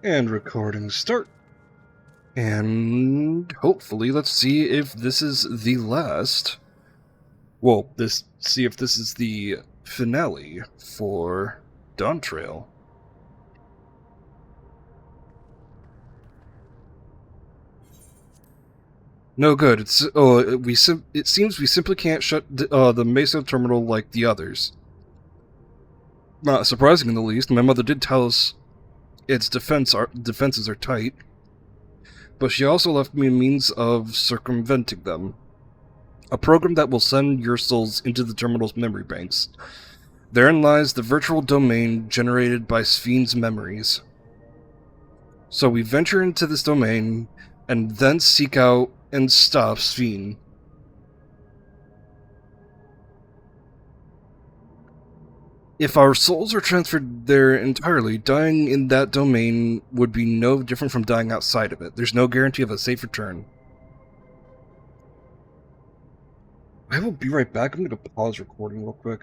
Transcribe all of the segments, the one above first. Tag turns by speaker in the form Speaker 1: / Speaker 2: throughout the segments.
Speaker 1: And recording start. And hopefully, let's see if this is the last. Well, see if this is the finale for Dawntrail. No good. It seems we simply can't shut the Mesa terminal like the others. Not surprising in the least. My mother did tell us its defenses are tight, but she also left me a means of circumventing them. A program that will send your souls into the terminal's memory banks. Therein lies the virtual domain generated by Sphne's memories. So we venture into this domain, and then seek out and stop Sphne. If our souls are transferred there entirely, dying in that domain would be no different from dying outside of it. There's no guarantee of a safe return. I will be right back. I'm going to pause recording real quick.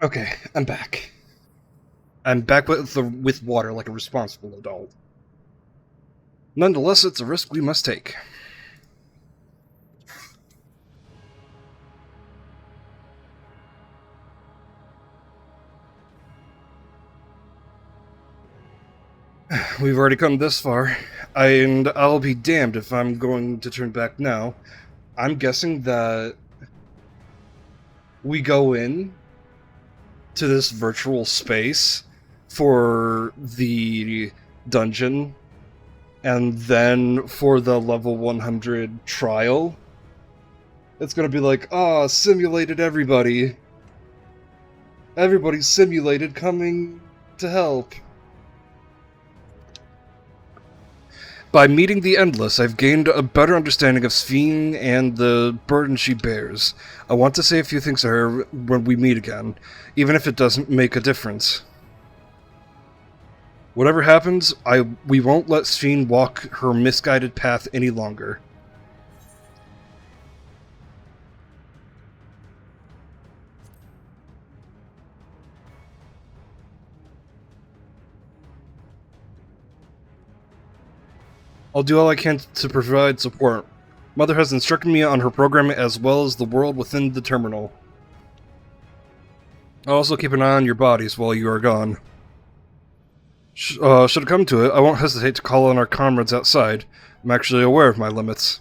Speaker 1: Okay, I'm back. I'm back with water like a responsible adult. Nonetheless, it's a risk we must take. We've already come this far, and I'll be damned if I'm going to turn back now. I'm guessing that we go in to this virtual space for the dungeon, and then for the level 100 trial, it's gonna be like, simulated everybody. Everybody's simulated coming to help. By meeting the Endless, I've gained a better understanding of Sphne and the burden she bears. I want to say a few things to her when we meet again, even if it doesn't make a difference. Whatever happens, we won't let Sphne walk her misguided path any longer. I'll do all I can to provide support. Mother has instructed me on her program as well as the world within the terminal. I'll also keep an eye on your bodies while you are gone. Should it come to it, I won't hesitate to call on our comrades outside. I'm actually aware of my limits.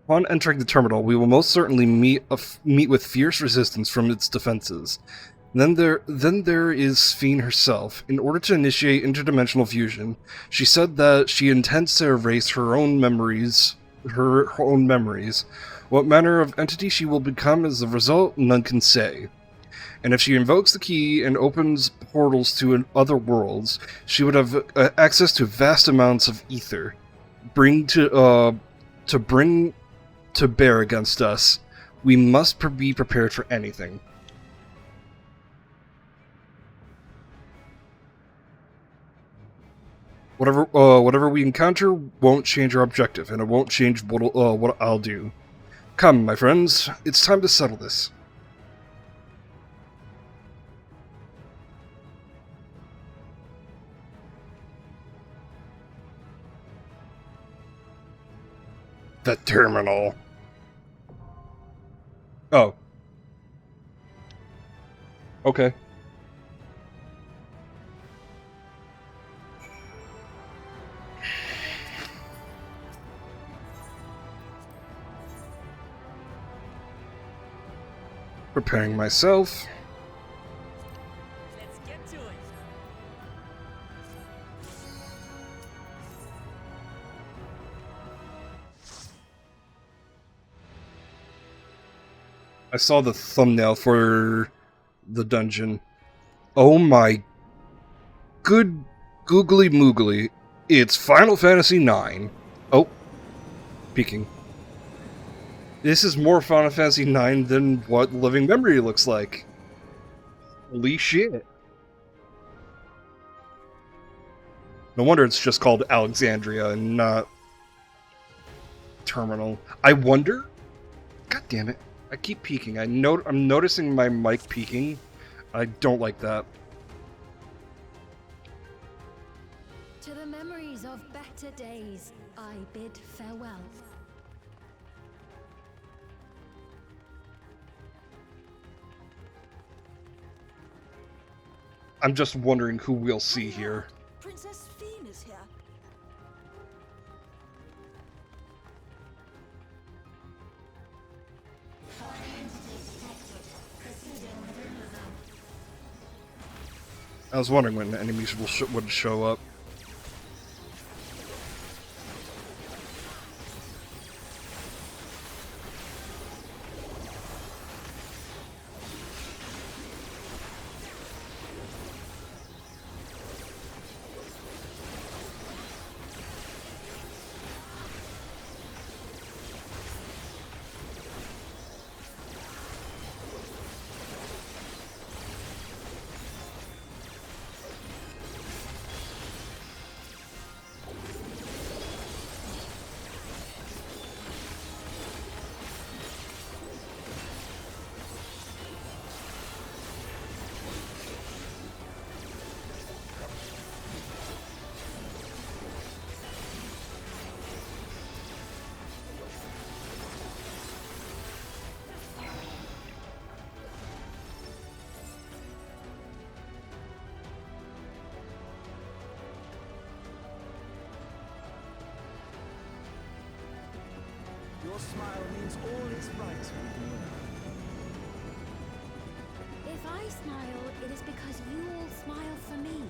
Speaker 1: Upon entering the terminal, we will most certainly meet with fierce resistance from its defenses. Then there is Sphne herself. In order to initiate interdimensional fusion, she said that she intends to erase her own memories. What manner of entity she will become as a result, none can say. And if she invokes the key and opens portals to other worlds, she would have access to vast amounts of ether, bring to bear against us. We must be prepared for anything. Whatever we encounter won't change our objective, and it won't change what I'll do. Come, my friends, it's time to settle this. The terminal. Oh. Okay. Preparing myself.
Speaker 2: Let's get to it.
Speaker 1: I saw the thumbnail for the dungeon. Oh my good googly moogly. It's Final Fantasy IX. Oh. Peeking. This is more Final Fantasy IX than what Living Memory looks like. Holy shit. No wonder it's just called Alexandria and not Terminal. I wonder God damn it. I keep peeking. I'm noticing my mic peeking. I don't like that.
Speaker 2: To the memories of better days, I bid farewell.
Speaker 1: I'm just wondering who we'll see here.
Speaker 3: Princess Fiend is here.
Speaker 1: I was wondering when the enemies would show up.
Speaker 4: Your smile means all is right.
Speaker 2: If I smile, it is because you all smile for me.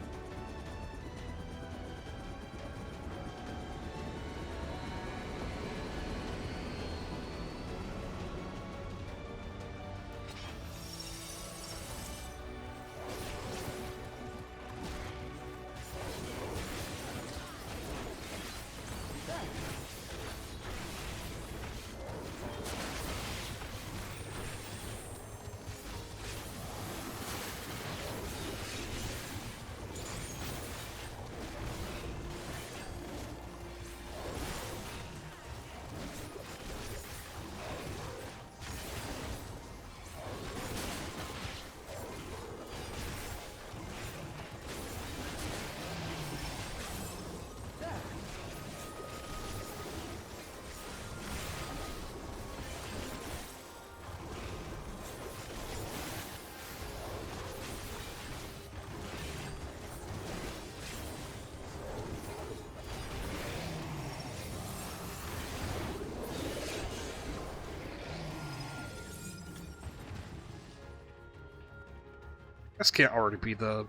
Speaker 1: This can't already be the...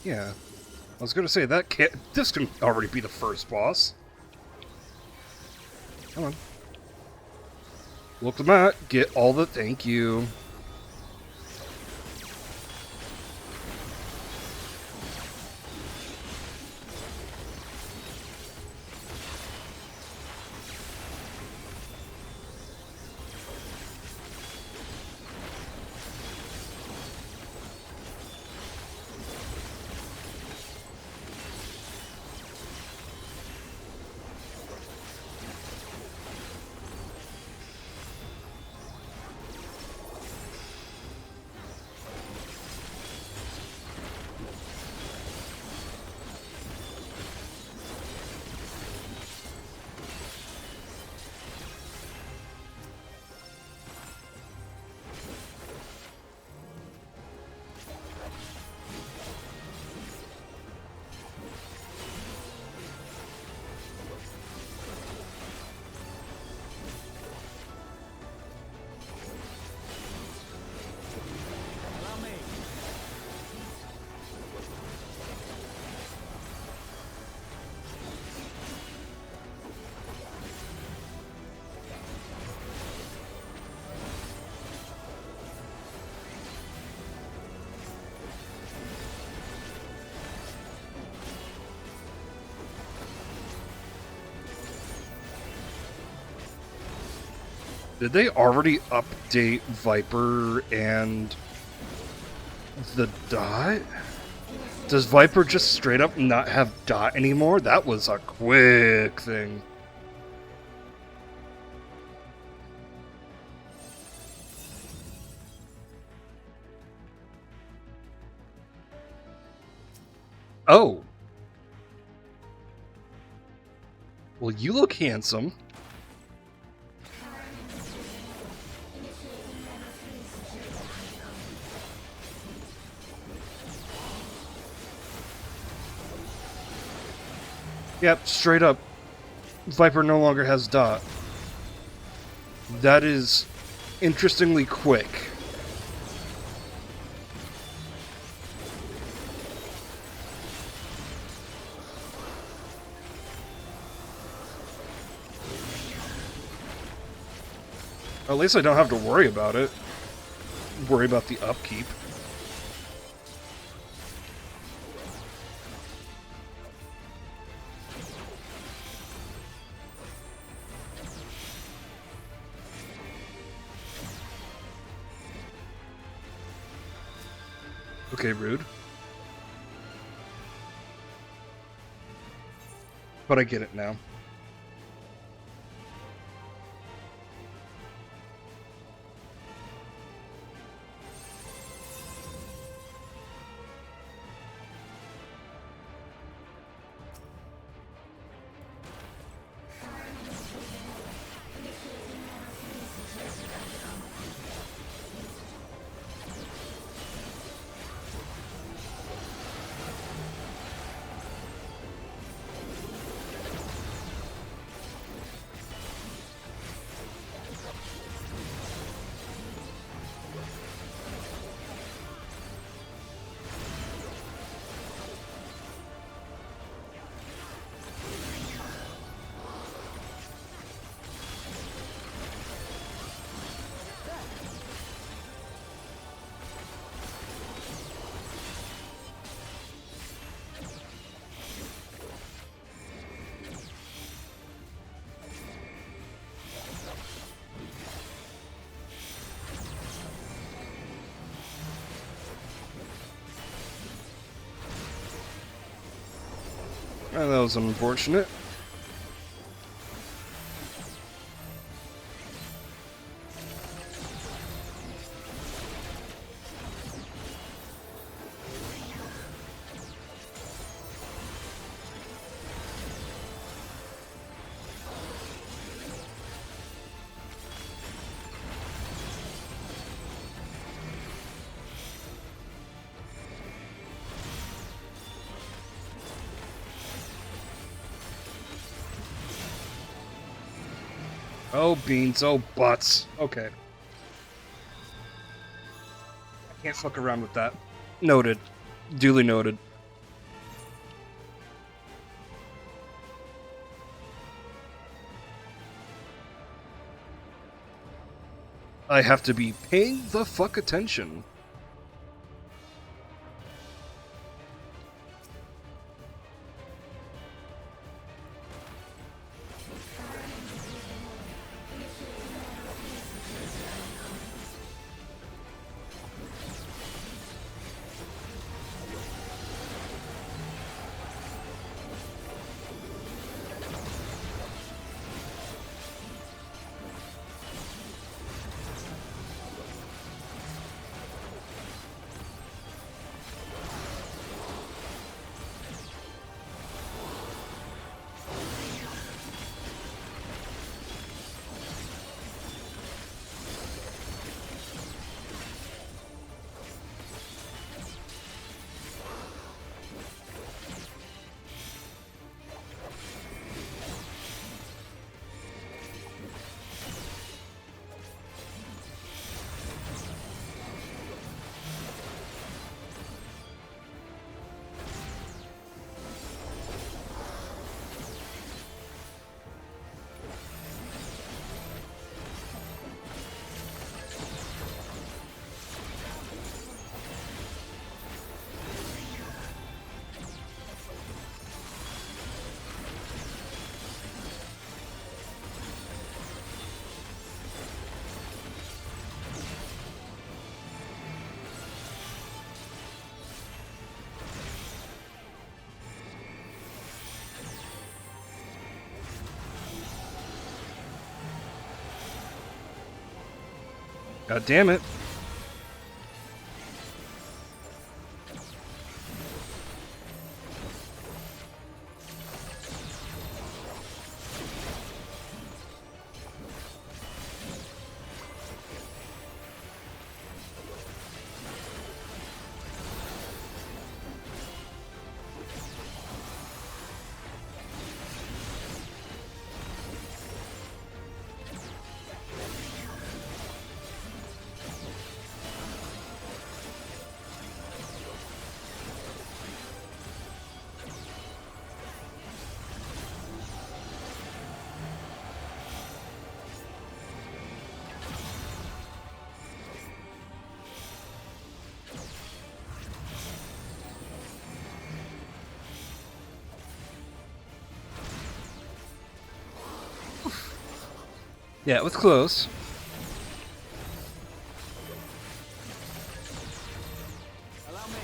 Speaker 1: Yeah. I was gonna say, that can't... This can already be the first boss. Come on. Look at that. Get all the... Thank you. Did they already update Viper and the dot? Does Viper just straight up not have dot anymore? That was a quick thing. Oh. Well, you look handsome. Yep, straight up. Viper no longer has dot. That is interestingly quick. At least I don't have to worry about it. Worry about the upkeep. Okay, rude. But I get it now. That was unfortunate. Oh, beans. Oh, butts. Okay. I can't fuck around with that. Noted. Duly noted. I have to be paying the fuck attention. God damn it. Yeah, it was close.
Speaker 4: Allow me.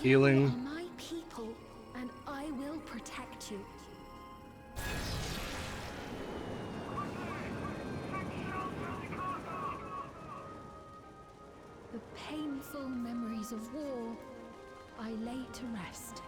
Speaker 1: Healing.
Speaker 2: You are my people, and I will protect you. The painful memories of war I lay to rest.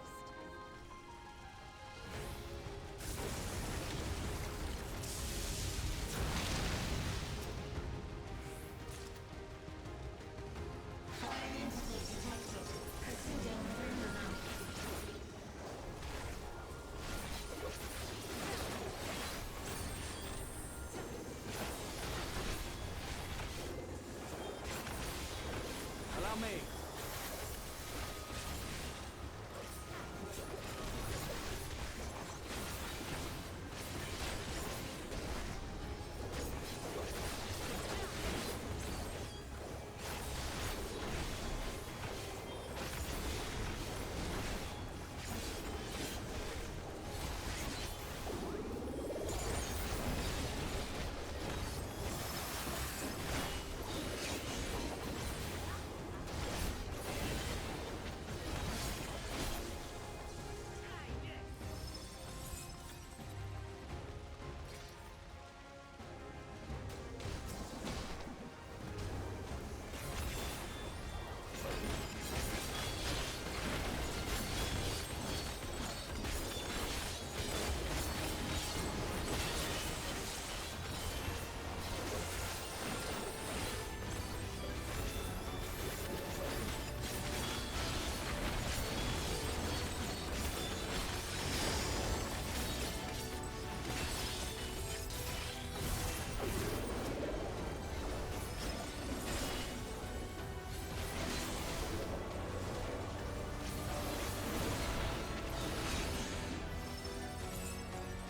Speaker 4: Allow me.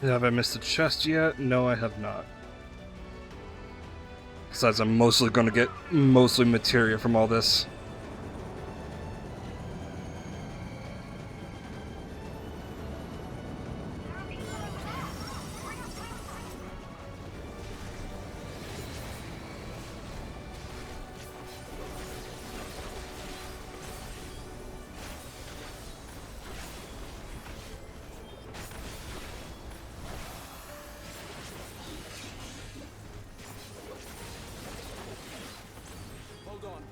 Speaker 1: Have I missed a chest yet? No, I have not. Besides, I'm mostly going to get mostly materia from all this.
Speaker 4: Hold on.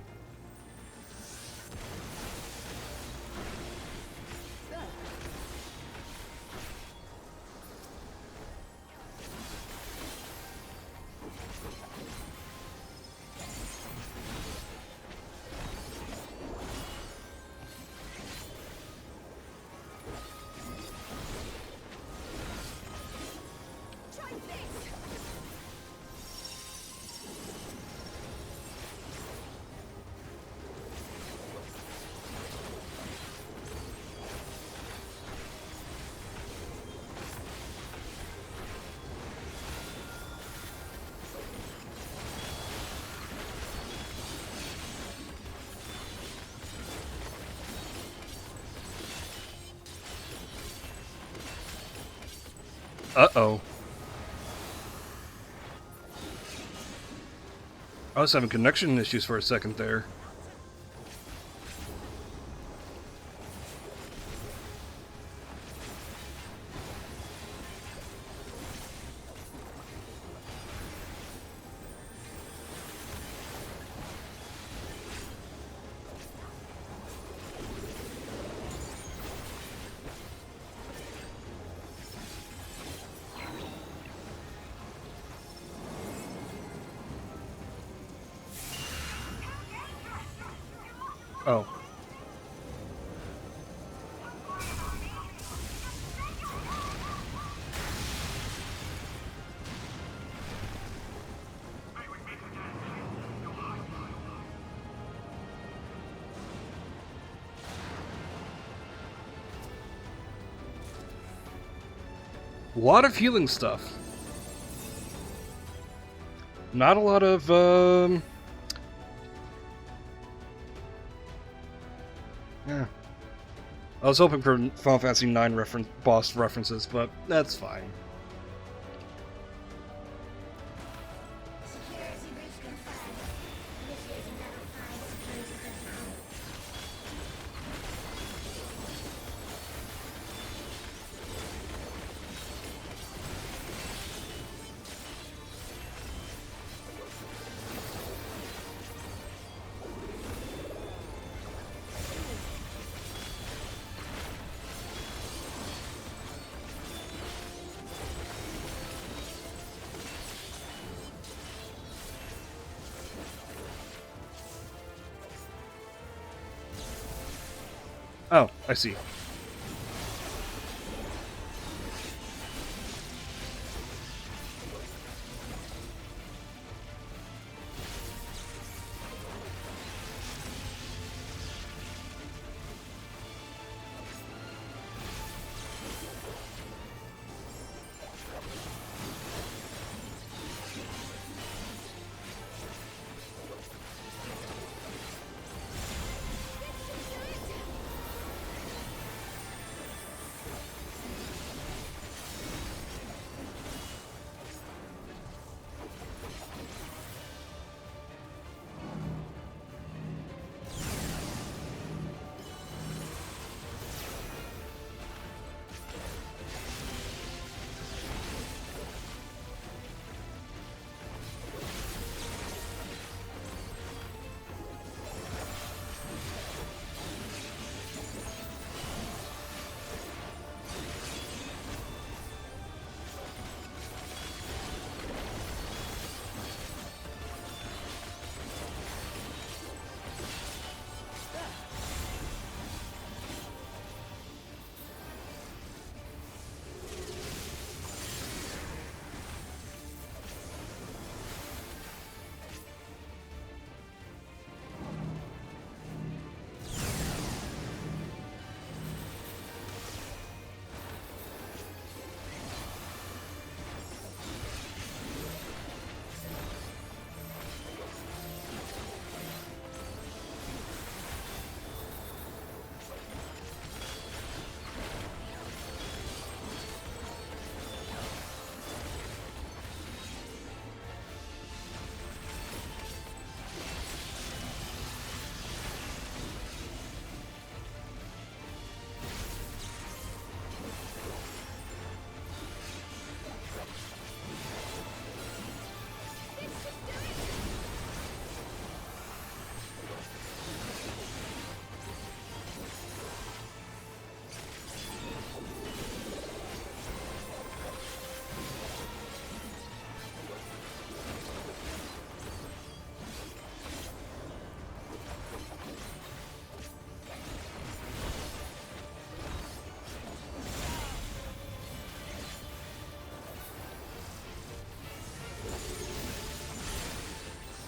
Speaker 1: Uh-oh. I was having connection issues for a second there. Oh. A lot of healing stuff. Not a lot of, yeah. I was hoping for Final Fantasy IX boss references, but that's fine. Oh, I see.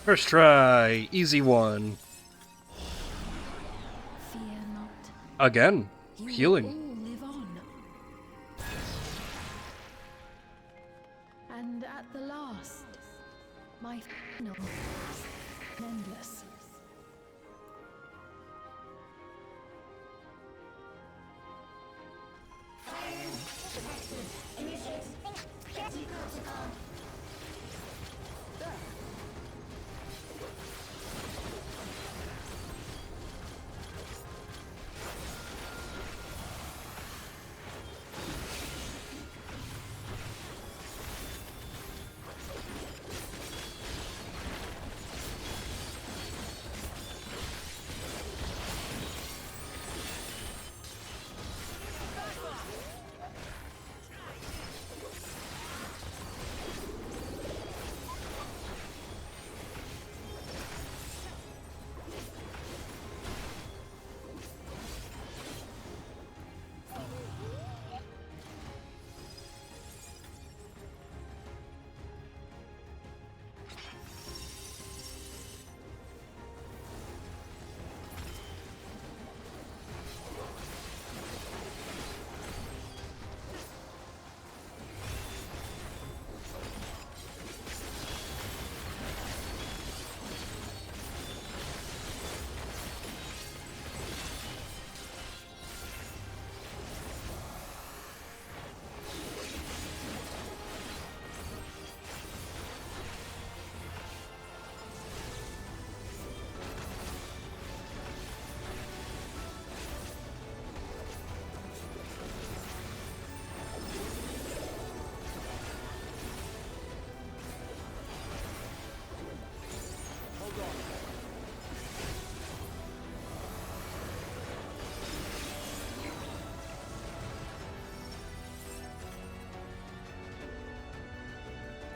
Speaker 1: First try, easy one.
Speaker 2: Fear not.
Speaker 1: Again,
Speaker 2: You
Speaker 1: healing.
Speaker 2: all live on. And at the last, my final endless.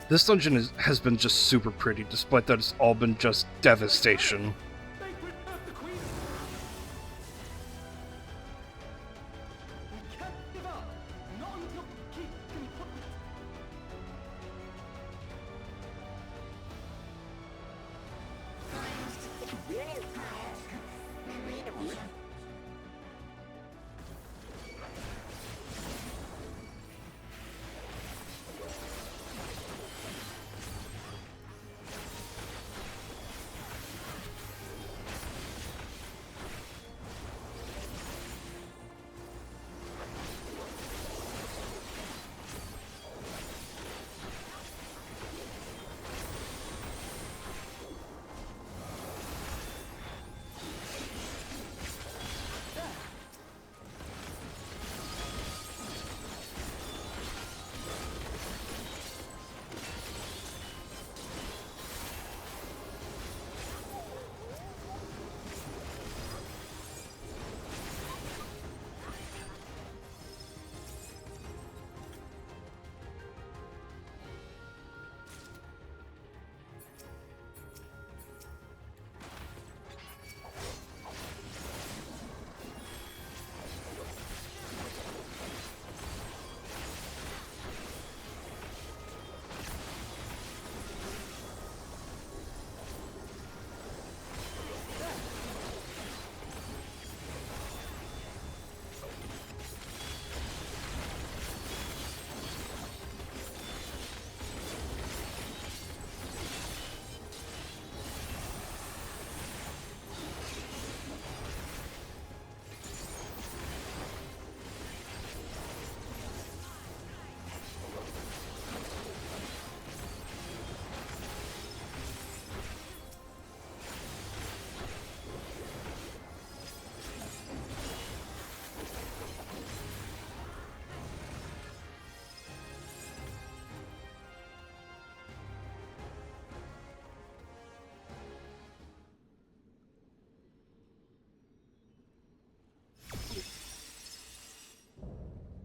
Speaker 1: This dungeon has been just super pretty, despite that it's all been just devastation.
Speaker 4: They preserved the queen. We can't give up. Not until keep can put.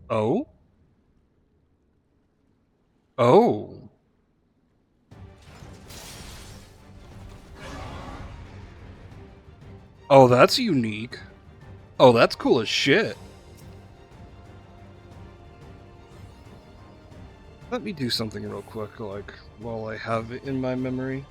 Speaker 1: Oh? Oh. Oh, that's unique. Oh, that's cool as shit. Let me do something real quick, like, while I have it in my memory.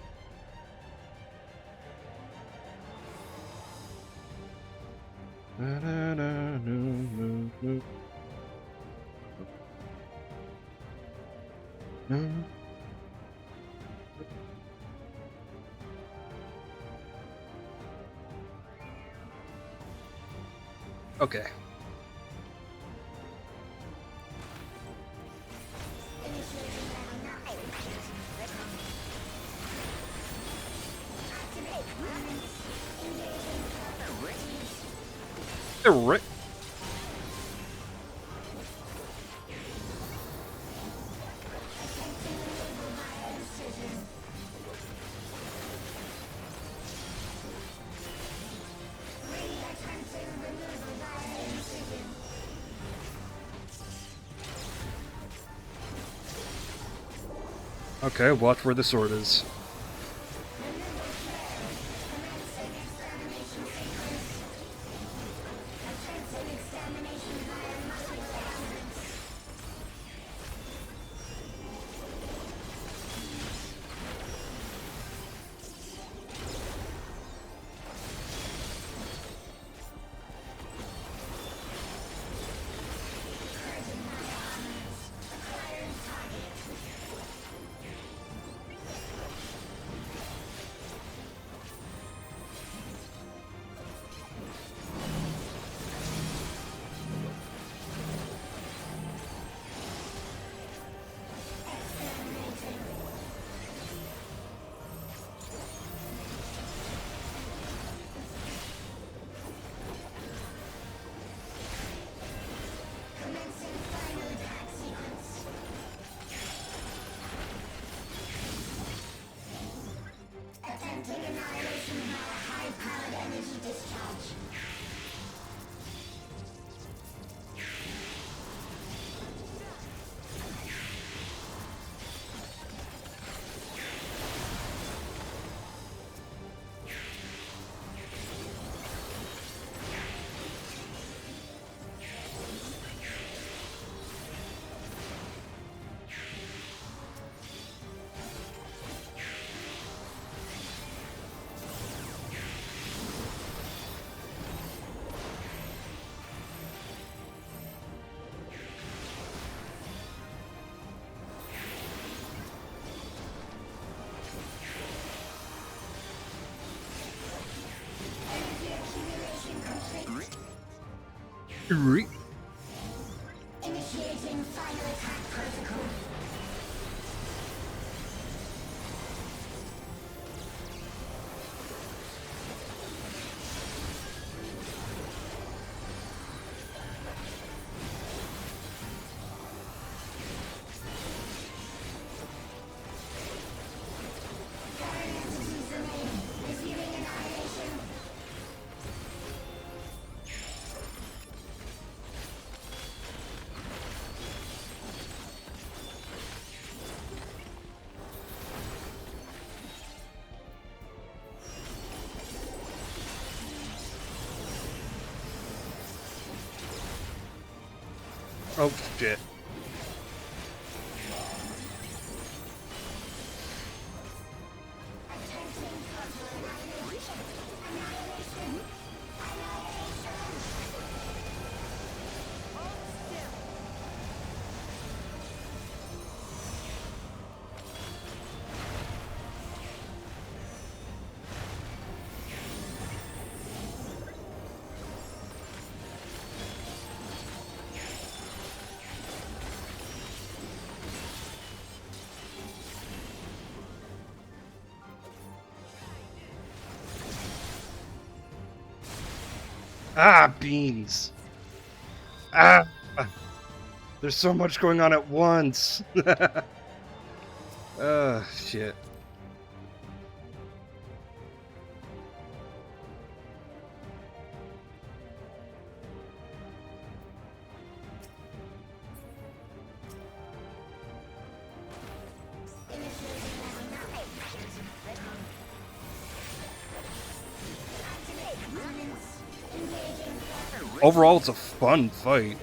Speaker 1: Okay. Right. Okay, watch where the sword is. Re-
Speaker 5: Initiating final attack protocol.
Speaker 1: Oh shit. Ah, beans. Ah, there's so much going on at once. Shit. Overall, it's a fun fight.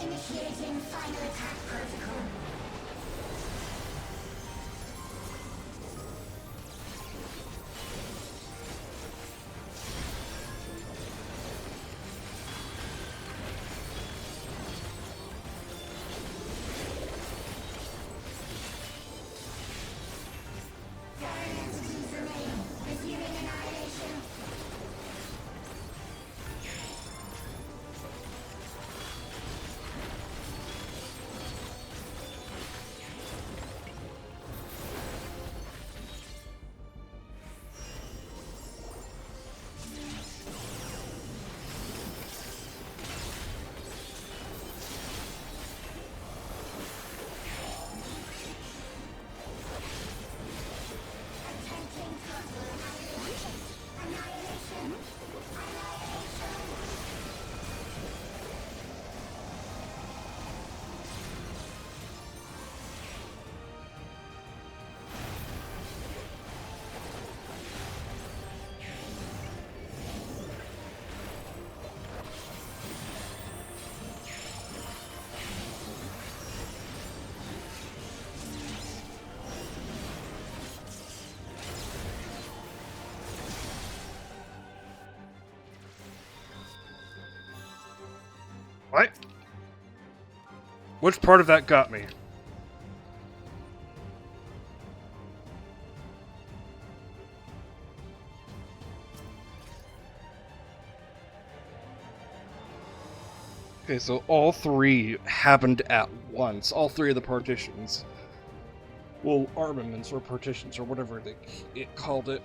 Speaker 1: Initiating final attack protocol. Which part of that got me? Okay, so all three happened at once. All three of the partitions. Well, armaments or partitions or whatever it called it.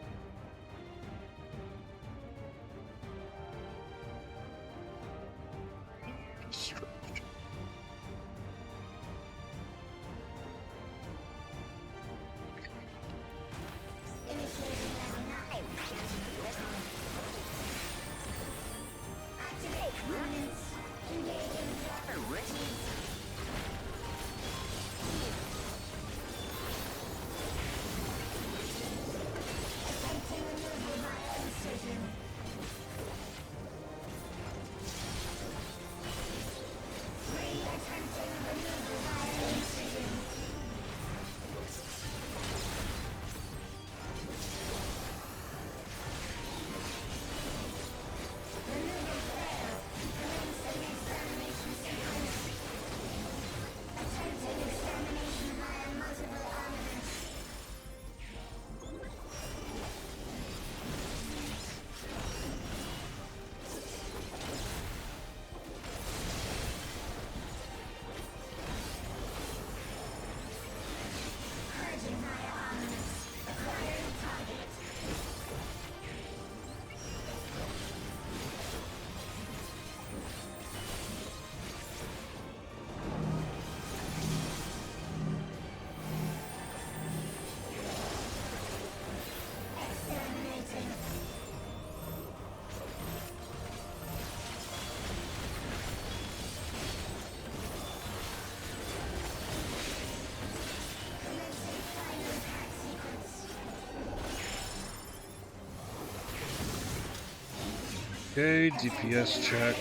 Speaker 1: Okay, DPS check.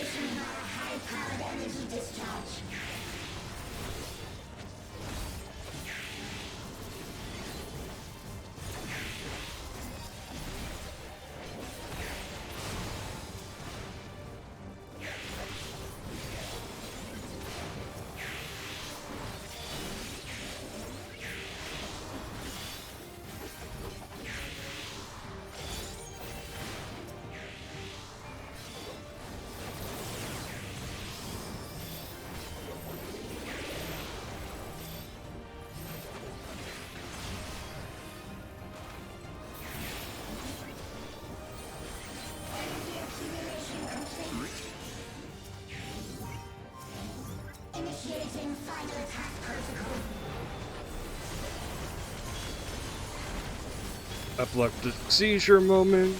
Speaker 5: Initiating final attack protocol.
Speaker 1: Epileptic seizure moment.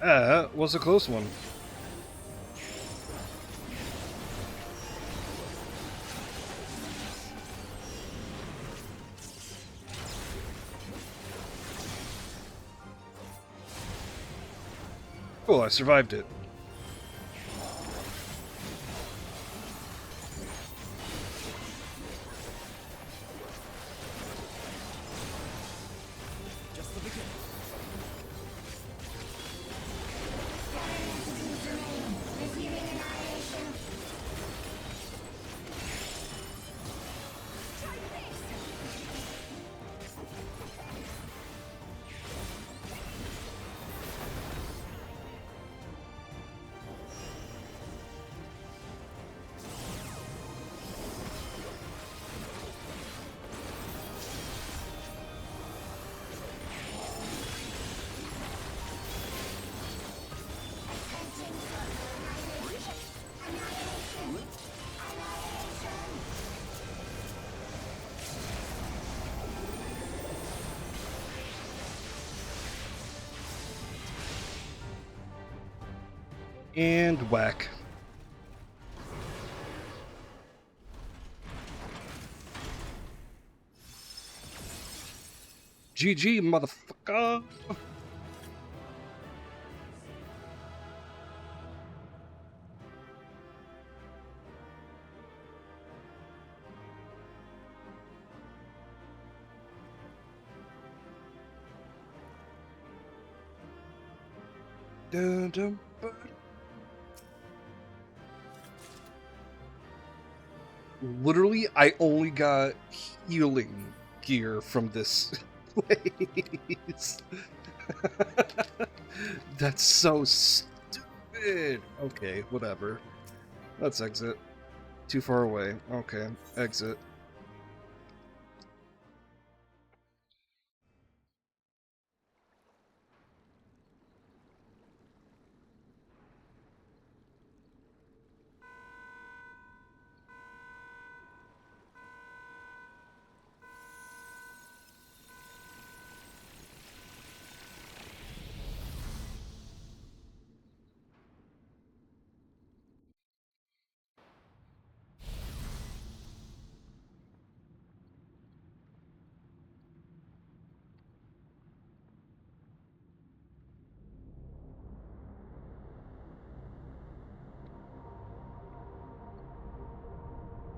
Speaker 1: That was a close one. Cool, I survived it.
Speaker 4: Just the beginning.
Speaker 1: And whack. GG, motherfucker! Dun, dun, dun. Literally, I only got healing gear from this place. That's so stupid. Okay, whatever. Let's exit. Too far away. Okay, exit.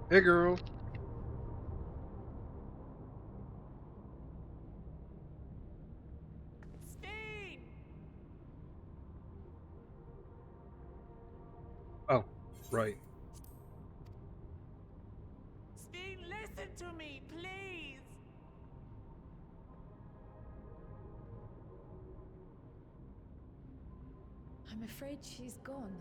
Speaker 1: Hey, girl.
Speaker 3: Steen!
Speaker 1: Oh, right.
Speaker 3: Steen, listen to me, please!
Speaker 2: I'm afraid she's gone.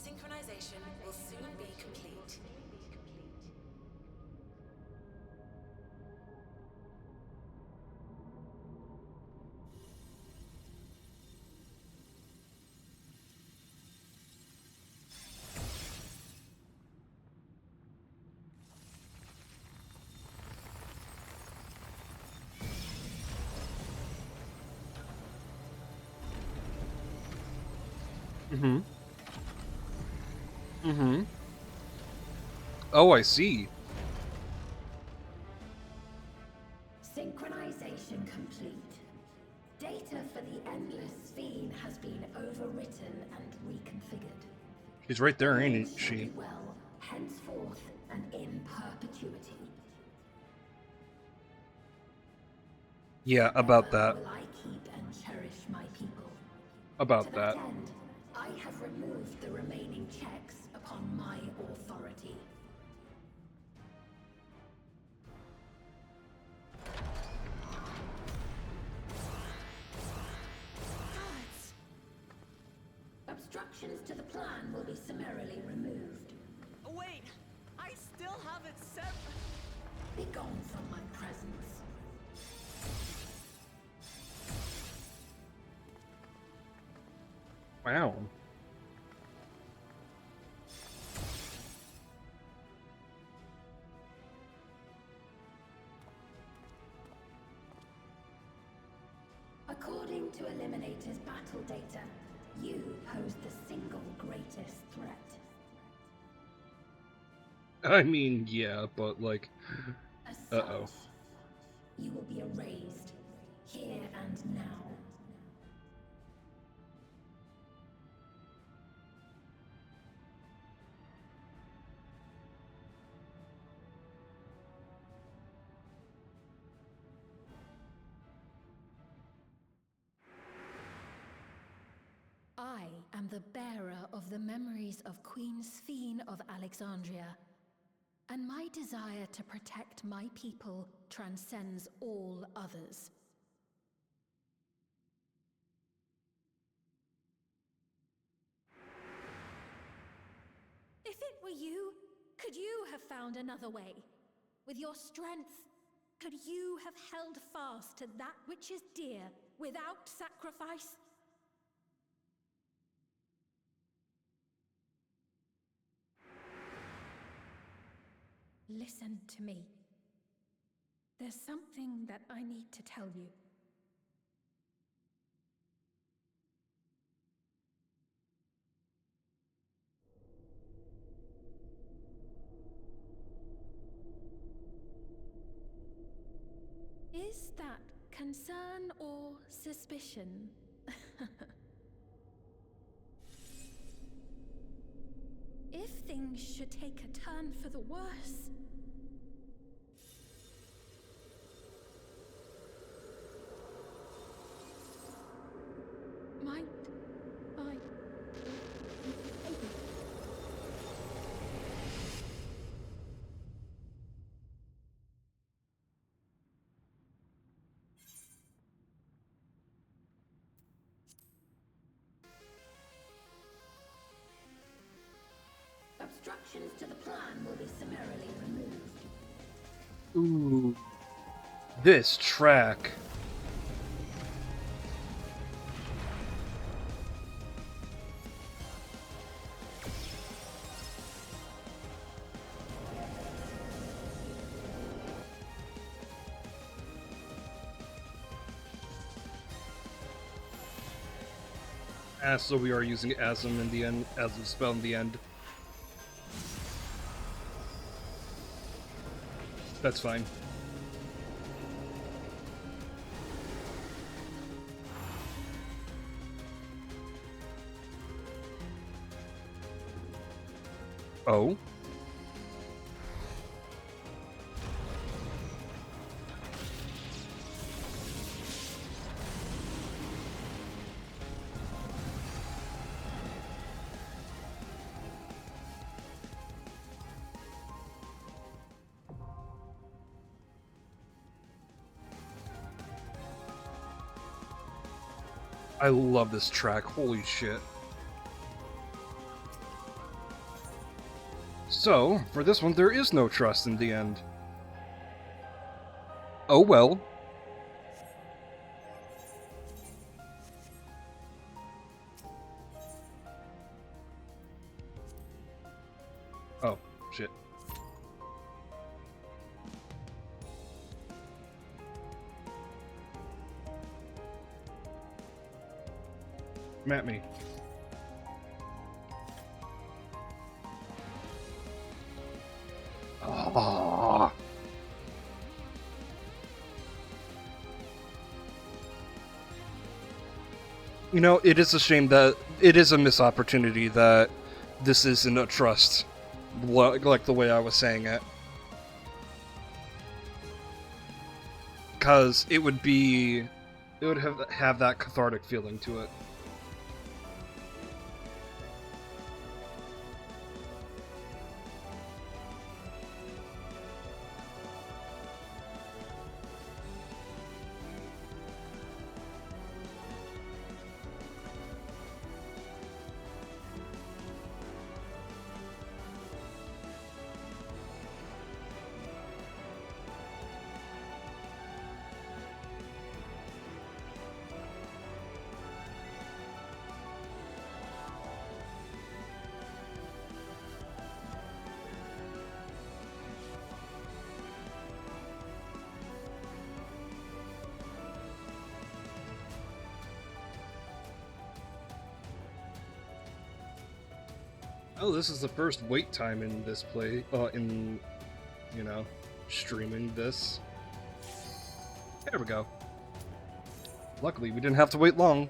Speaker 6: Synchronization will soon be complete.
Speaker 1: Mm-hmm. Mm-hmm. Oh, I see.
Speaker 5: Synchronization complete. Data for the Endless Fiend has been overwritten and reconfigured.
Speaker 1: She's right there,
Speaker 5: All
Speaker 1: ain't
Speaker 5: shall
Speaker 1: she?
Speaker 5: be well, henceforth and in perpetuity.
Speaker 1: Yeah, about
Speaker 5: Never
Speaker 1: that.
Speaker 5: will I keep and cherish my people.
Speaker 1: About
Speaker 5: To
Speaker 1: that.
Speaker 5: that end, I have removed the remaining checks upon my authority.
Speaker 3: Gods!
Speaker 5: Obstructions to the plan will be summarily removed.
Speaker 3: Wait! I still haven't said...
Speaker 5: Be gone from my presence.
Speaker 1: Wow.
Speaker 5: According to Eliminator's battle data, you pose the single greatest threat.
Speaker 1: I mean, yeah, but like...
Speaker 5: As
Speaker 1: Uh-oh.
Speaker 5: such, you will be erased, here and now.
Speaker 2: I am the bearer of the memories of Queen Sphene of Alexandria, and my desire to protect my people transcends all others. If it were you, could you have found another way? With your strength, could you have held fast to that which is dear without sacrifice? Listen to me. There's something that I need to tell you. that concern or suspicion? If things should take a turn for the worse... Might I...
Speaker 5: Obstructions to the plan will be summarily removed.
Speaker 1: Ooh. This track. So we are using Asm in the end, Asm spell in the end. That's fine. Oh? I love this track, holy shit. So, for this one, there is no trust in the end. Oh well. Oh, shit. Come at me. Ah. You know, it is a shame that it is a missed opportunity that this isn't a trust, like the way I was saying it. Because it would have that cathartic feeling to it. Oh, this is the first wait time in this play, you know, streaming this. There we go. Luckily, we didn't have to wait long.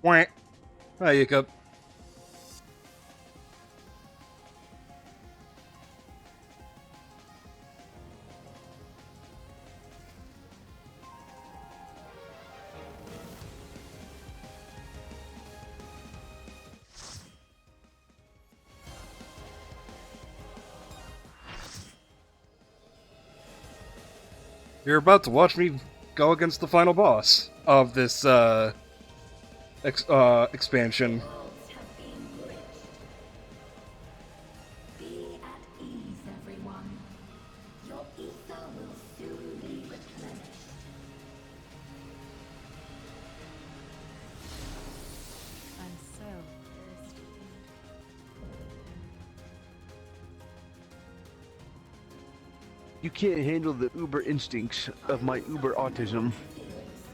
Speaker 1: Wah. Hi, Hiccup. You're about to watch me go against the final boss of this, expansion.
Speaker 5: Worlds have been bridged. Be at ease, everyone. Your ether will soon be replenished.
Speaker 7: I'm so thirsty.
Speaker 8: You can't handle the uber instincts of my uber autism.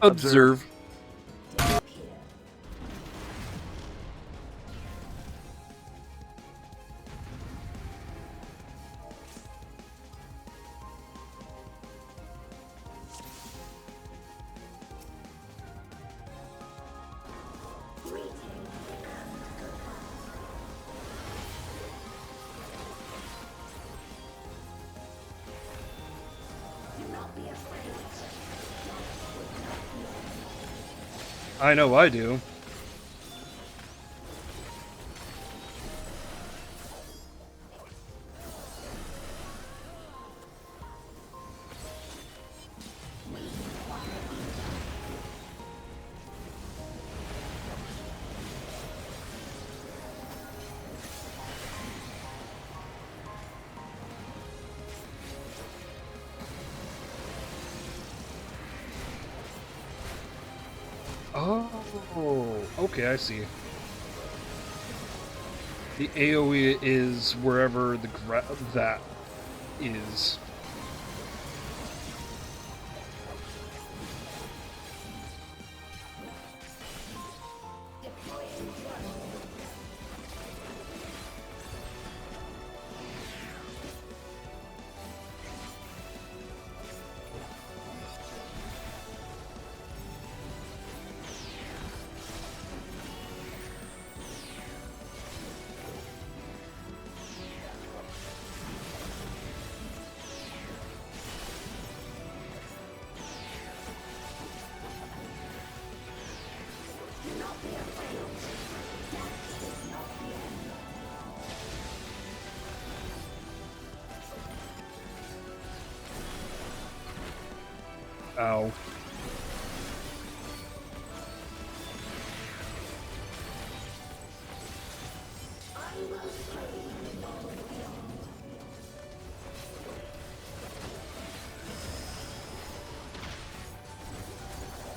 Speaker 1: Observe.
Speaker 5: Disappear. Greetings and goodbye. Do not be afraid. Death would not be end.
Speaker 1: I know I do. Oh, okay, I see. The AoE is wherever the that is.
Speaker 5: Deploying drone. Do not be afraid. Death is not the end.
Speaker 1: Ow.
Speaker 5: I will show you the world beyond.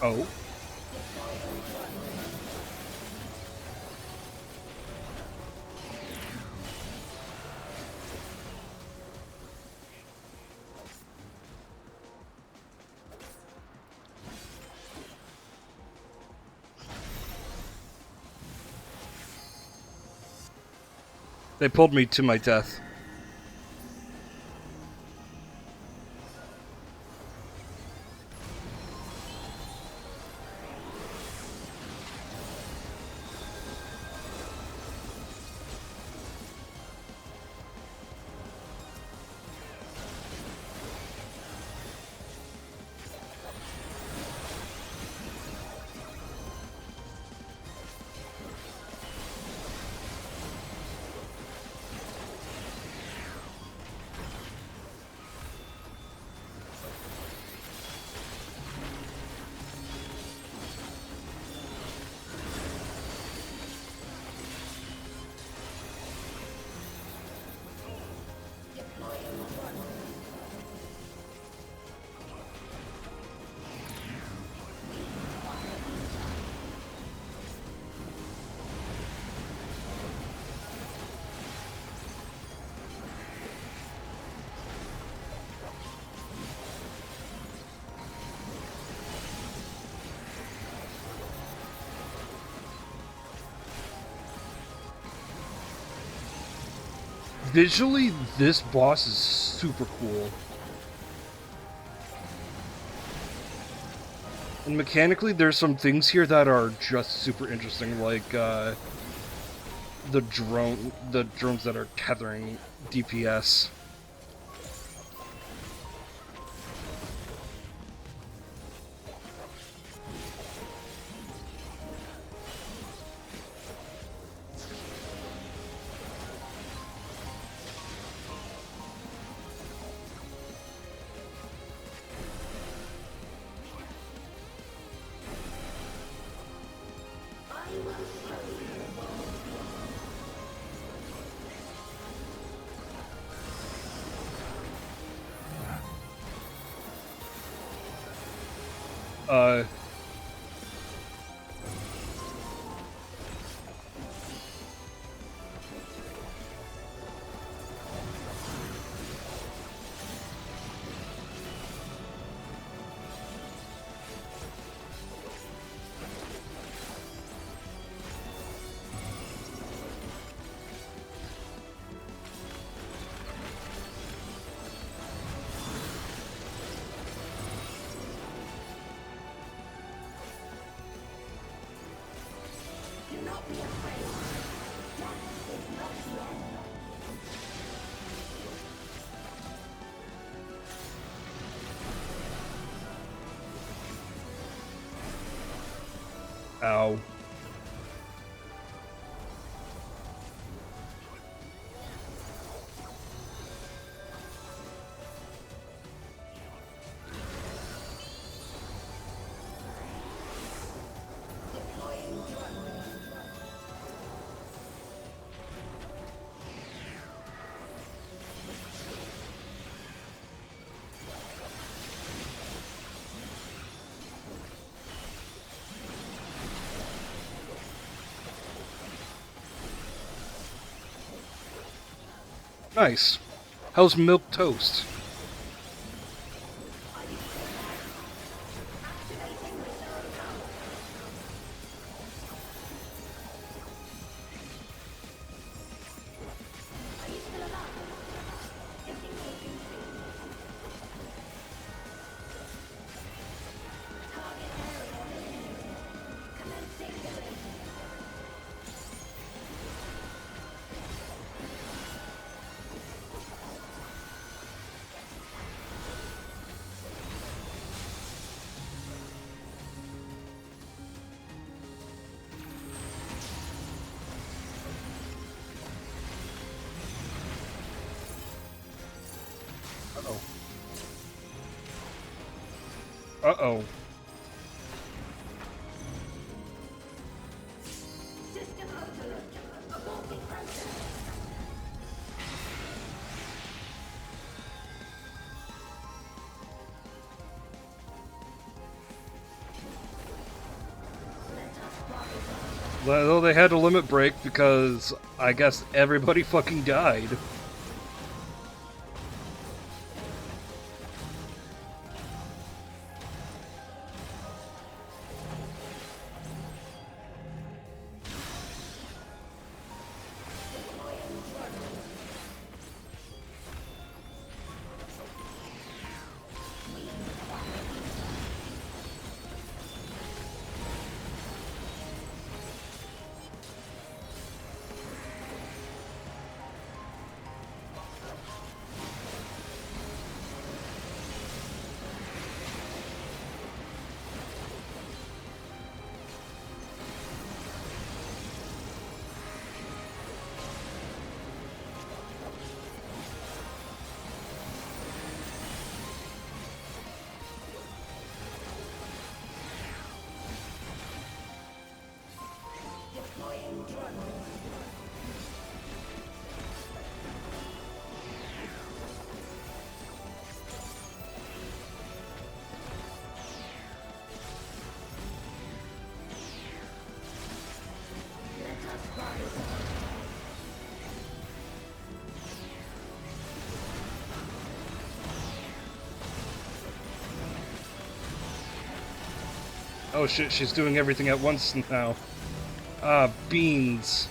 Speaker 1: Oh. They pulled me to my death. Visually, this boss is super cool. And mechanically, there's some things here that are just super interesting, like the drones that are tethering DPS. Uh... Ow. Nice. How's milk toast? Uh-oh. Uh-oh.
Speaker 5: System overload. Aborting process.
Speaker 1: Well, they had a limit break because I guess everybody fucking died. Oh shit, she's doing everything at once now. Ah, beans.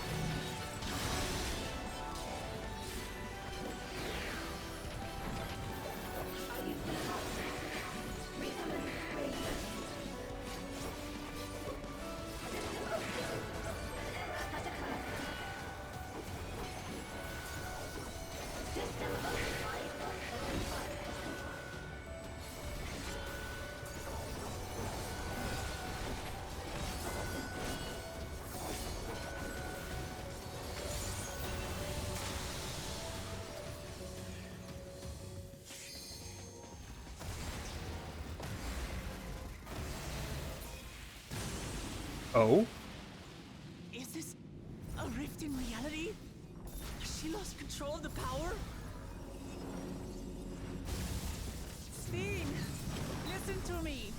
Speaker 1: Oh?
Speaker 3: Is this a rift in reality? Has she lost control of the power? Steen, listen to me.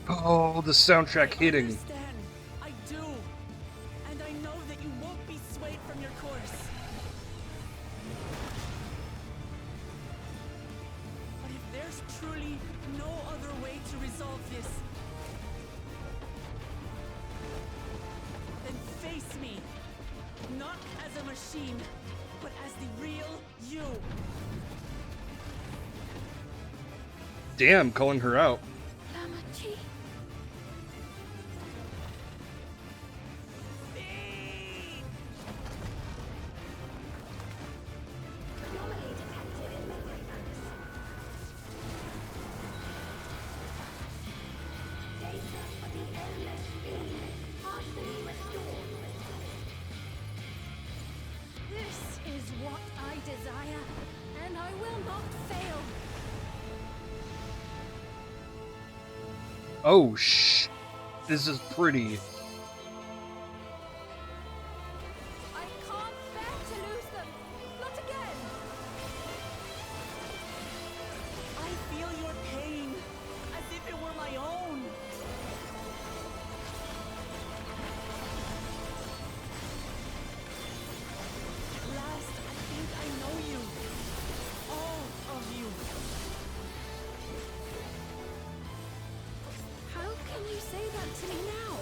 Speaker 1: Oh, the soundtrack
Speaker 3: I
Speaker 1: hitting.
Speaker 3: understand. I do. And I know that you won't be swayed from your course. But if there's truly no other way to resolve this, then face me. Not as a machine, but as the real you.
Speaker 1: Damn, calling her out.
Speaker 2: Lamachi.
Speaker 5: Anomaly detected in the partially restored.
Speaker 2: This is what I desire, and I will not fail.
Speaker 1: Oh, this is pretty.
Speaker 2: I can't bear to lose them. Not again.
Speaker 3: I feel your pain, as if it were my own. At last, I think I know you. All of you.
Speaker 2: How can you say that to me now?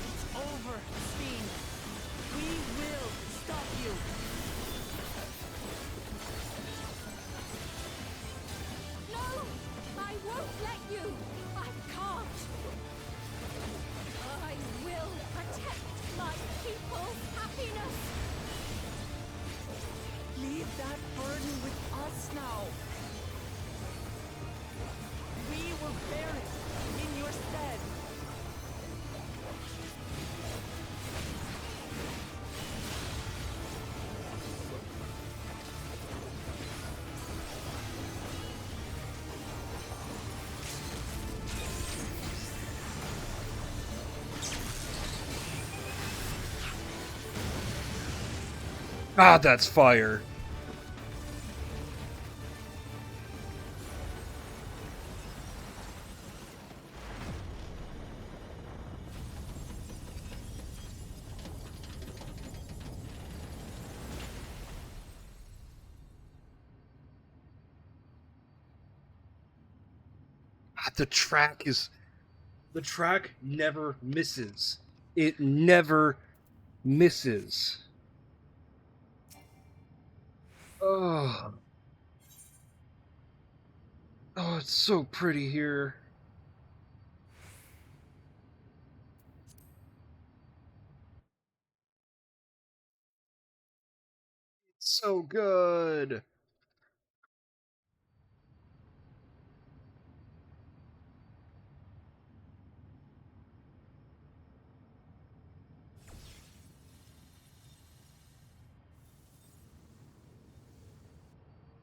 Speaker 3: It's over, Sphene. We will stop you.
Speaker 2: No! I won't let you! I can't! I will protect my people's happiness!
Speaker 3: Leave that burden with us now. We will bear it in your stead.
Speaker 1: Ah, that's fire. Ah, the track never misses. It never misses. Oh. Oh, it's so pretty here. It's so good.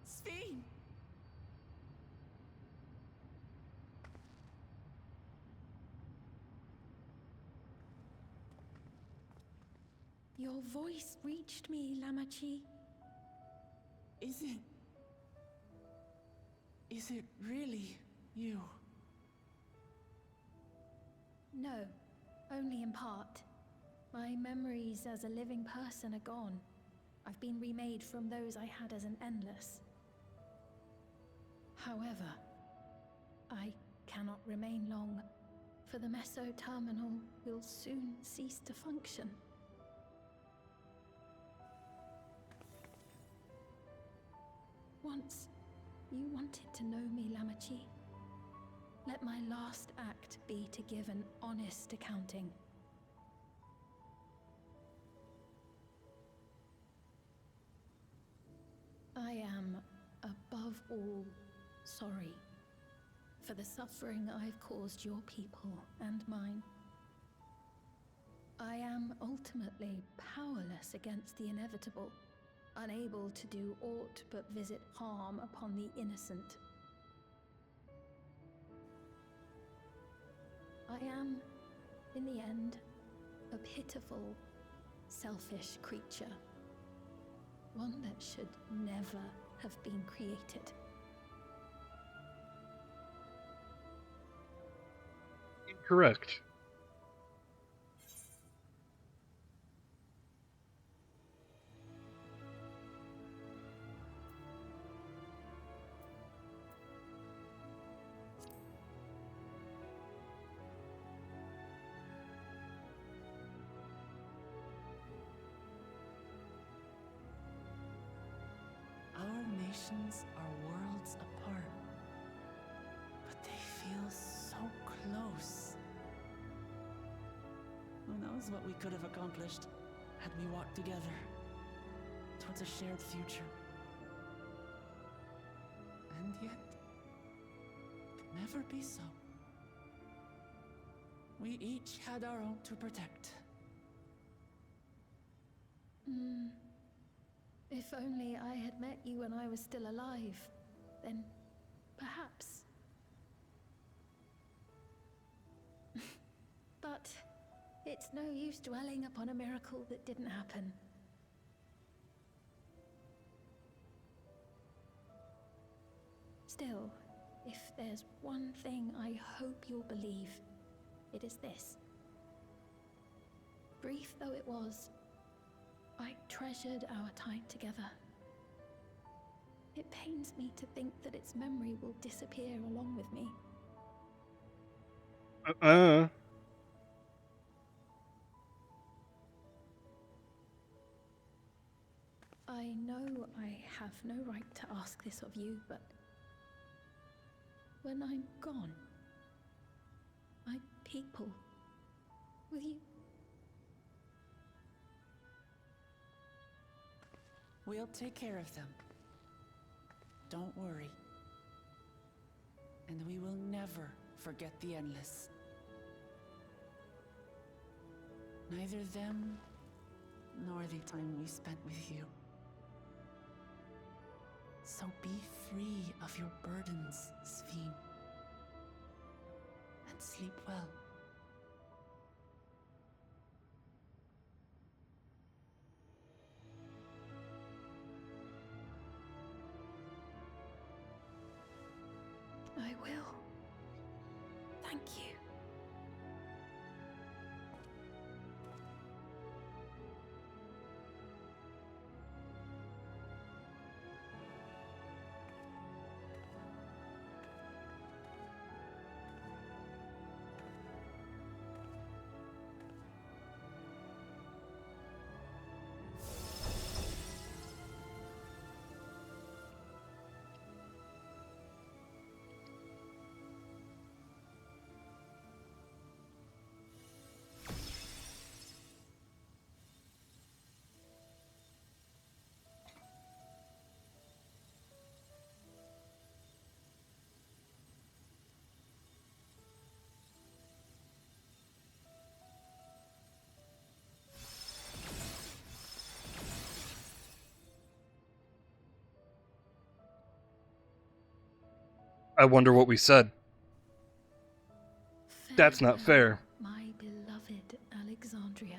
Speaker 3: Sphene!
Speaker 2: Your voice reached me, Lamachi.
Speaker 3: Is it really you?
Speaker 2: No, only in part. My memories as a living person are gone. I've been remade from those I had as an endless. However, I cannot remain long, for the meso-terminal will soon cease to function. Once, you wanted to know me, Lamachi. Let my last act be to give an honest accounting. I am, above all, sorry for the suffering I've caused your people and mine. I am ultimately powerless against the inevitable, unable to do aught but visit harm upon the innocent. I am, in the end, a pitiful, selfish creature. One that should never have been created.
Speaker 1: Incorrect.
Speaker 3: Our nations are worlds apart, but they feel so close. Who knows what we could have accomplished had we walked together towards a shared future. And yet, could never be so. We each had our own to protect.
Speaker 2: If only I had met you when I was still alive, then perhaps. But it's no use dwelling upon a miracle that didn't happen. Still, if there's one thing I hope you'll believe, it is this. Brief though it was, I treasured our time together. It pains me to think that its memory will disappear along with me. I know I have no right to ask this of you, but when I'm gone, my people, will you?
Speaker 3: We'll take care of them. Don't worry. And we will never forget the Endless. Neither them, nor the time we spent with you. So be free of your burdens, Sphene. And sleep well.
Speaker 2: I will. Thank you.
Speaker 1: I wonder what we said. That's not fair.
Speaker 2: My beloved Alexandria.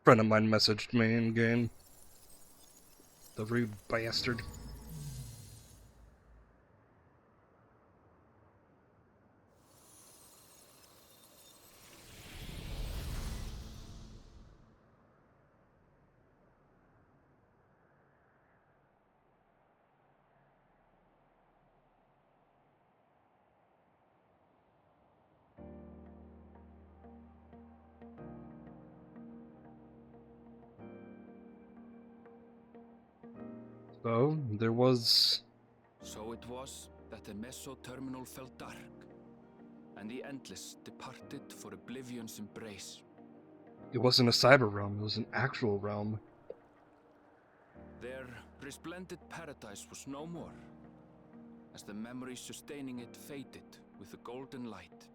Speaker 1: Friend of mine messaged me in game. The rude bastard. So, there was...
Speaker 8: So it was that the meso-terminal fell dark, and the Endless departed for Oblivion's embrace.
Speaker 1: It wasn't a cyber realm, it was an actual realm.
Speaker 8: Their resplendent paradise was no more, as the memory sustaining it faded with the golden light.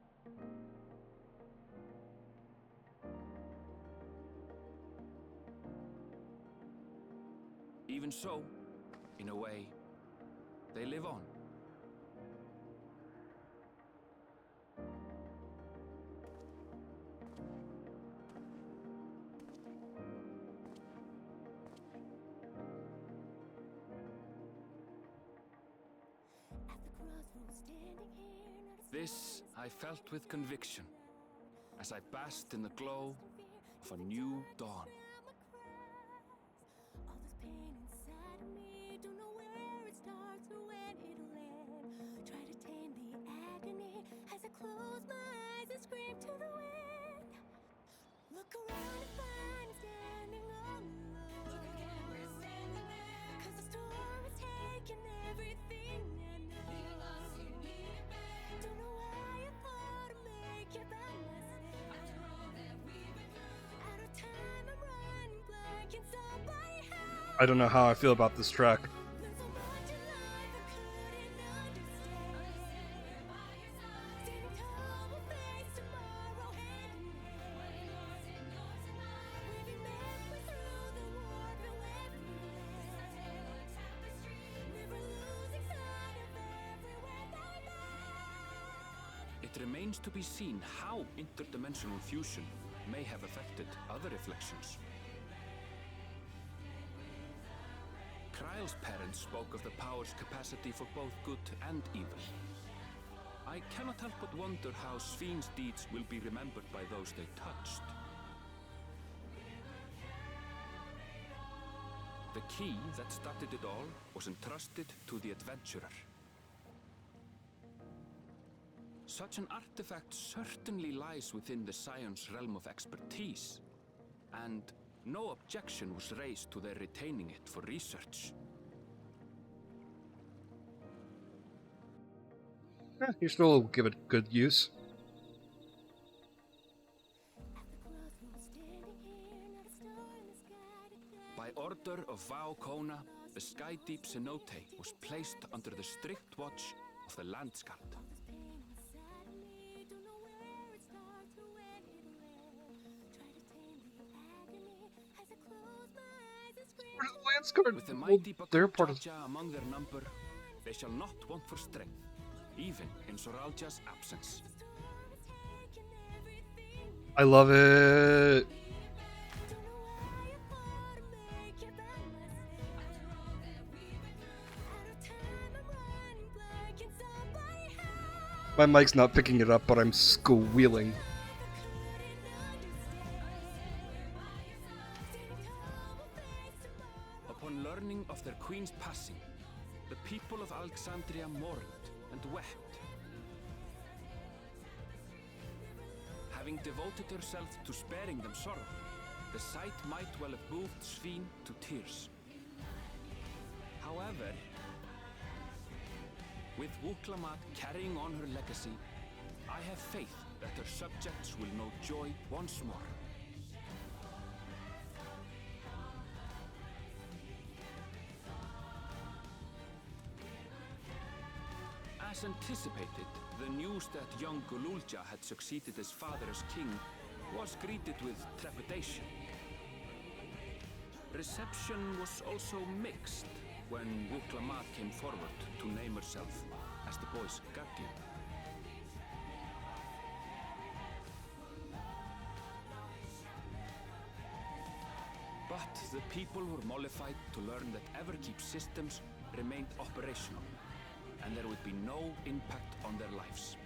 Speaker 8: Even so, in a way, they live on. This I felt with conviction as I basked in the glow of a new dawn.
Speaker 1: I don't know how I feel about this track.
Speaker 8: It remains to be seen how interdimensional fusion may have affected other reflections. Kryle's parents spoke of the power's capacity for both good and evil. I cannot help but wonder how Sphyn's deeds will be remembered by those they touched. The key that started it all was entrusted to the adventurer. Such an artifact certainly lies within the Scion's realm of expertise, and no objection was raised to their retaining it for research.
Speaker 1: You still give it good use.
Speaker 8: By order of Vau Kona, the Sky Deep Cenote was placed under the strict watch of the Landsguard. With the mighty Bakuraja among their number, they shall not want for strength, even in Soralja's absence.
Speaker 1: I love it. My mic's not picking it up, but I'm squealing.
Speaker 8: Upon learning of their queen's passing, the people of Alexandria mourned and wept. Having devoted herself to sparing them sorrow, the sight might well have moved Sphyn to tears. However, with Wuklamat carrying on her legacy, I have faith that her subjects will know joy once more. As anticipated, the news that young Gululja had succeeded his father as king was greeted with trepidation. Reception was also mixed when Wuklamat came forward to name herself as the boy's guardian. But the people were mollified to learn that Everkeep systems remained operational, and there would be no impact on their lives.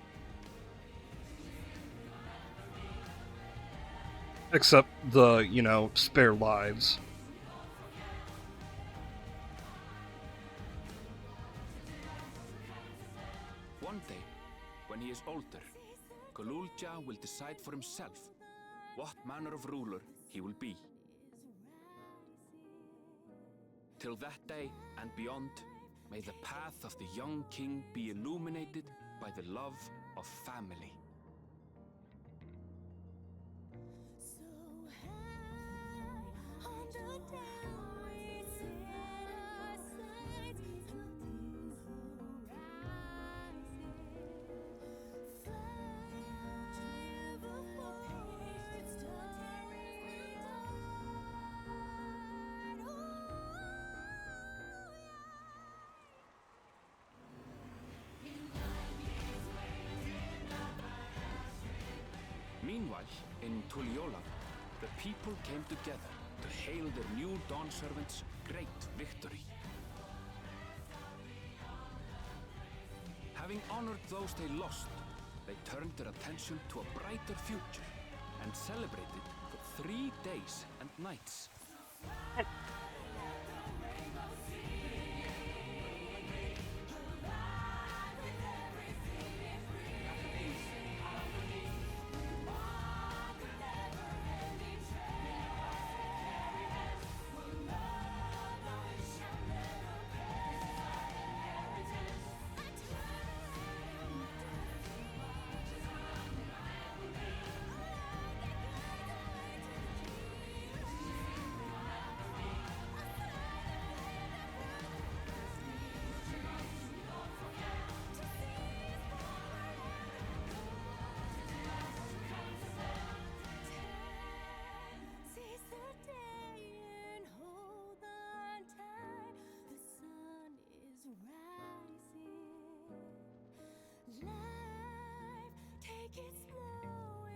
Speaker 1: Except the, spare lives.
Speaker 8: One day, when he is older, Gululja will decide for himself what manner of ruler he will be. Till that day and beyond, may the path of the young king be illuminated by the love of family. Meanwhile, in Tuliyola, the people came together to hail their new Dawn servant's great victory. Having honored those they lost, they turned their attention to a brighter future and celebrated for 3 days and nights.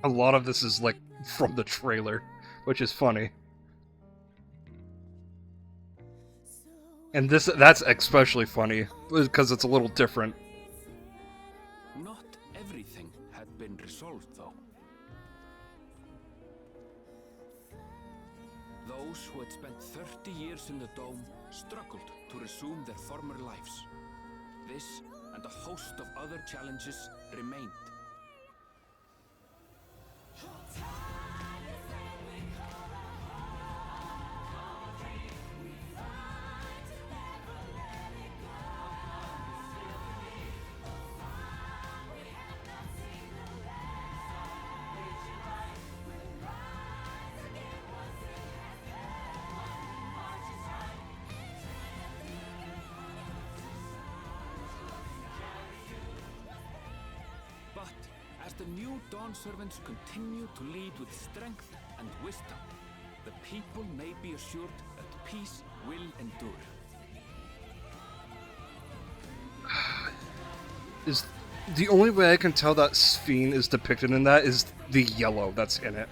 Speaker 1: A lot of this is like from the trailer, which is funny. And that's especially funny because it's a little different.
Speaker 8: Not everything had been resolved, though. Those who had spent 30 years in the Dome struggled to resume their former lives. This and a host of other challenges remained. But as the new Dawn servants continue to lead with strength and wisdom, the people may be assured that peace will endure.
Speaker 1: Is the only way I can tell that Sphene is depicted in that is the yellow that's in it.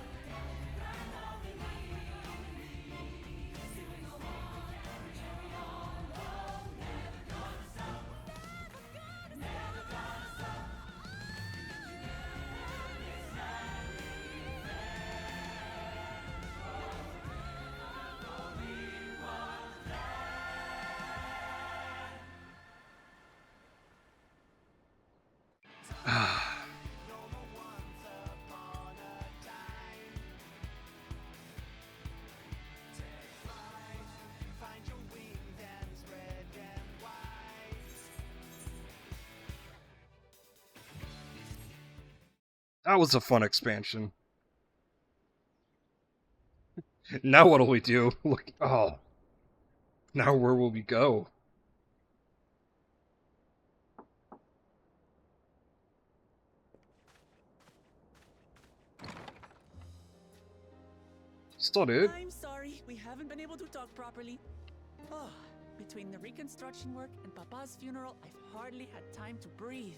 Speaker 1: That was a fun expansion. Now what'll we do? Look, oh. Now where will we go? Still, dude.
Speaker 3: I'm sorry, we haven't been able to talk properly. Oh, between the reconstruction work and Papa's funeral, I've hardly had time to breathe.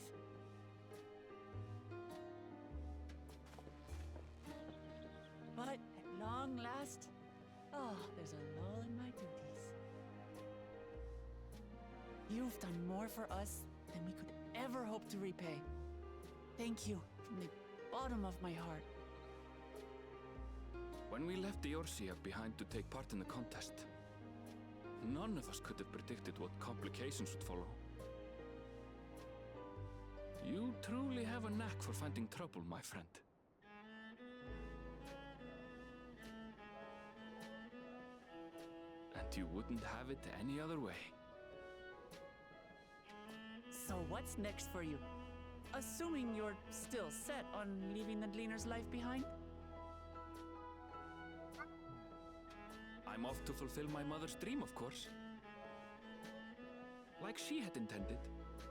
Speaker 3: But at long last, there's a lull in my duties. You've done more for us than we could ever hope to repay. Thank you from the bottom of my heart.
Speaker 8: When we left Eorzea behind to take part in the contest, none of us could have predicted what complications would follow. You truly have a knack for finding trouble, my friend. And you wouldn't have it any other way.
Speaker 3: So what's next for you? Assuming you're still set on leaving the Gleaner's life behind?
Speaker 8: I'm off to fulfill my mother's dream, of course. Like she had intended,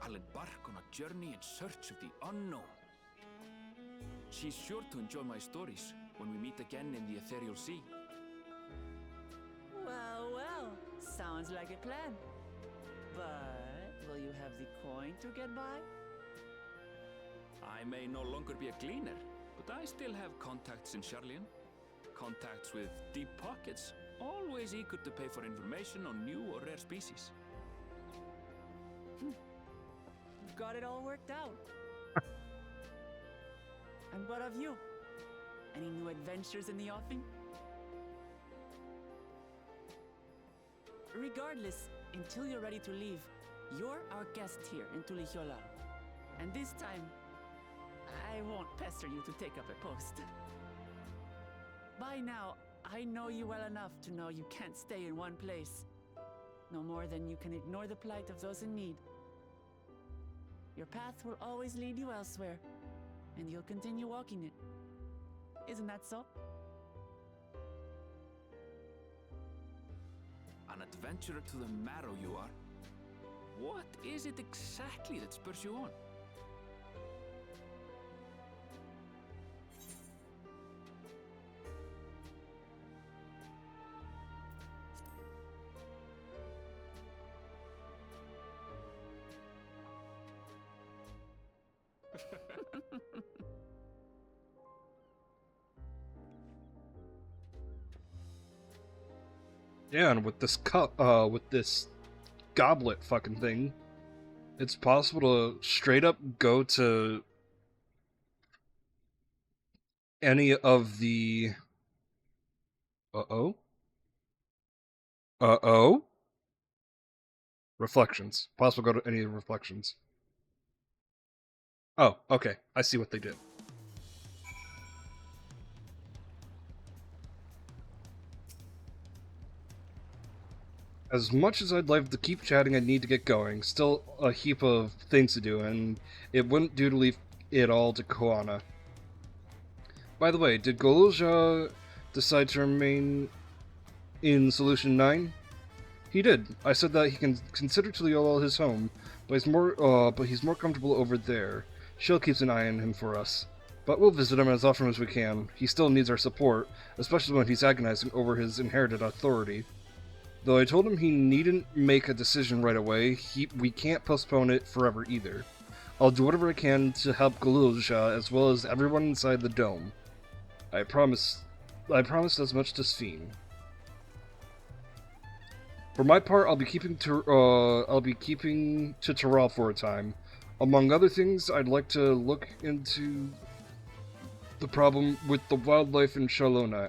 Speaker 8: I'll embark on a journey in search of the unknown. She's sure to enjoy my stories when we meet again in the Ethereal Sea.
Speaker 3: Well, well, sounds like a plan. But will you have the coin to get by?
Speaker 8: I may no longer be a gleaner, but I still have contacts in Sharlayan. Contacts with deep pockets, always eager to pay for information on new or rare species.
Speaker 3: got it all worked out. And what of you? Any new adventures in the offing? Regardless, until you're ready to leave, you're our guest here in Tulihiola. And this time, I won't pester you to take up a post. By now, I know you well enough to know you can't stay in one place. No more than you can ignore the plight of those in need. Your path will always lead you elsewhere, and you'll continue walking it. Isn't that so?
Speaker 8: An adventurer to the marrow you are. What is it exactly that spurs you on?
Speaker 1: Yeah, and with this with this goblet fucking thing, it's possible to straight up go to any of the... Uh-oh? Uh-oh? Reflections. Possible to go to any of the reflections. Oh, okay. I see what they did. As much as I'd like to keep chatting, I need to get going. Still a heap of things to do, and it wouldn't do to leave it all to Koana. By the way, did Golja decide to remain in Solution 9? He did. I said that he can consider Tuliola his home, but he's more comfortable over there. Shill keeps an eye on him for us. But we'll visit him as often as we can. He still needs our support, especially when he's agonizing over his inherited authority. Though I told him he needn't make a decision right away, we can't postpone it forever either. I'll do whatever I can to help Golja as well as everyone inside the dome. I promised as much to Sphene. For my part, I'll be keeping to Taral for a time. Among other things, I'd like to look into the problem with the wildlife in Shaloni,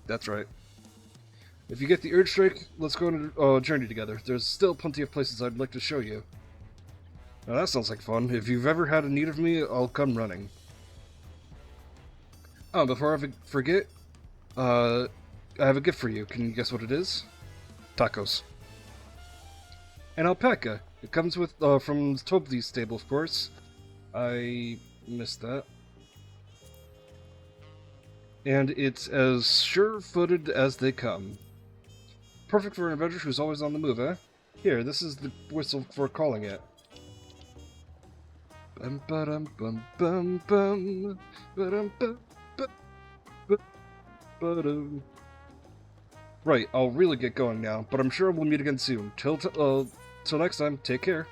Speaker 1: that's right. If you get the urge strike, let's go on a journey together. There's still plenty of places I'd like to show you. Now that sounds like fun. If you've ever had a need of me, I'll come running. Oh, before I forget, I have a gift for you. Can you guess what it is? Tacos. An alpaca. It comes with, from Tobli's stable, of course. I missed that. And it's as sure-footed as they come. Perfect for an adventurer who's always on the move, eh? Here, this is the whistle for calling it. Bum ba-dum bum bum bum ba-dum bum ba-dum. Right, I'll really get going now, but I'm sure we'll meet again soon. Till next time, take care.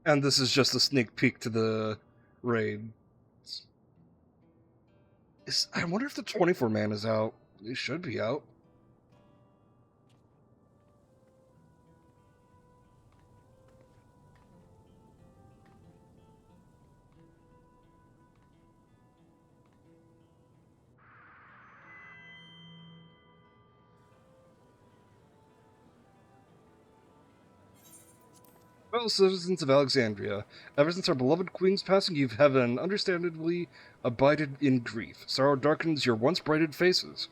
Speaker 1: And this is just a sneak peek to the raid. I wonder if the 24 man is out. It should be out. Well, citizens of Alexandria, ever since our beloved queen's passing, you have understandably abided in grief. Sorrow darkens your once brighted faces.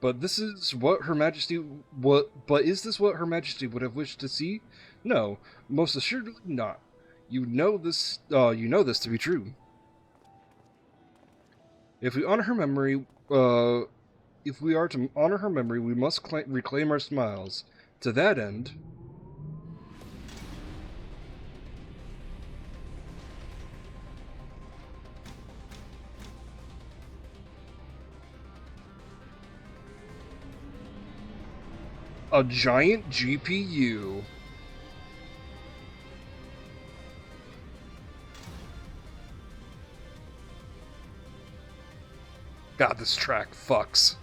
Speaker 1: But this is what Her Majesty is this what Her Majesty would have wished to see? No, most assuredly not. You know this to be true. If we honor her memory, if we are to honor her memory, we must reclaim our smiles. To that end, A giant GPU. God, this track fucks.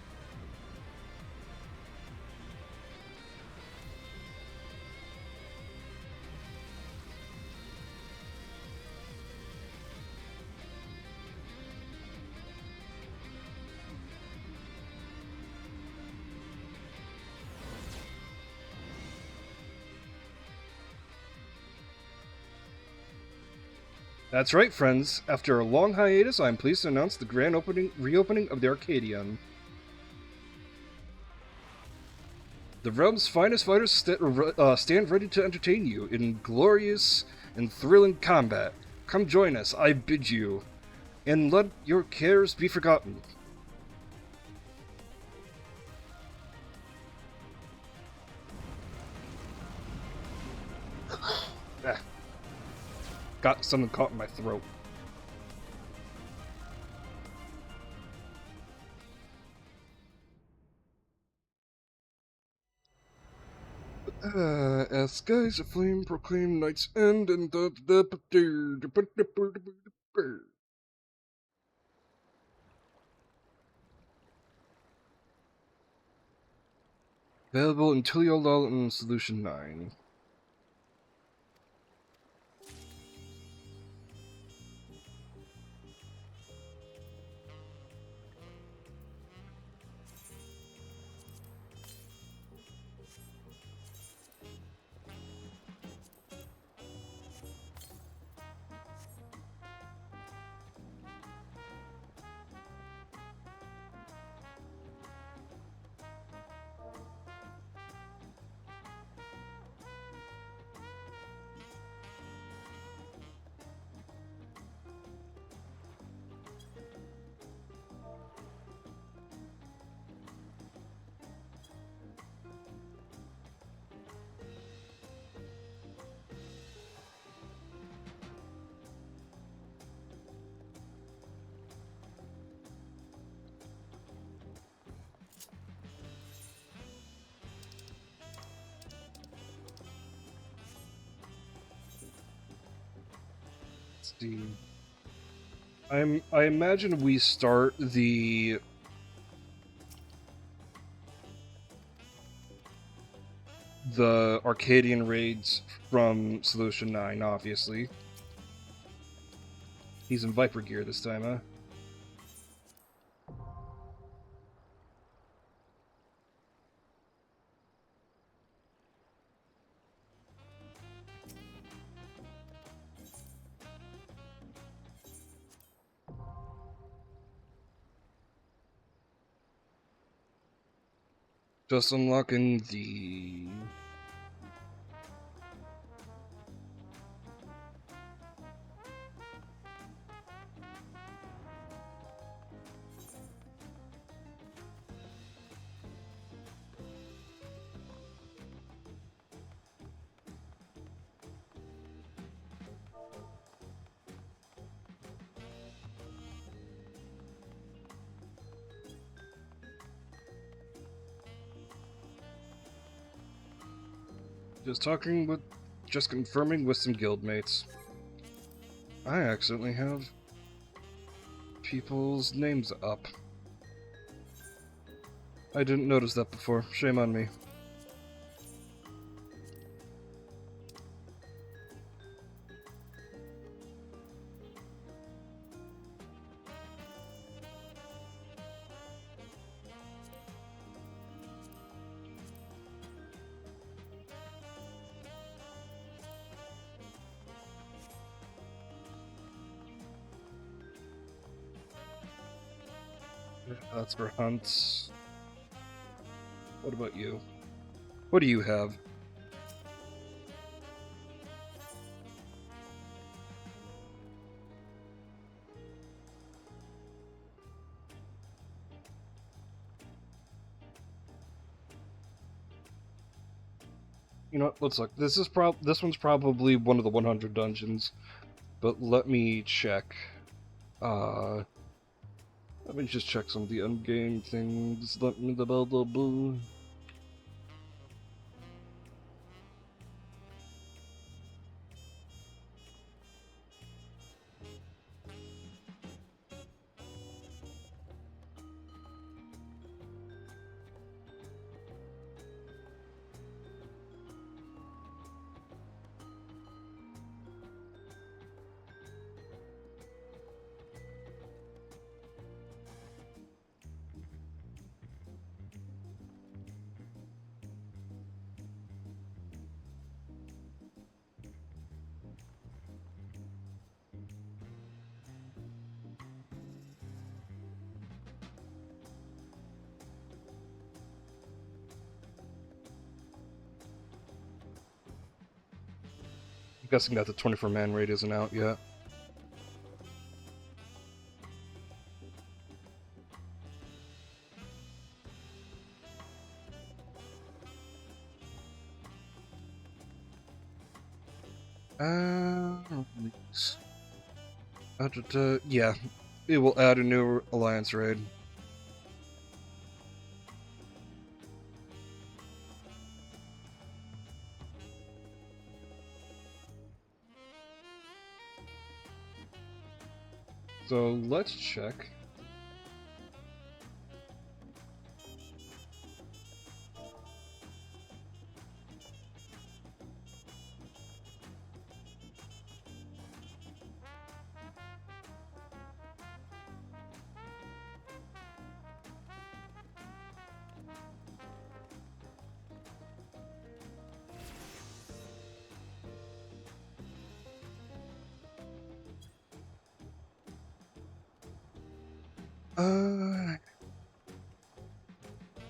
Speaker 1: That's right, friends. After a long hiatus, I am pleased to announce the grand reopening of the Arcadion. The realm's finest fighters stand ready to entertain you in glorious and thrilling combat. Come join us, I bid you, and let your cares be forgotten. Ah. Got something caught in my throat. As skies aflame proclaim night's end and available in Tuliolol and Solution 9. See. I imagine we start the Arcadian raids from Solution 9, obviously. He's in Viper gear this time, huh? Just unlocking the... Just confirming with some guildmates. I accidentally have people's names up. I didn't notice that before. Shame on me. That's for hunts. What about you? What do you have? You know what? Let's look. This one's probably one of the 100 dungeons, but let me check. Let me just check some of the endgame things. Let me I'm guessing that the 24-man raid isn't out yet. Yeah, it will add a new alliance raid. So let's check.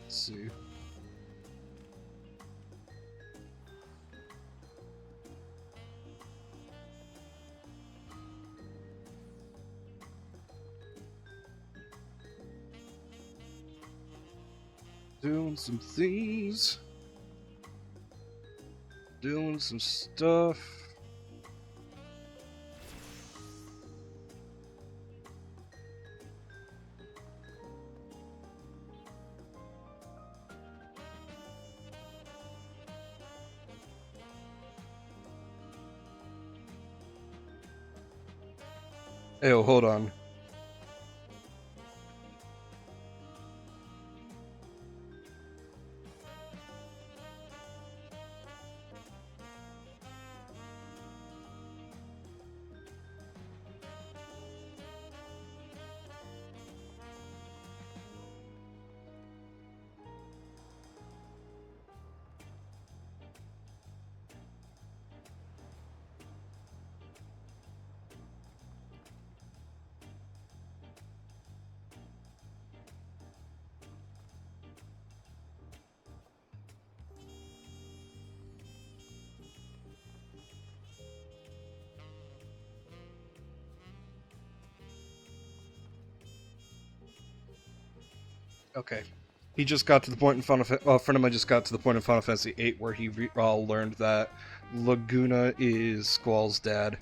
Speaker 1: Let's see. Doing some things. Doing some stuff. Hey, oh, hold on. Okay. He just got to the point in Final Fantasy. A friend of mine just got to the point in Final Fantasy VIII where he learned that Laguna is Squall's dad.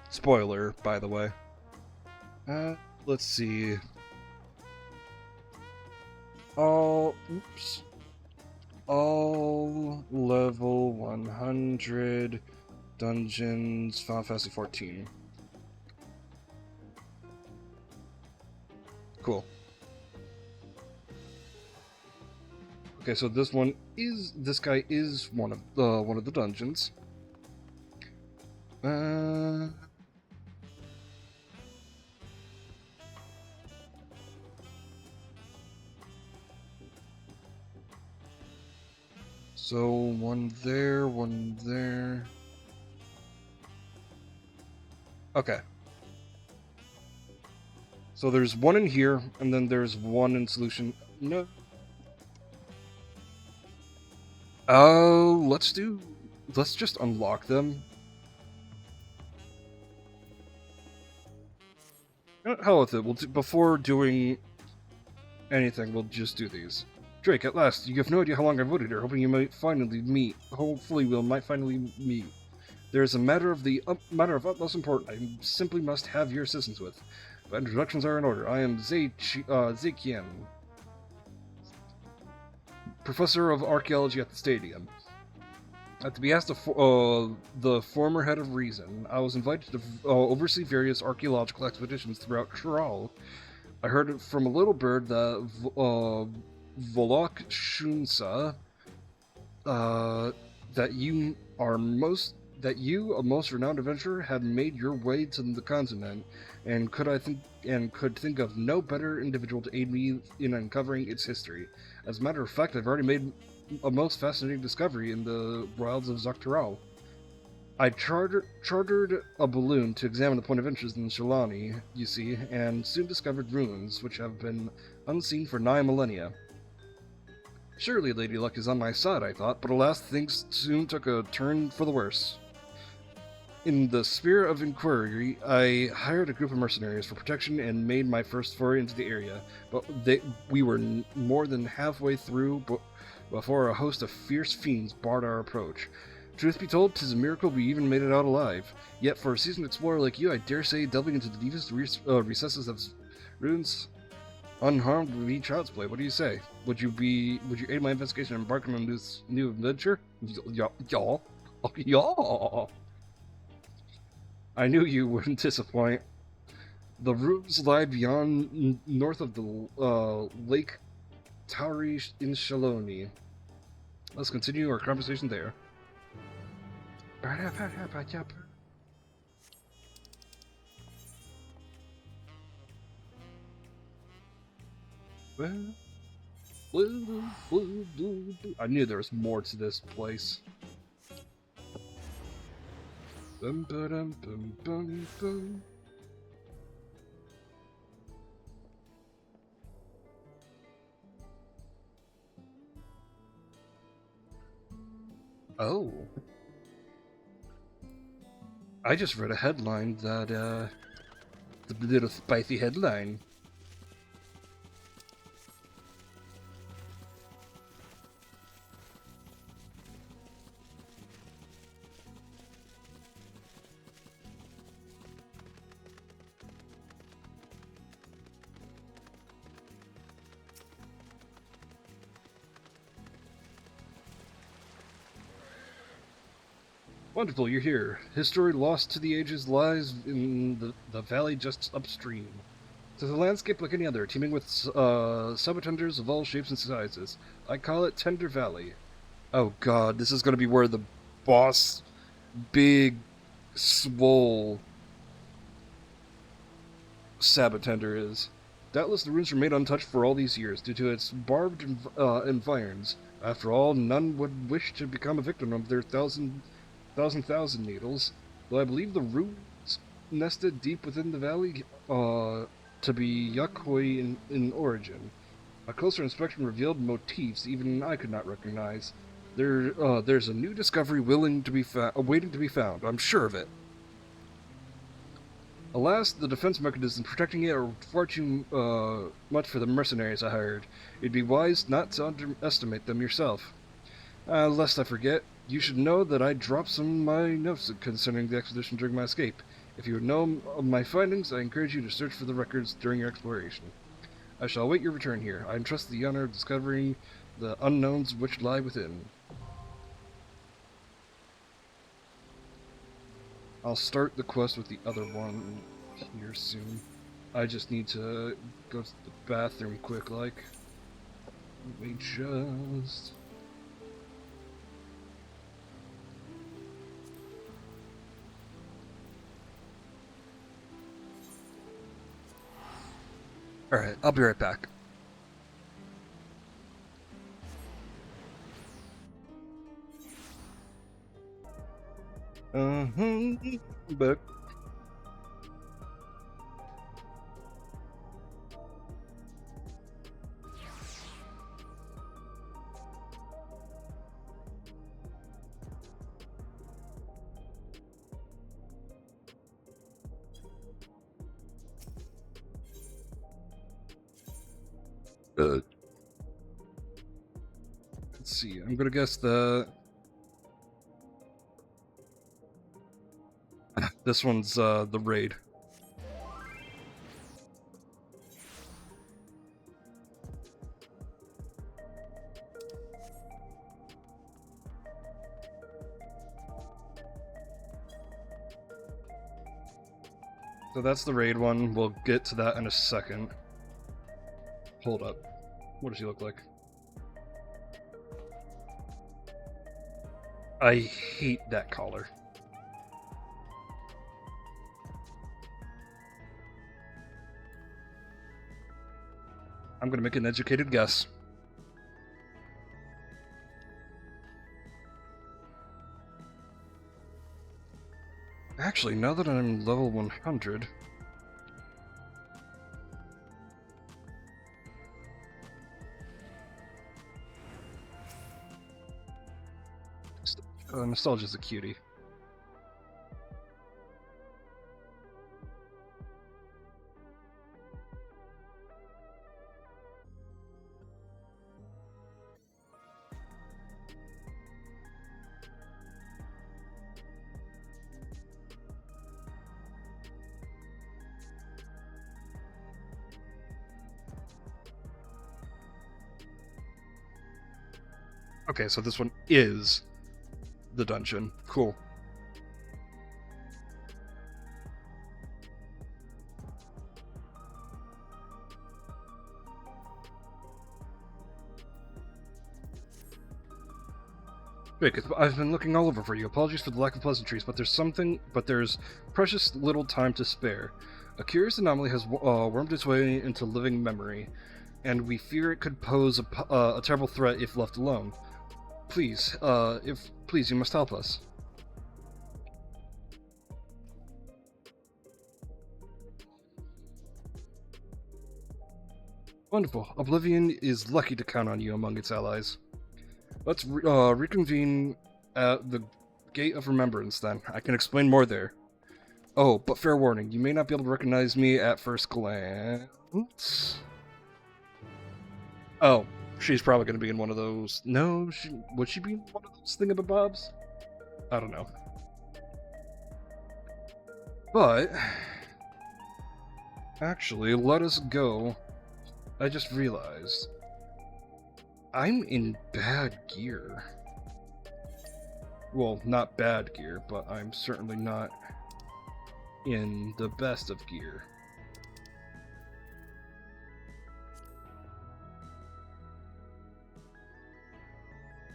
Speaker 1: Spoiler, by the way. Let's see. All level 100 dungeons, Final Fantasy 14. Cool. Okay, so this guy is one of the dungeons. So one there, one there. Okay. So there's one in here, and then there's one in solution. No. Oh, let's just unlock them. Hell with it. Before doing anything, we'll just do these. Drake, at last, you have no idea how long I've waited here, hoping you might finally meet. Hopefully we might finally meet. There is a matter of utmost importance I simply must have your assistance with. But introductions are in order. I am Zeikian, professor of archaeology at the stadium. At the behest of the former head of Reason, I was invited to oversee various archaeological expeditions throughout Thrall. I heard it from a little bird that Volok Shunsa, that you, a most renowned adventurer, had made your way to the continent, and could think of no better individual to aid me in uncovering its history. As a matter of fact, I've already made a most fascinating discovery in the wilds of Zaktaral. I chartered a balloon to examine the point of interest in Shalani, you see, and soon discovered ruins which have been unseen for 9 millennia. Surely Lady Luck is on my side, I thought, but alas, things soon took a turn for the worse. In the spirit of inquiry, I hired a group of mercenaries for protection and made my first foray into the area, but we were more than halfway through before a host of fierce fiends barred our approach. Truth be told, 'tis a miracle we even made it out alive. Yet for a seasoned explorer like you, I dare say delving into the deepest recesses of ruins unharmed would be child's play. What do you say? Would you aid my investigation and embark on this new adventure? Y'all. Y'all. I knew you wouldn't disappoint. The ruins lie beyond, north of the Lake Tauri in Shaloni. Let's continue our conversation there. I knew there was more to this place. Bum, ba-dum, bum, bum, bum. Oh. I just read a headline that, the little spicy headline. Wonderful, you're here. His story lost to the ages lies in the valley just upstream. It's a landscape like any other, teeming with subtenders of all shapes and sizes. I call it Tender Valley. Oh god, this is going to be where the boss, big, swole Sabotender is. Doubtless the ruins remained untouched for all these years due to its barbed environs. After all, none would wish to become a victim of their thousand needles, though I believe the ruins nested deep within the valley to be Yakhoi in origin. A closer inspection revealed motifs even I could not recognize. There's a new discovery waiting to be found. I'm sure of it. Alas, the defense mechanisms protecting it are far too much for the mercenaries I hired. It'd be wise not to underestimate them yourself. Lest I forget, you should know that I dropped some of my notes concerning the expedition during my escape. If you would know of my findings, I encourage you to search for the records during your exploration. I shall await your return here. I entrust the honor of discovering the unknowns which lie within. I'll start the quest with the other one here soon. I just need to go to the bathroom quick, like. Let me just... Alright, I'll be right back. Back. Let's see, I'm gonna guess that this one's the raid. So that's the raid one. We'll get to that in a second. Hold up. What does he look like? I hate that collar. I'm gonna make an educated guess. Actually, now that I'm level 100... Nostalgia's a cutie. Okay, so this one is the dungeon. Cool. Vic, I've been looking all over for you. Apologies for the lack of pleasantries, but there's precious little time to spare. A curious anomaly has wormed its way into living memory, and we fear it could pose a terrible threat if left alone. Please, you must help us. Wonderful. Oblivion is lucky to count on you among its allies. Let's reconvene at the Gate of Remembrance, then. I can explain more there. Oh, but fair warning, you may not be able to recognize me at first glance. Oh, she's probably going to be in one of those... No, would she be in one of those thingamabobs? I don't know. But... actually, let us go. I just realized... I'm in bad gear. Well, not bad gear, but I'm certainly not in the best of gear.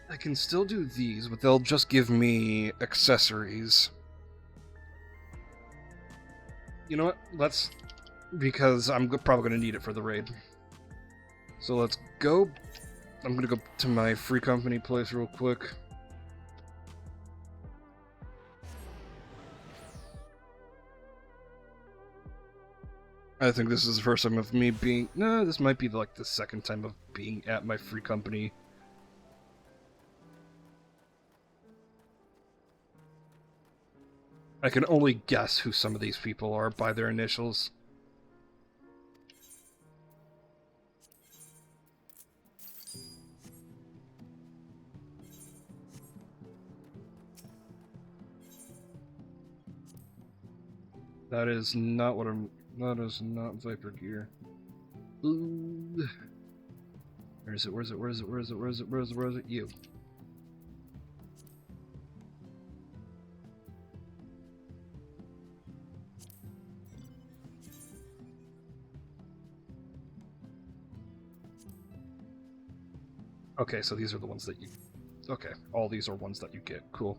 Speaker 1: I can still do these, but they'll just give me accessories. You know what? Let's... because I'm probably going to need it for the raid. So let's go... I'm gonna go to my free company place real quick. I think this is the first time of me being... No, this might be like the second time of being at my free company. I can only guess who some of these people are by their initials. That is not what I'm... That is not Viper gear. Ooh. Where is it? Where is it? Where is it? Where is it? Where is it? Where is it? Where is it? You. Okay, so these are the ones that you... Okay, all these are ones that you get. Cool.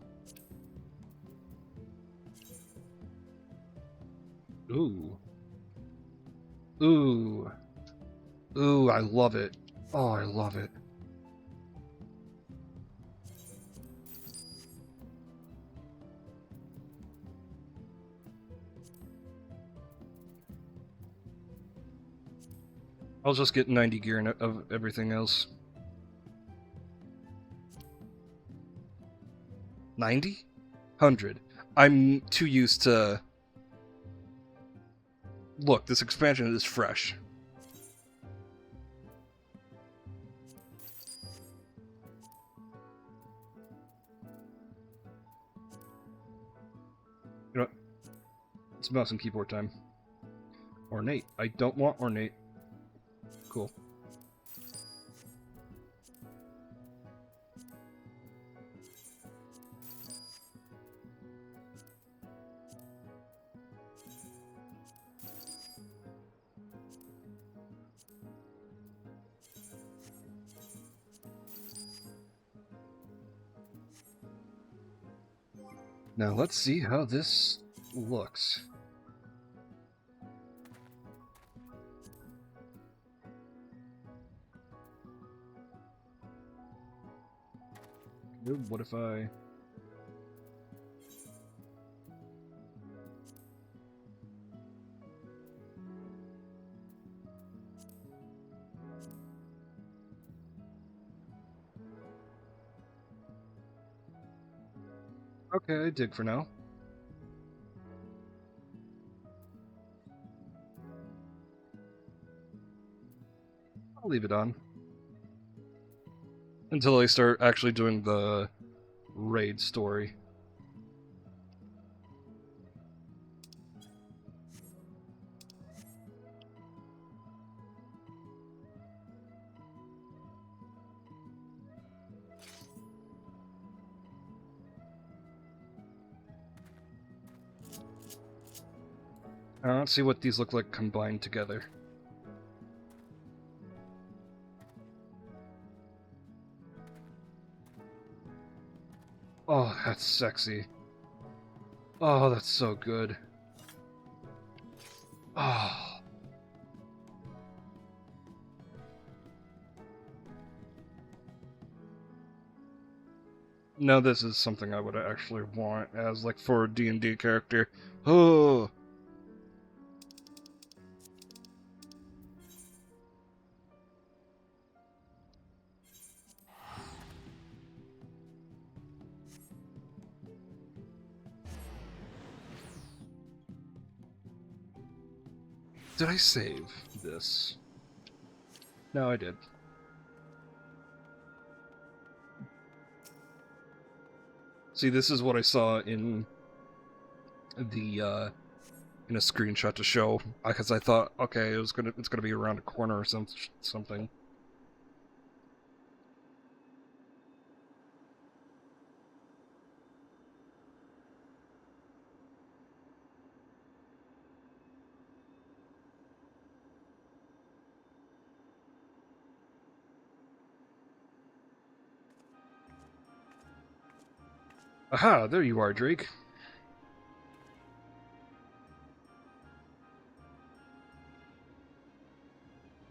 Speaker 1: Ooh. Ooh. Ooh, I love it. Oh, I love it. I'll just get 90 gear of everything else. 90? 100. I'm too used to... Look, this expansion is fresh. You know what? It's mouse and keyboard time. Ornate. I don't want ornate. Cool. Now let's see how this looks. What if I... Okay, I dig for now. I'll leave it on. Until I start actually doing the raid story. Let's see what these look like combined together. Oh, that's sexy. Oh, that's so good. Oh. Now this is something I would actually want as, like, for a D&D character. Oh. Did I save this? No, I did. See, this is what I saw in the in a screenshot to show, because I thought, okay, it's gonna be around a corner or something. Aha, there you are, Drake.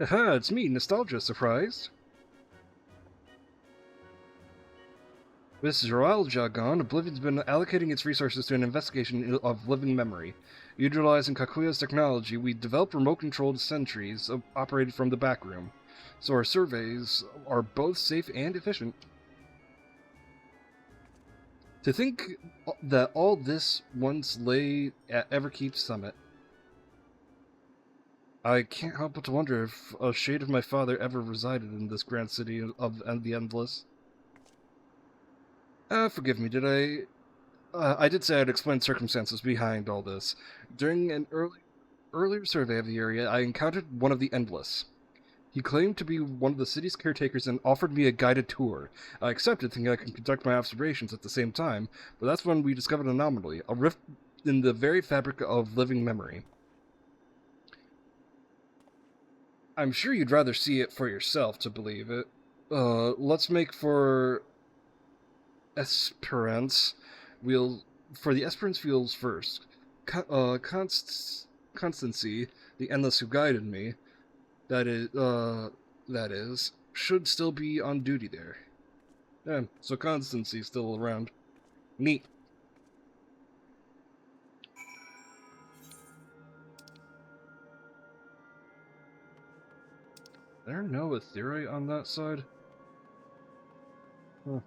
Speaker 1: Aha, it's me, Nostalgia, surprised. This is Royal Jargon. Oblivion's been allocating its resources to an investigation of living memory. Utilizing Kakuya's technology, we developed remote-controlled sentries operated from the back room, so our surveys are both safe and efficient. To think that all this once lay at Everkeep Summit. I can't help but to wonder if a shade of my father ever resided in this grand city of the Endless. Forgive me, did I did say I'd explain circumstances behind all this. During an earlier survey of the area, I encountered one of the Endless. He claimed to be one of the city's caretakers and offered me a guided tour. I accepted, thinking I could conduct my observations at the same time, but that's when we discovered an anomaly, a rift in the very fabric of living memory. I'm sure you'd rather see it for yourself to believe it. Let's make for Esperance. For the Esperance fields first. Constancy, the Endless who guided me, that is, should still be on duty there. Yeah, so Constancy's still around. Neat. There no Ethereal on that side? Huh.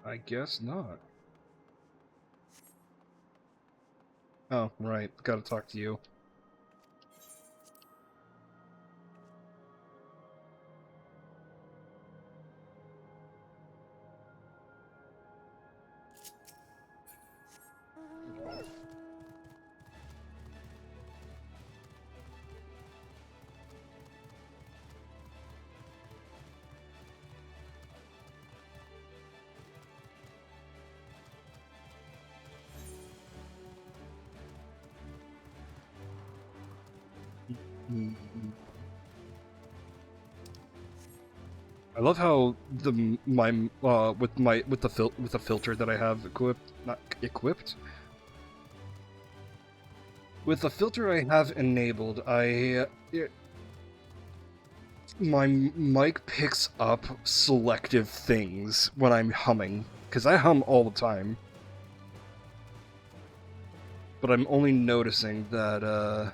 Speaker 1: I guess not. Oh, right. Gotta talk to you. I love how with the filter that I have equipped. With the filter I have enabled, my mic picks up selective things when I'm humming, because I hum all the time. But I'm only noticing that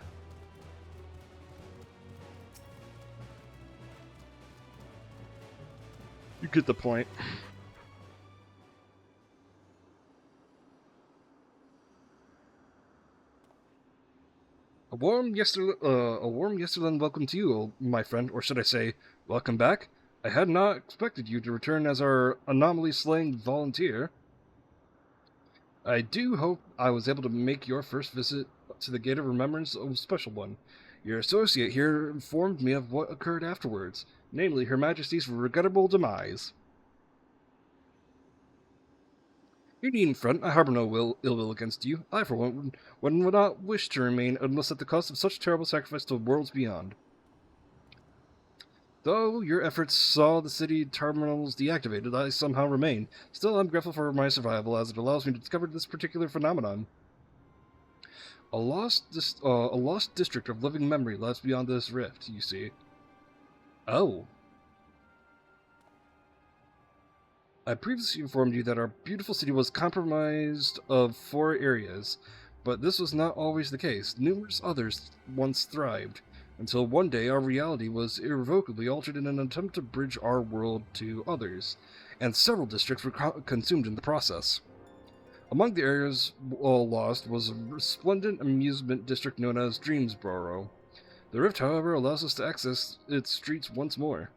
Speaker 1: you get the point. A warm yesterland welcome to you, my friend, or should I say, welcome back? I had not expected you to return as our anomaly-slaying volunteer. I do hope I was able to make your first visit to the Gate of Remembrance a special one. Your associate here informed me of what occurred afterwards, namely Her Majesty's regrettable demise. You needn't front. I harbor no ill will against you. I, for one, would not wish to remain unless at the cost of such terrible sacrifice to worlds beyond. Though your efforts saw the city terminals deactivated, I somehow remain. Still, I'm grateful for my survival, as it allows me to discover this particular phenomenon. A lost district of living memory lies beyond this rift, you see. Oh. I previously informed you that our beautiful city was compromised of 4 areas, but this was not always the case. Numerous others once thrived, until one day our reality was irrevocably altered in an attempt to bridge our world to others, and several districts were consumed in the process. Among the areas lost was a resplendent amusement district known as Dreamsboro. The rift, however, allows us to access its streets once more.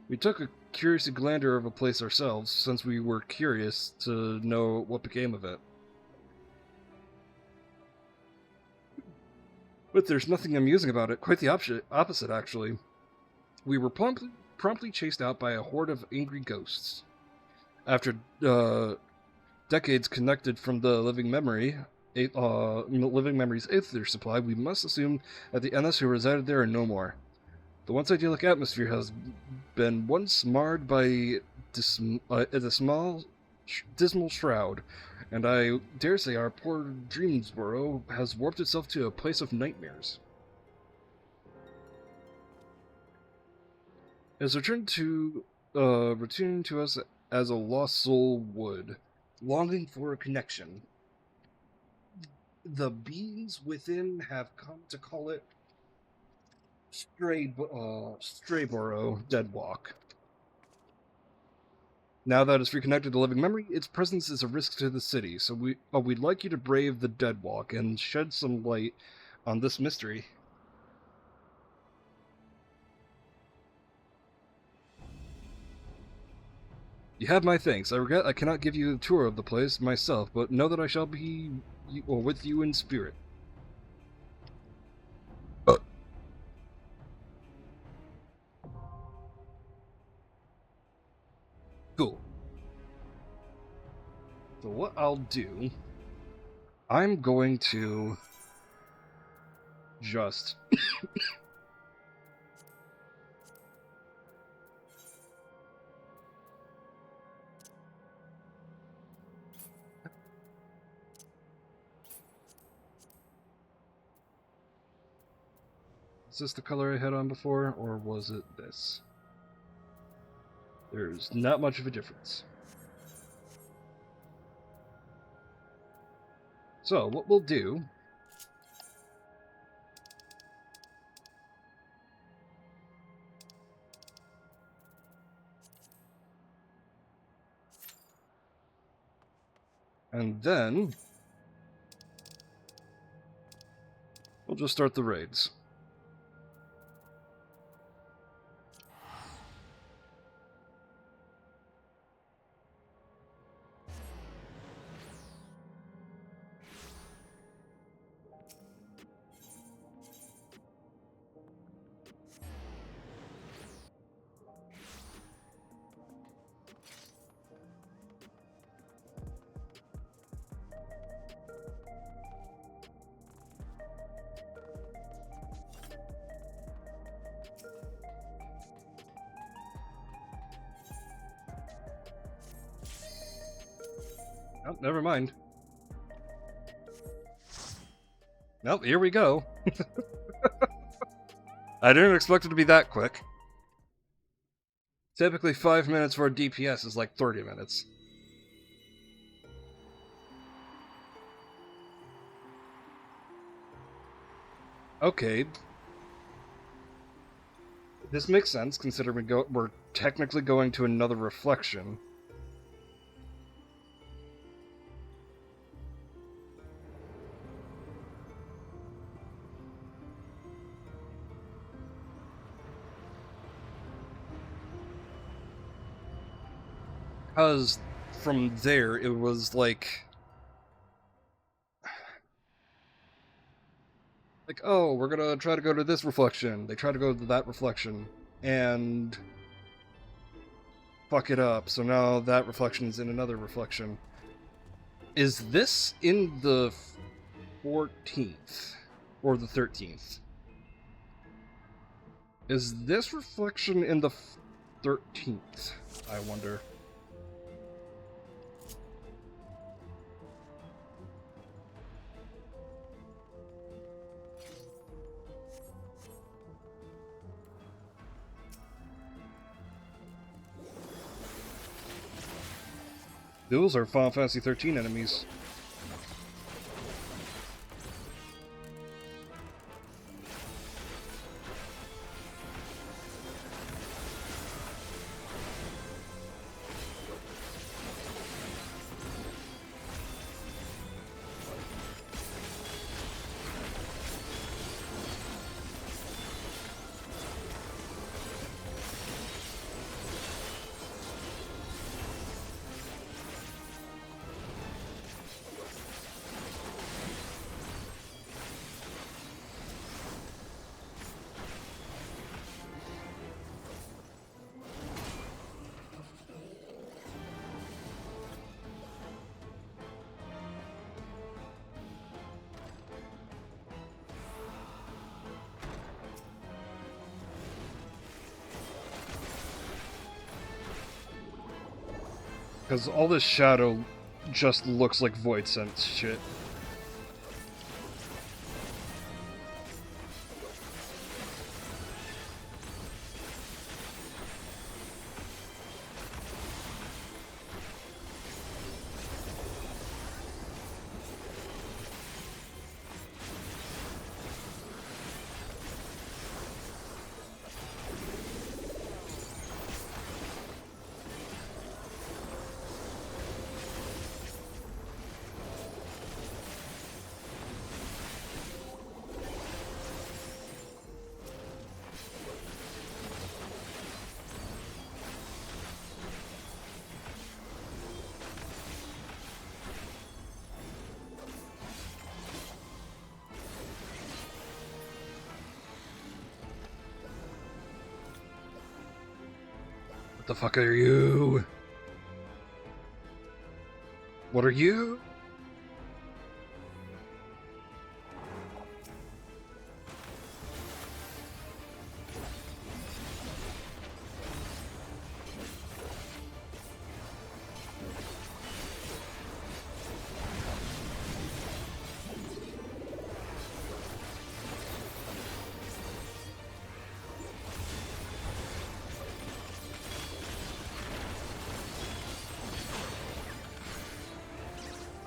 Speaker 1: We took a curious glander of a place ourselves, since we were curious to know what became of it. But there's nothing amusing about it, quite the opposite actually. We were promptly chased out by a horde of angry ghosts. After decades connected from the living memory's aether supply, we must assume that the NS who resided there are no more. The once idyllic atmosphere has been once marred by a dismal shroud, and I dare say our poor Dreamsboro has warped itself to a place of nightmares. It has returned to us as a lost soul would, longing for a connection. The beings within have come to call it Strayboro Deadwalk. Now that it's reconnected to living memory, its presence is a risk to the city, so we'd like you to brave the Deadwalk and shed some light on this mystery. You have my thanks. I regret I cannot give you a tour of the place myself, but know that I shall be with you in spirit. Cool. So what I'll do, I'm going to just is this the color I had on before, or was it this? There's not much of a difference. So, what we'll do and then we'll just start the raids. Oh, never mind. Nope, here we go. I didn't expect it to be that quick. Typically 5 minutes for a DPS is like 30 minutes. Okay. This makes sense, considering we're technically going to another reflection. Because from there, it was like, oh, we're gonna try to go to this reflection. They try to go to that reflection, and fuck it up. So now that reflection is in another reflection. Is this in the 14th or the 13th? Is this reflection in the 13th? I wonder. Those are Final Fantasy 13 enemies. Because all this shadow just looks like Void Sense shit. What the fuck are you? What are you?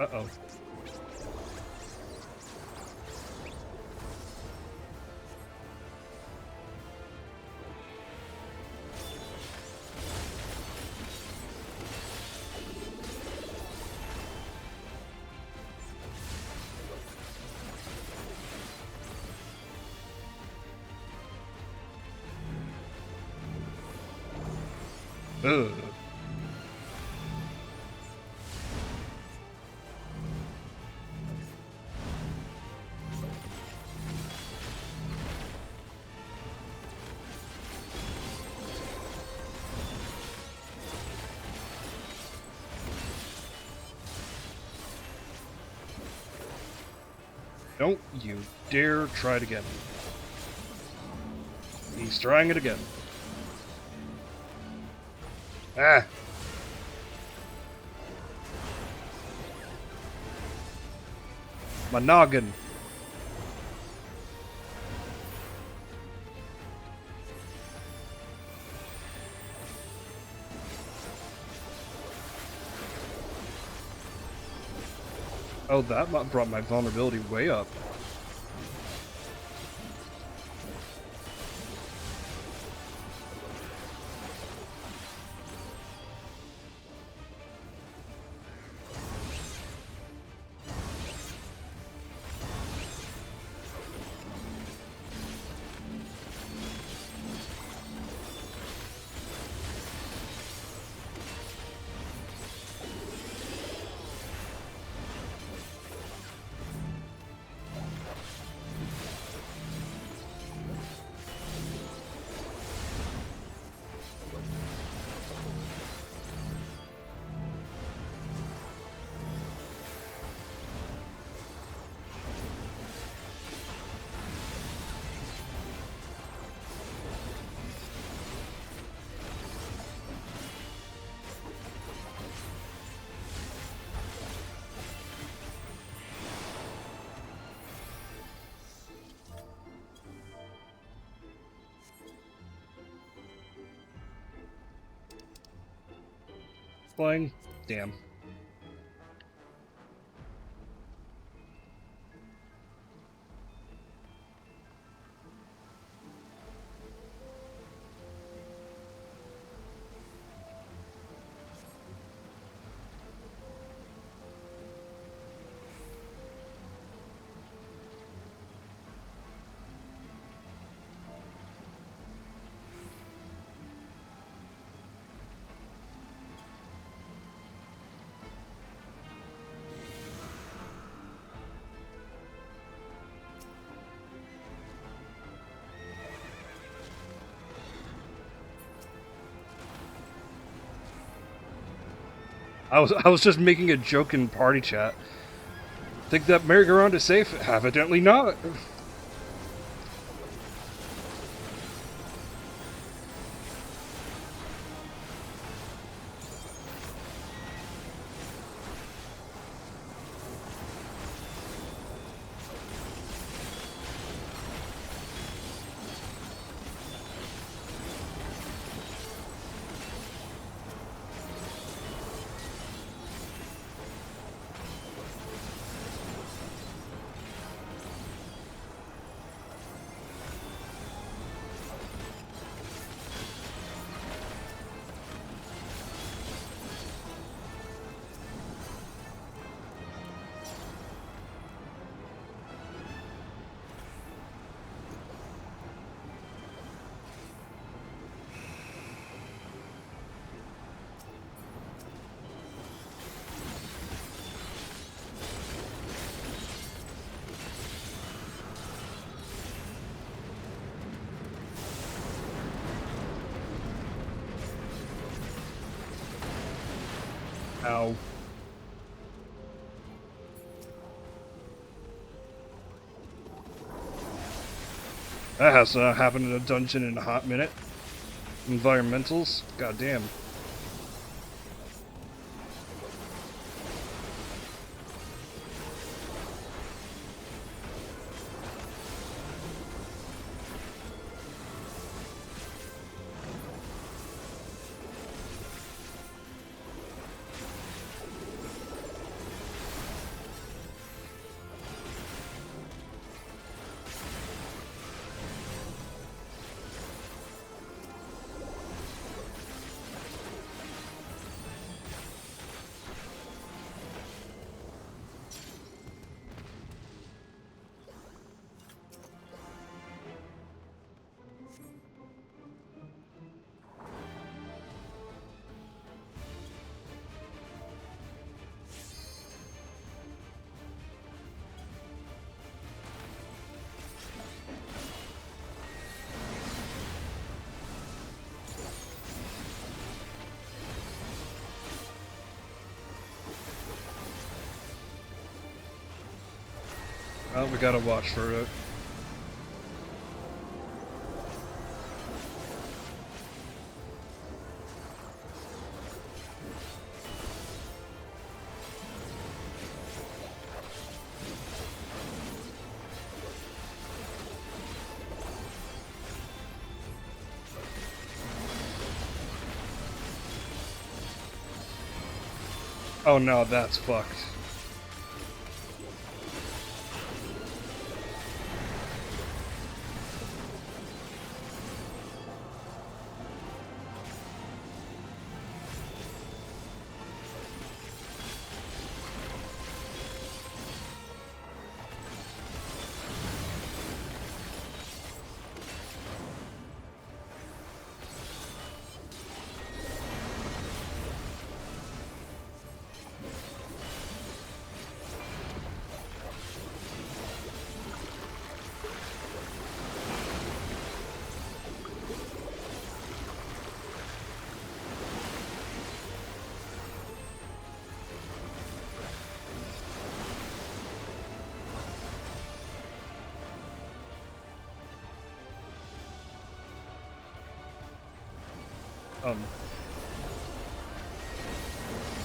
Speaker 1: Uh-oh. Ugh. Don't you dare try it again. He's trying it again. Ah! My noggin. Oh, that brought my vulnerability way up. Flying? Damn. I was just making a joke in party chat. Think that merry-go-round is safe? Evidently not. Ow. That has not happened in a dungeon in a hot minute. Environmentals? Goddamn. Well, we gotta watch for it. Oh no, that's fucked.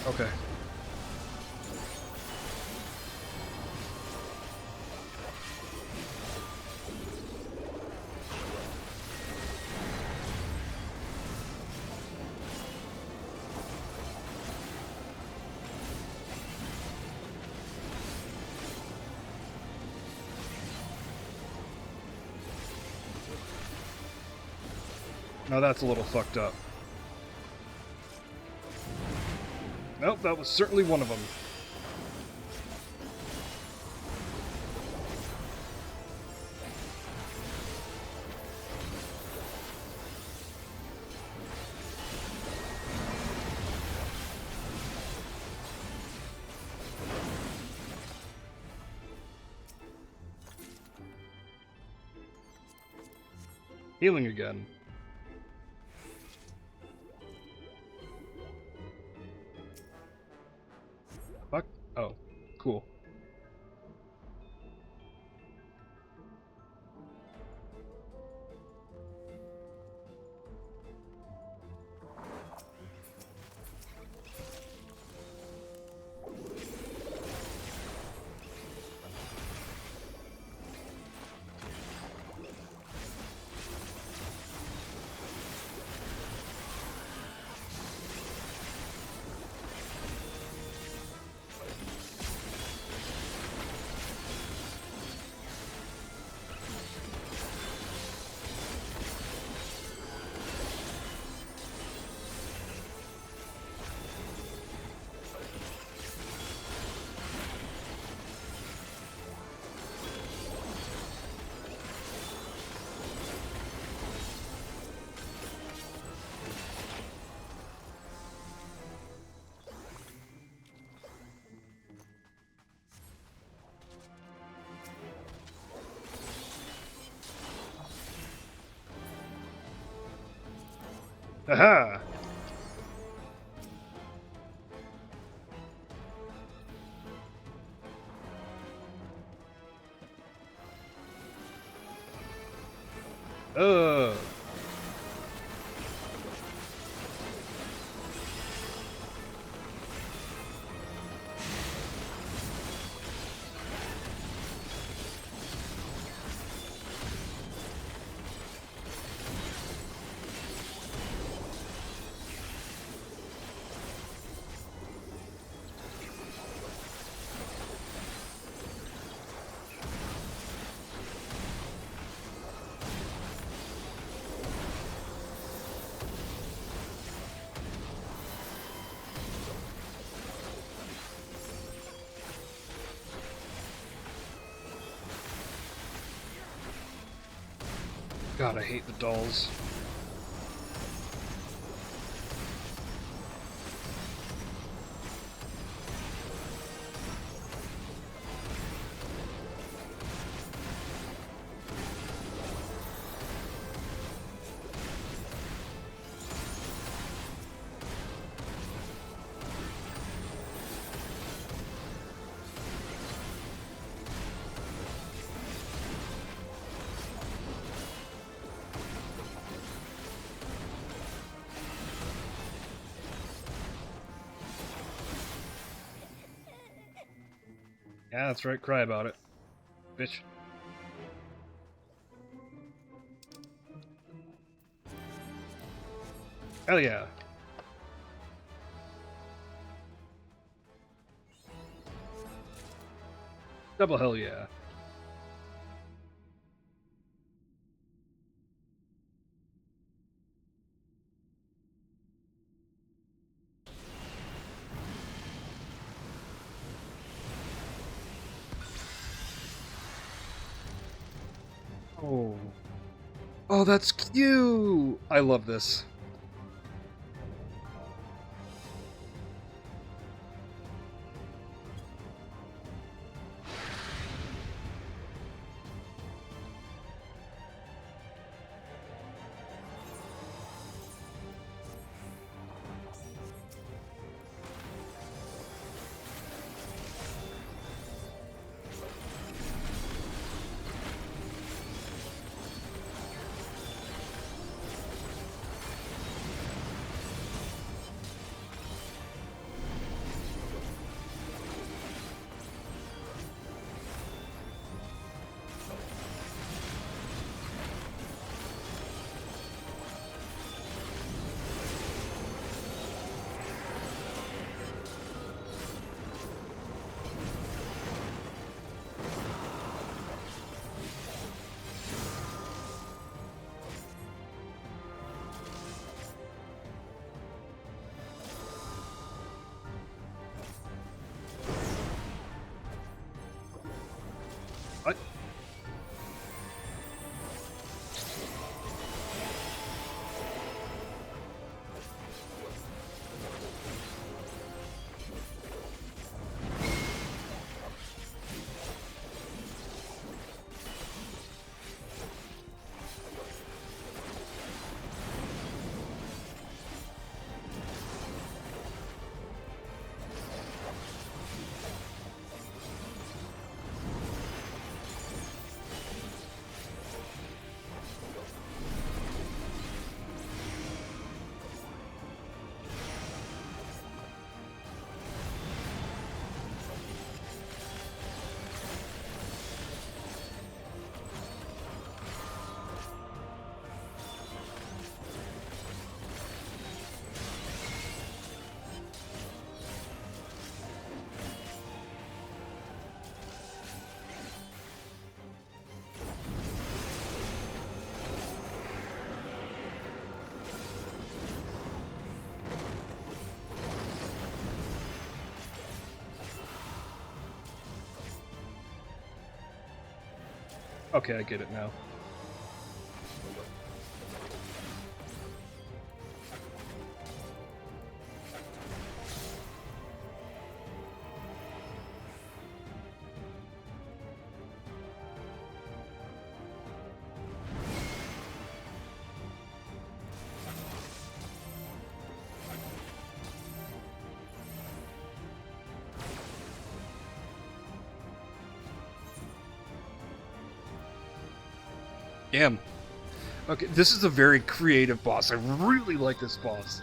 Speaker 1: Okay. Now that's a little fucked up. Nope, that was certainly one of them. Healing again. Fuck. Oh, cool. Aha! Ugh. God, I hate the dolls. Yeah, that's right, cry about it. Bitch. Hell yeah. Double hell yeah. Oh. Oh, that's cute! I love this. Okay, I get it now. Damn. Okay, this is a very creative boss. I really like this boss.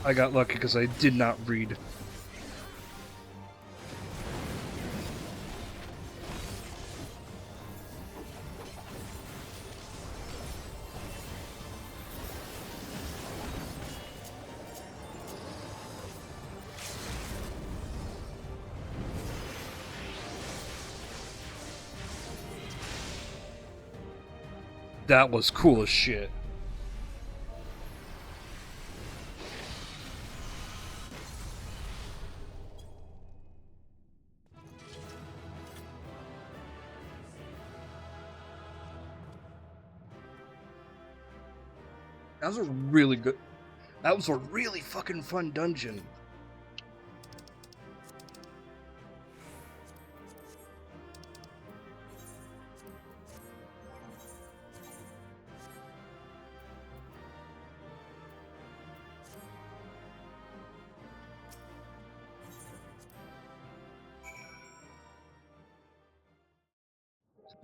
Speaker 1: I got lucky because I did not read. That was cool as shit. That was a really good... That was a really fucking fun dungeon.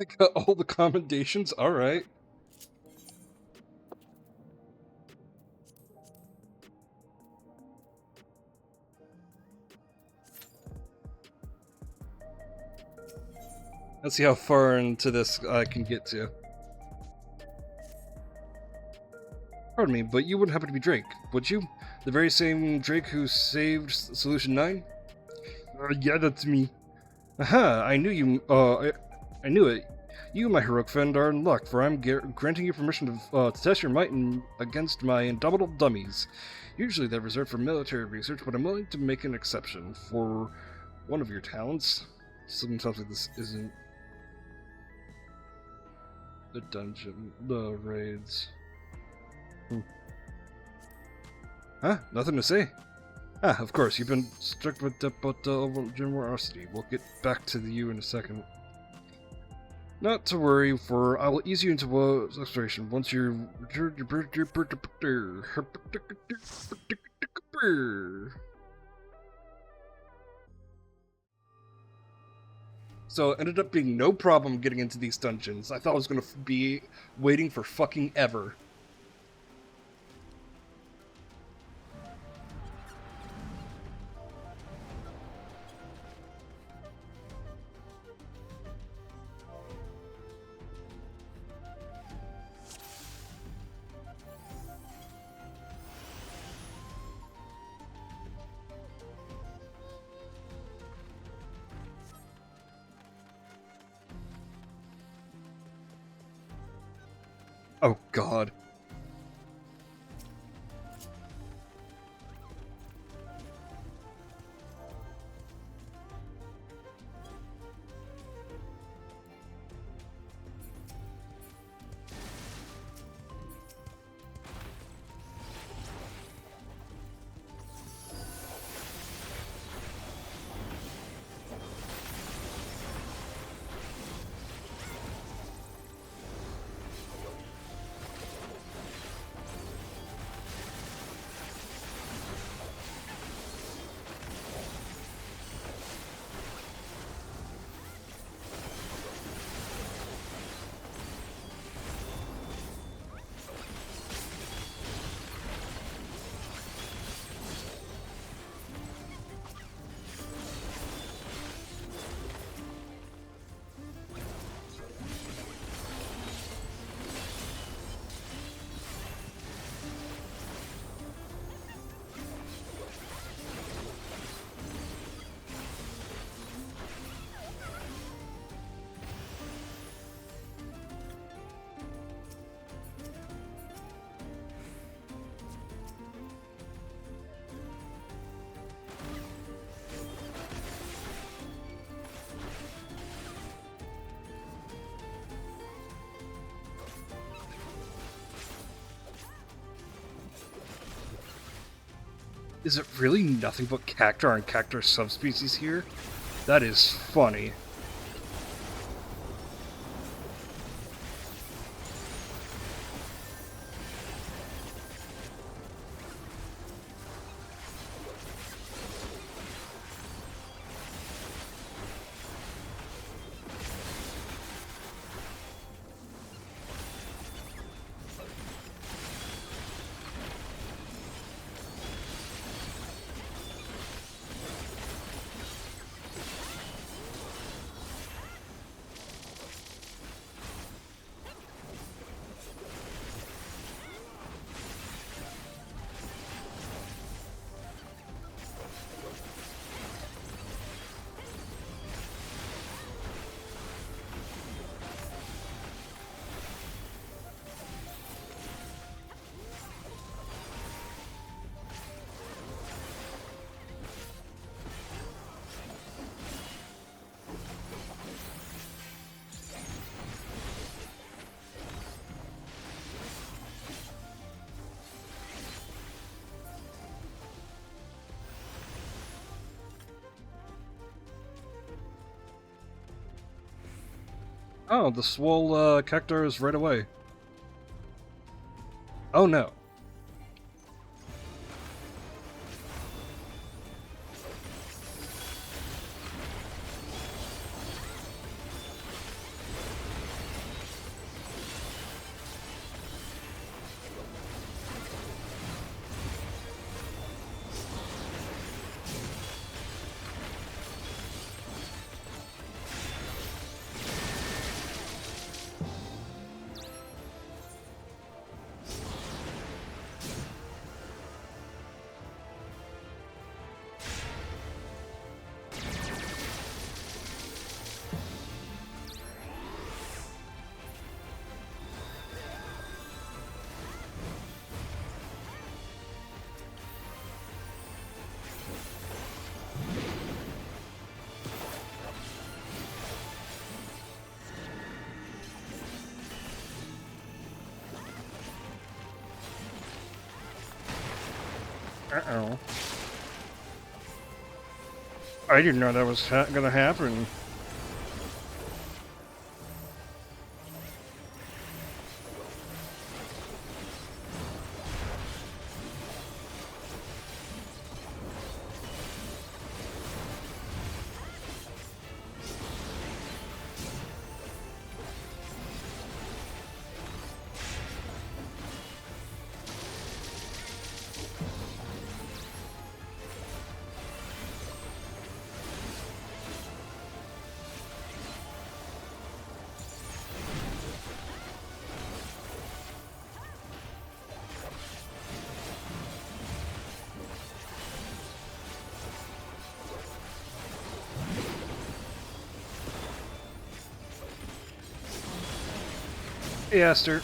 Speaker 1: I got all the commendations. All right. Let's see how far into this I can get to. Pardon me, but you wouldn't happen to be Drake, would you? The very same Drake who saved Solution 9? Yeah, that's me. Aha, I knew you, I knew it. You, my heroic friend, are in luck, for I'm granting you permission to test your might against my indomitable dummies. Usually they're reserved for military research, but I'm willing to make an exception for one of your talents. Something tells me this isn't the dungeon, the raids. Huh? Nothing to say? Ah, of course, you've been struck with generosity. We'll get back to you in a second. Not to worry, for I will ease you into exploration once you're... So it ended up being no problem getting into these dungeons. I thought I was going to be waiting for fucking ever. Oh, God. Is it really nothing but cactuar and cactuar subspecies here? That is funny. Oh, the swole cactuar is right away. Oh no. Uh-oh. I didn't know that was gonna happen. Hey, Esther.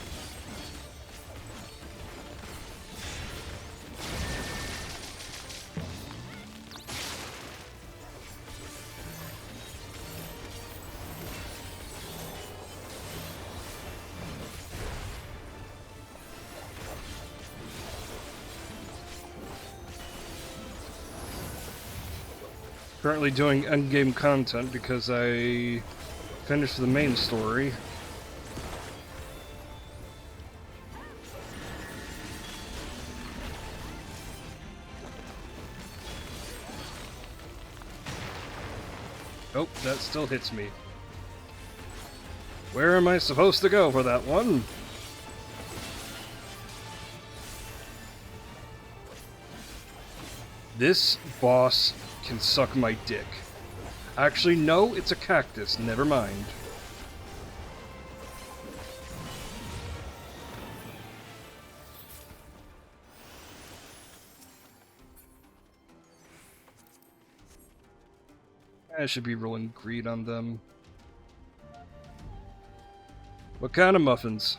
Speaker 1: Currently doing endgame content because I finished the main story. Oh, that still hits me. Where am I supposed to go for that one? This boss can suck my dick. Actually, no, it's a cactus. Never mind. I should be rolling greed on them. What kind of muffins?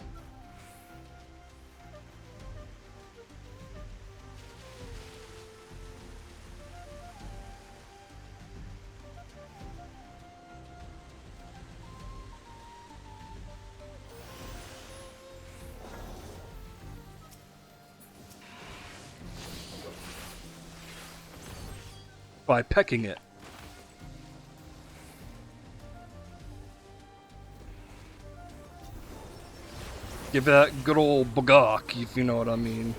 Speaker 1: By pecking it. Give that good old bagok, if you know what I mean.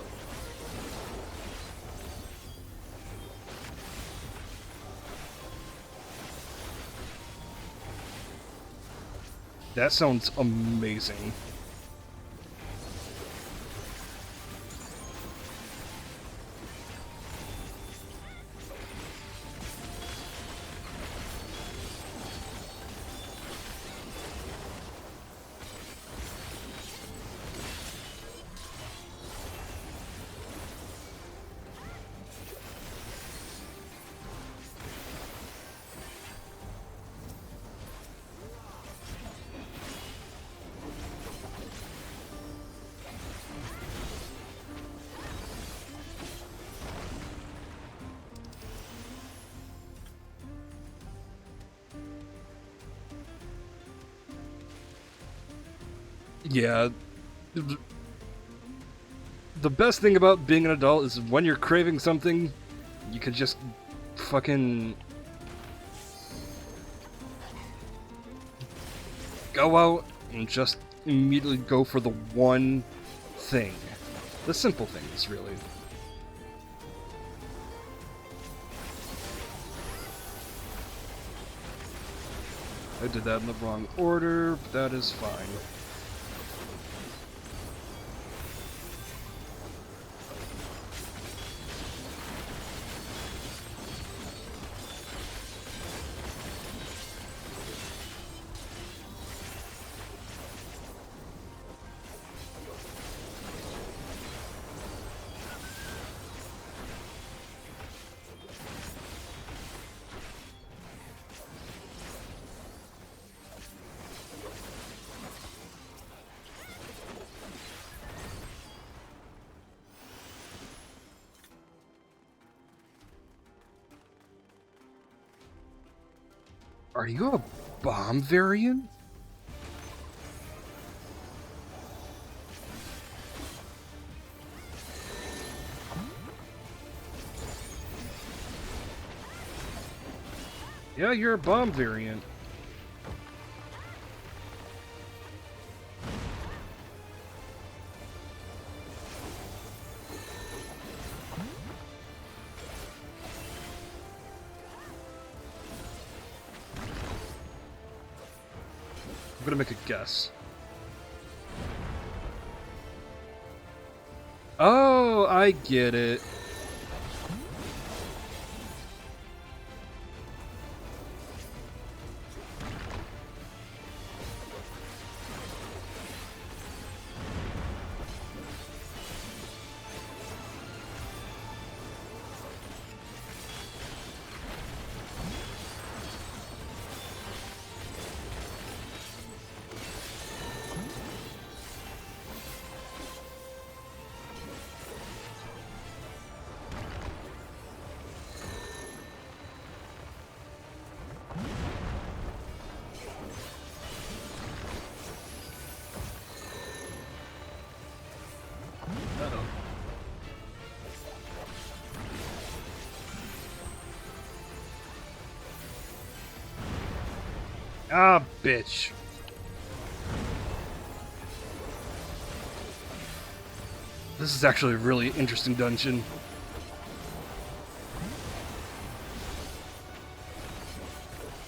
Speaker 1: That sounds amazing. Yeah. The best thing about being an adult is when you're craving something, you could just fucking go out and just immediately go for the one thing. The simple things, really. I did that in the wrong order, but that is fine. Are you a bomb variant? Yeah, you're a bomb variant. I'm gonna make a guess. Oh, I get it. Uh-oh. Ah, bitch. This is actually a really interesting dungeon.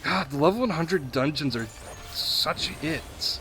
Speaker 1: God, the level 100 dungeons are such hits.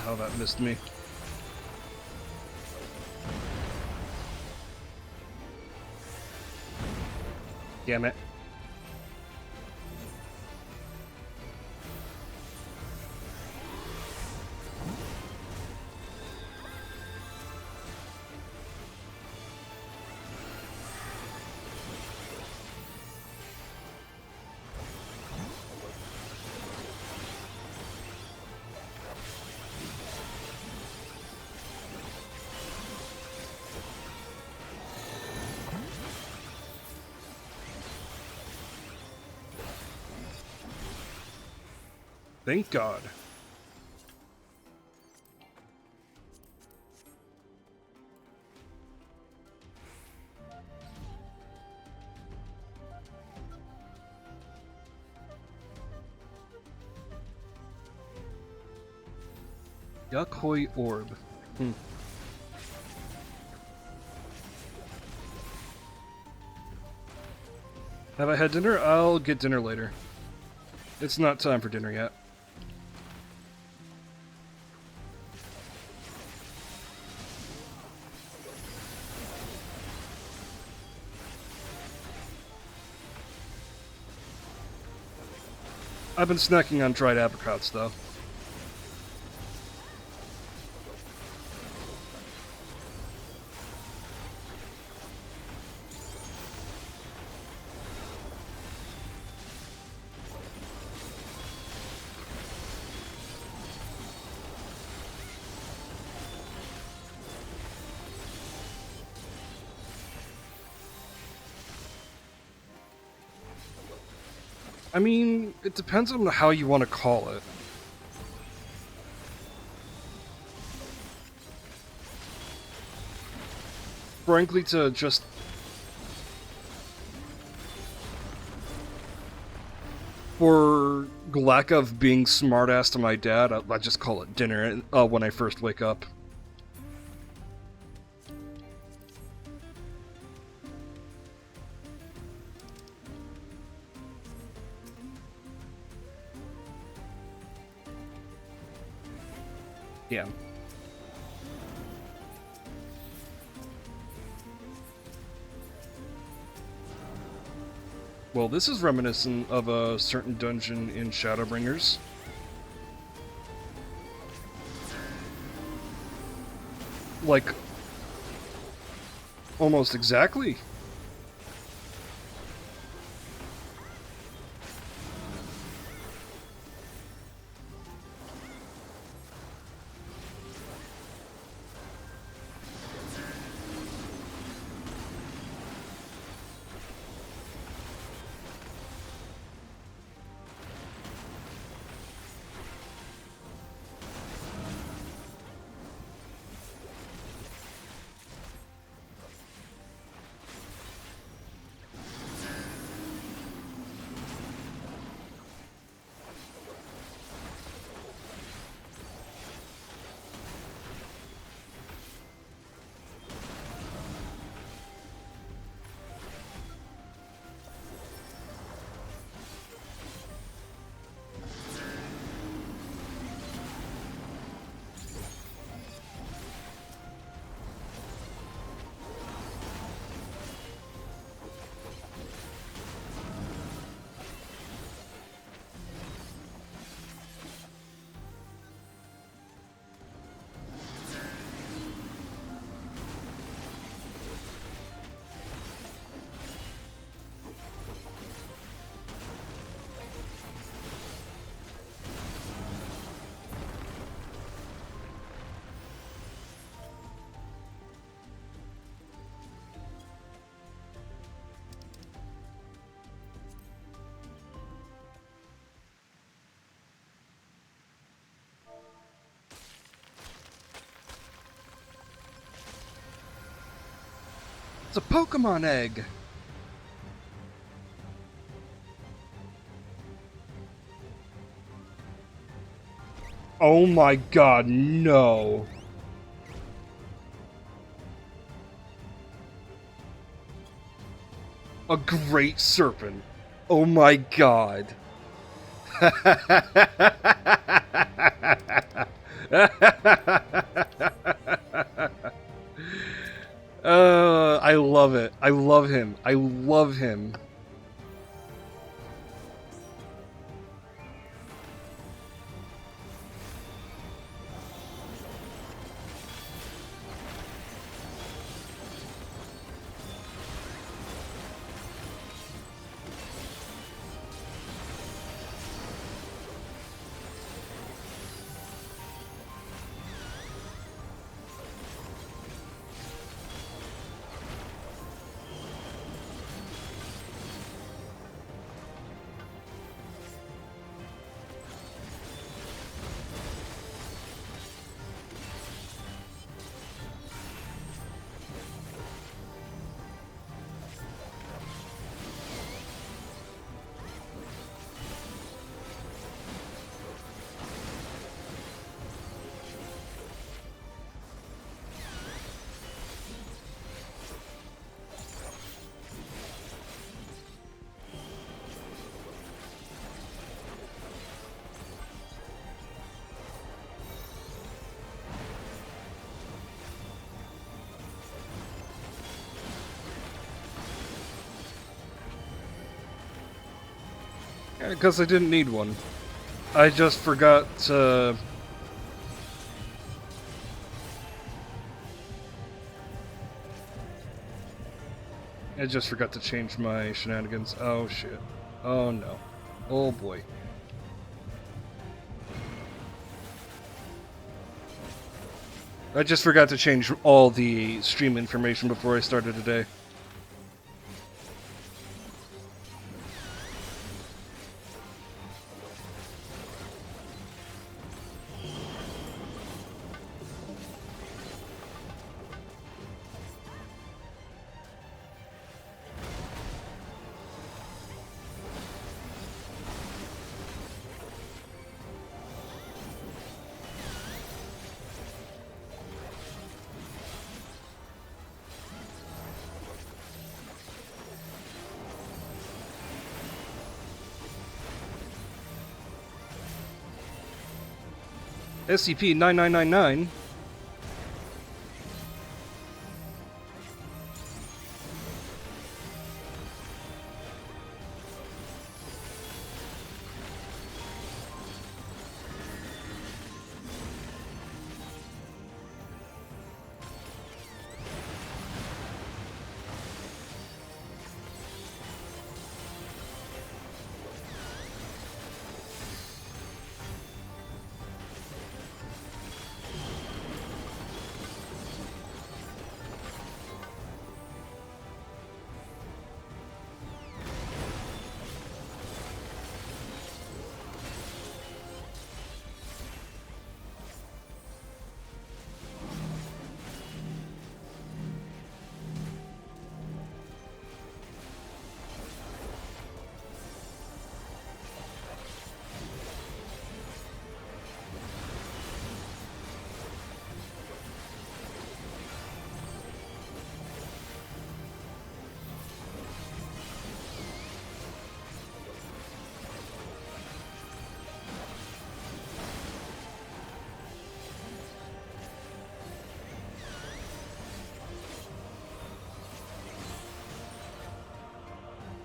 Speaker 1: How that missed me. Damn it. Thank God. Yakhoi Orb. Have I had dinner? I'll get dinner later. It's not time for dinner yet. I've been snacking on dried apricots, though. I mean, it depends on how you want to call it. Frankly, to just... For lack of being smartass to my dad, I just call it dinner when I first wake up. Yeah. Well, this is reminiscent of a certain dungeon in Shadowbringers. Almost exactly. It's a Pokemon egg! Oh my god, no! A great serpent. Oh my god. I love it. I love him. I love him. Because I didn't need one. I just forgot to... I just forgot to change my shenanigans. Oh shit. Oh no. Oh boy. I just forgot to change all the stream information before I started today. SCP-9999.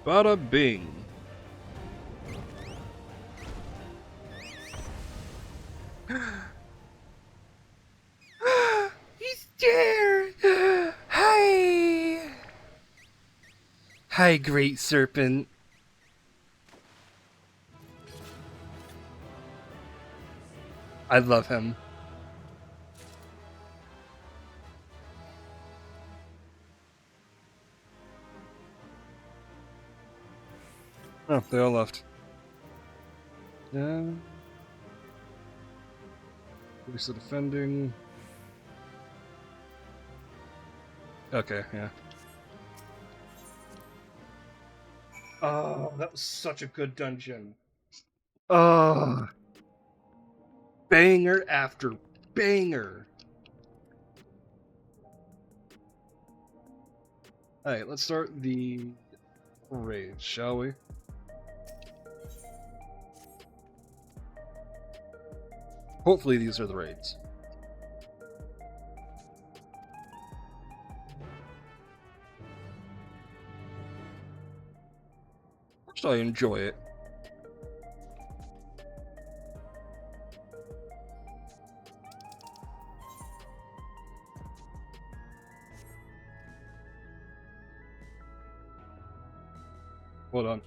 Speaker 1: Bada bing. He's there! Hi! Hi, Great Serpent. I love him. Oh, they all left. Yeah. Police are defending. Okay, yeah. Oh, that was such a good dungeon. Oh. Banger after banger. Alright, let's start the raid, shall we? Hopefully these are the raids. First, I enjoy it. Hold on.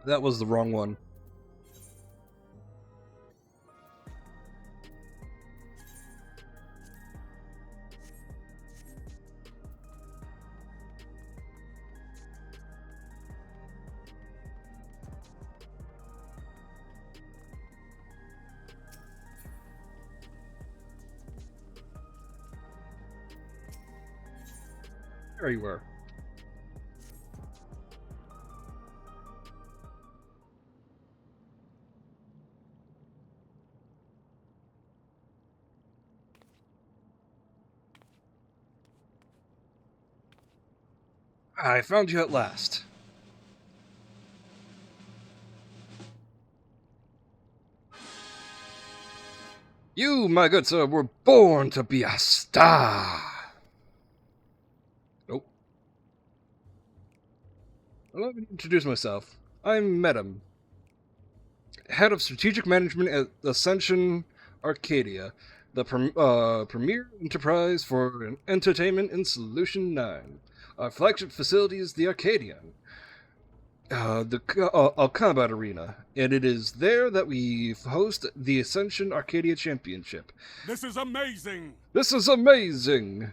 Speaker 1: That was the wrong one. There you were. I found you at last. You, my good sir, were born to be a star. Nope. Allow me to introduce myself. I'm Madam, head of strategic management at Ascension Arcadia, the premier enterprise for entertainment in Solution 9. Our flagship facility is the Arcadian, a combat arena, and it is there that we host the Ascension Arcadia Championship.
Speaker 4: This is amazing!
Speaker 1: This is amazing!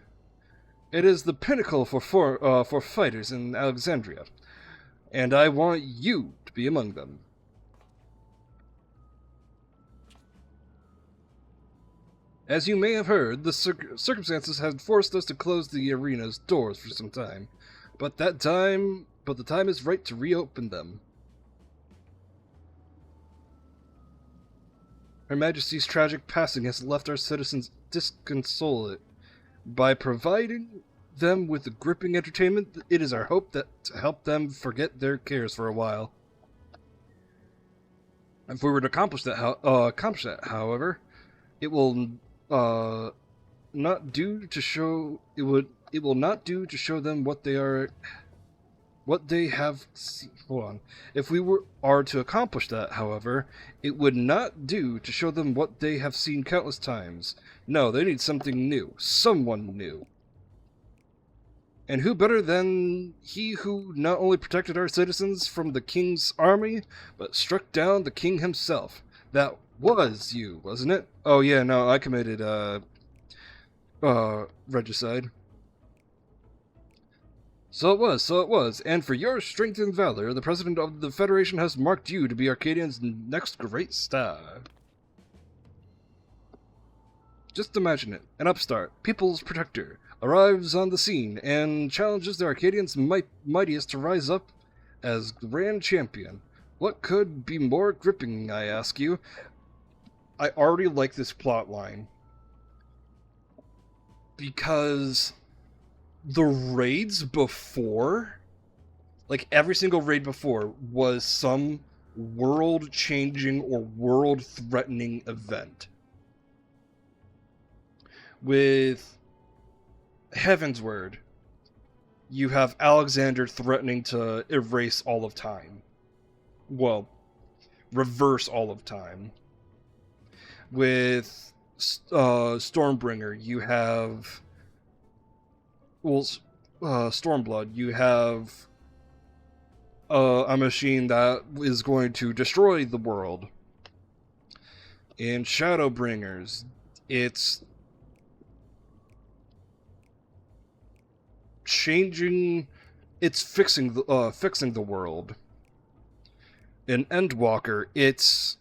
Speaker 1: It is the pinnacle for fighters in Alexandria, and I want you to be among them. As you may have heard, the circumstances had forced us to close the arena's doors for some time, but the time is right to reopen them. Her Majesty's tragic passing has left our citizens disconsolate. By providing them with gripping entertainment, it is our hope that to help them forget their cares for a while. If we were to accomplish that, however, it will not do to show them what they have seen. Hold on. If we are to accomplish that, however, it would not do to show them what they have seen countless times. No, they need something new, someone new. And who better than he who not only protected our citizens from the king's army, but struck down the king himself? That was you, wasn't it? Oh yeah, no, I committed, regicide. So it was, and for your strength and valor, the President of the Federation has marked you to be Arcadian's next great star. Just imagine it, an upstart, people's protector, arrives on the scene and challenges the Arcadians' mightiest to rise up as grand champion. What could be more gripping, I ask you? I already like this plot line. Because the raids before, like every single raid before, was some world-changing or world-threatening event. With Heaven's Word, you have Alexander threatening to erase all of time. Well, reverse all of time. With Stormbringer, you have... Well, Stormblood, you have a machine that is going to destroy the world. In Shadowbringers, it's changing... It's fixing the world. In Endwalker, it's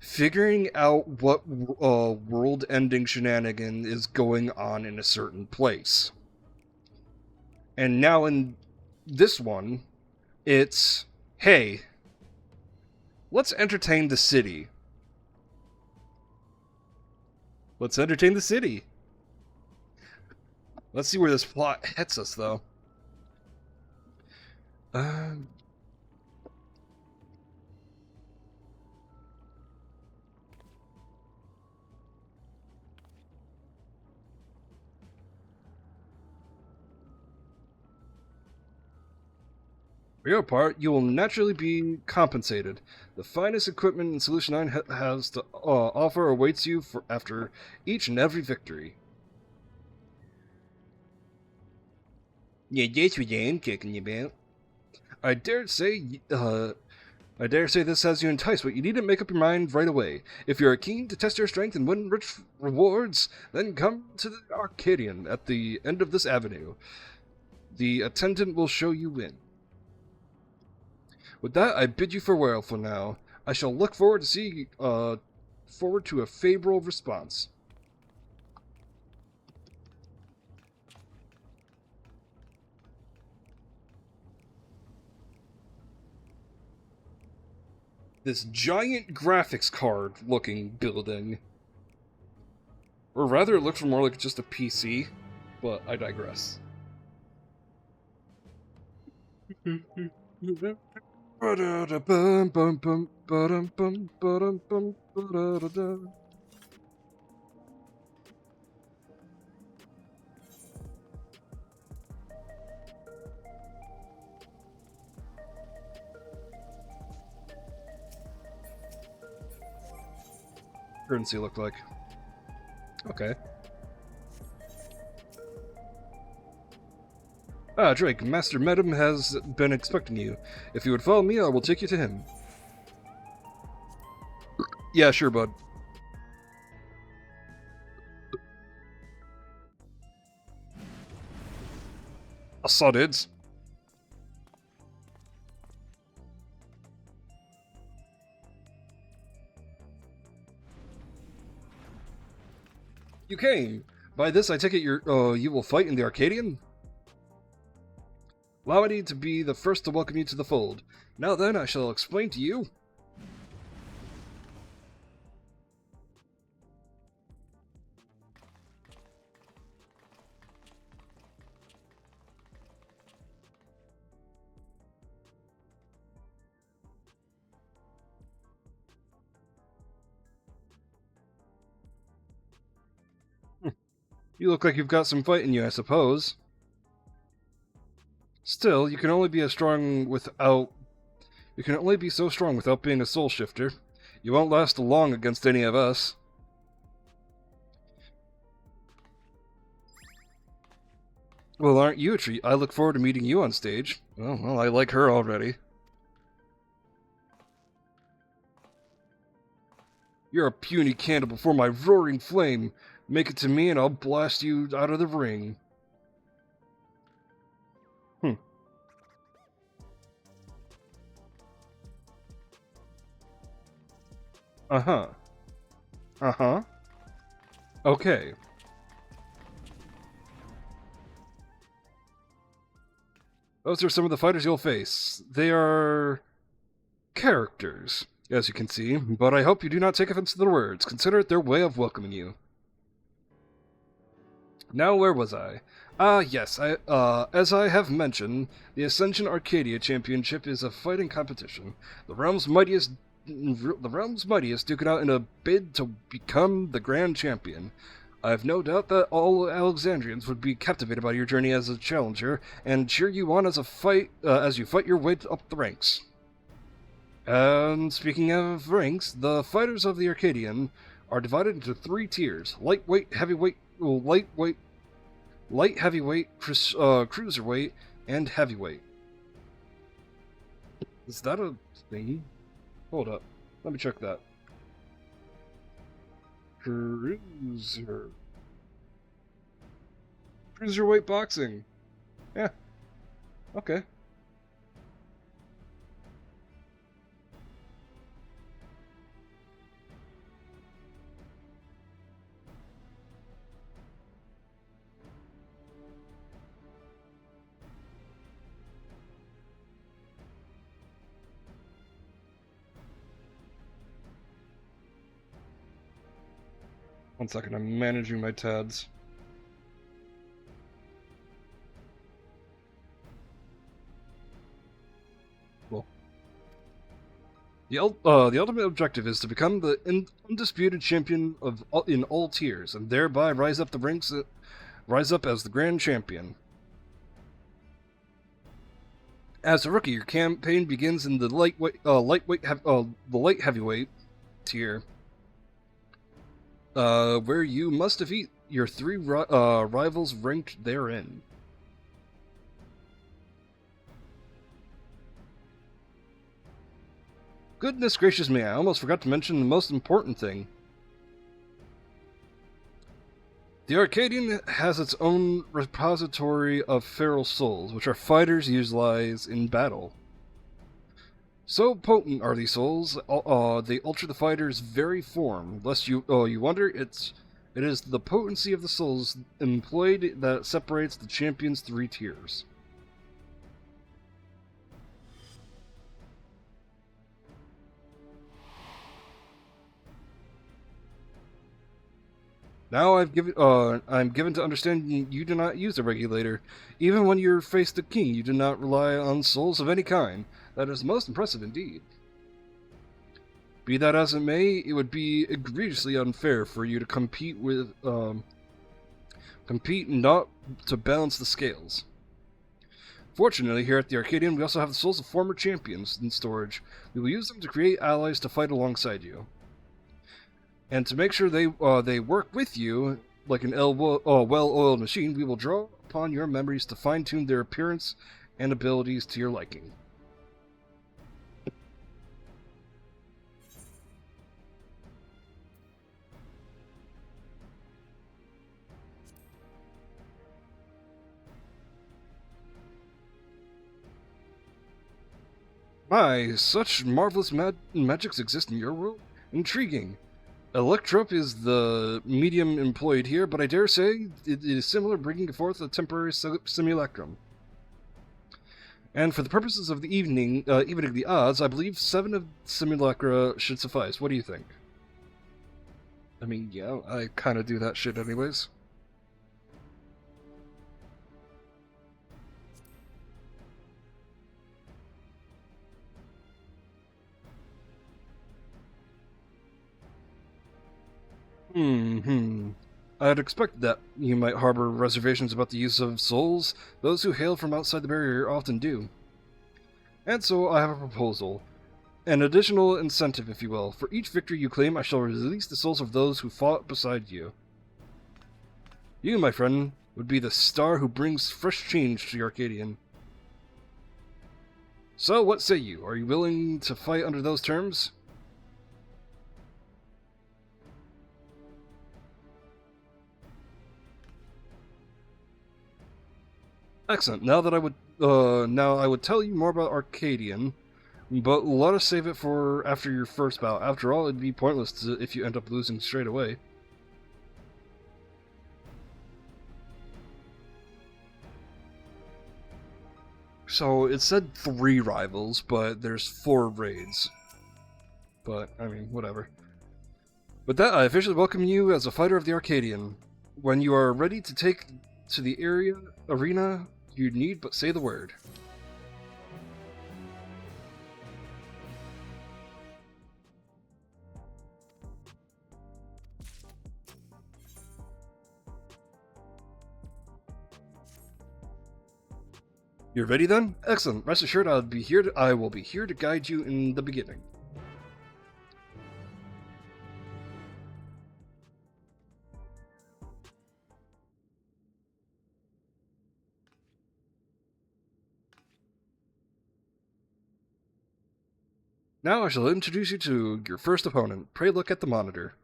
Speaker 1: figuring out what world-ending shenanigan is going on in a certain place. And now in this one, it's, hey, let's entertain the city. Let's entertain the city. Let's see where this plot hits us, though. For your part, you will naturally be compensated. The finest equipment in Solution 9 has to offer awaits you after each and every victory. Yeah, that's what I am talking about. I dare say this has you enticed, but you need to make up your mind right away. If you are keen to test your strength and win rich rewards, then come to the Arcadian at the end of this avenue. The attendant will show you in. With that, I bid you farewell for now. I shall look forward to a favorable response. This giant graphics card looking building. Or rather, it looks more like just a PC, but I digress. Currency looked like. Okay. Ah, Drake, Master Medum has been expecting you. If you would follow me, I will take you to him. Yeah, sure, bud. I saw dudes. You came. By this, I take it you will fight in the Arcadian? Allow me to be the first to welcome you to the fold. Now then, I shall explain to you. You look like you've got some fight in you, I suppose. Still, you can only be so strong without being a soul shifter. You won't last long against any of us. Well, aren't you a treat? I look forward to meeting you on stage. Well, I like her already. You're a puny candle before my roaring flame. Make it to me and I'll blast you out of the ring. Uh-huh. Uh-huh. Okay. Those are some of the fighters you'll face. They are characters, as you can see, but I hope you do not take offense to their words. Consider it their way of welcoming you. Now, where was I? Yes, as I have mentioned, the Ascension Arcadia Championship is a fighting competition. The realm's mightiest duke it out in a bid to become the Grand Champion. I have no doubt that all Alexandrians would be captivated by your journey as a challenger, and cheer you on as you fight your way up the ranks. And speaking of ranks, the fighters of the Arcadian are divided into 3 tiers: light heavyweight, cruiserweight, and heavyweight. Is that a thingy? Hold up. Let me check that. Cruiserweight boxing. Yeah. Okay. One second, I'm managing my TADs. Cool. The ultimate objective is to become the undisputed champion in all tiers, and thereby rise up as the Grand Champion. As a rookie, your campaign begins in the light heavyweight tier, where you must defeat your 3 rivals ranked therein. Goodness gracious me, I almost forgot to mention the most important thing. The Arcadian has its own repository of feral souls, which our fighters utilize in battle. So potent are these souls, they alter the fighter's very form. Lest you wonder, it is the potency of the souls employed that separates the champion's 3 tiers. Now I'm given to understand you do not use a regulator. Even when you face the king, you do not rely on souls of any kind. That is most impressive indeed. Be that as it may, it would be egregiously unfair for you to compete not to balance the scales. Fortunately, here at the Arcadian, we also have the souls of former champions in storage. We will use them to create allies to fight alongside you. And to make sure they work with you like an well-oiled machine, we will draw upon your memories to fine-tune their appearance and abilities to your liking. My, such marvelous magics exist in your world? Intriguing. Electrope is the medium employed here, but I dare say it is similar, bringing forth a temporary simulacrum. And for the purposes of the evening the odds, I believe 7 of simulacra should suffice. What do you think? I mean, yeah, I kind of do that shit anyways. I'd expect that you might harbor reservations about the use of souls. Those who hail from outside the barrier often do. And so I have a proposal. An additional incentive, if you will. For each victory you claim, I shall release the souls of those who fought beside you. You, my friend, would be the star who brings fresh change to the Arcadian. So, what say you? Are you willing to fight under those terms? Excellent. Now I would tell you more about Arcadian, but let us save it for after your first bout. After all, it'd be pointless if you end up losing straight away. So it said 3 rivals, but there's 4 raids. But, I mean, whatever. With that, I officially welcome you as a fighter of the Arcadian. When you are ready to take to the arena, you need but say the word. You're ready then? Excellent. Rest assured I will be here to guide you in the beginning. Now I shall introduce you to your first opponent. Pray look at the monitor.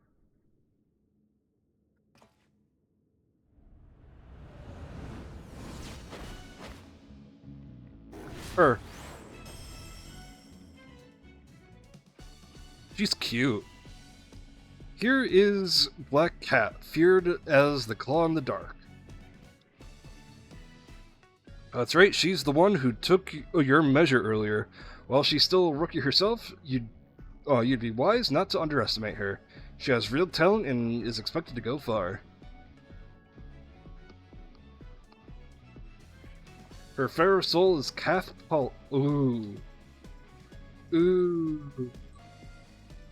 Speaker 1: Her. She's cute. Here is Black Cat, feared as the Claw in the Dark. That's right, she's the one who took your measure earlier. While she's still a rookie herself, you'd be wise not to underestimate her. She has real talent and is expected to go far. Her fair soul is Ooh.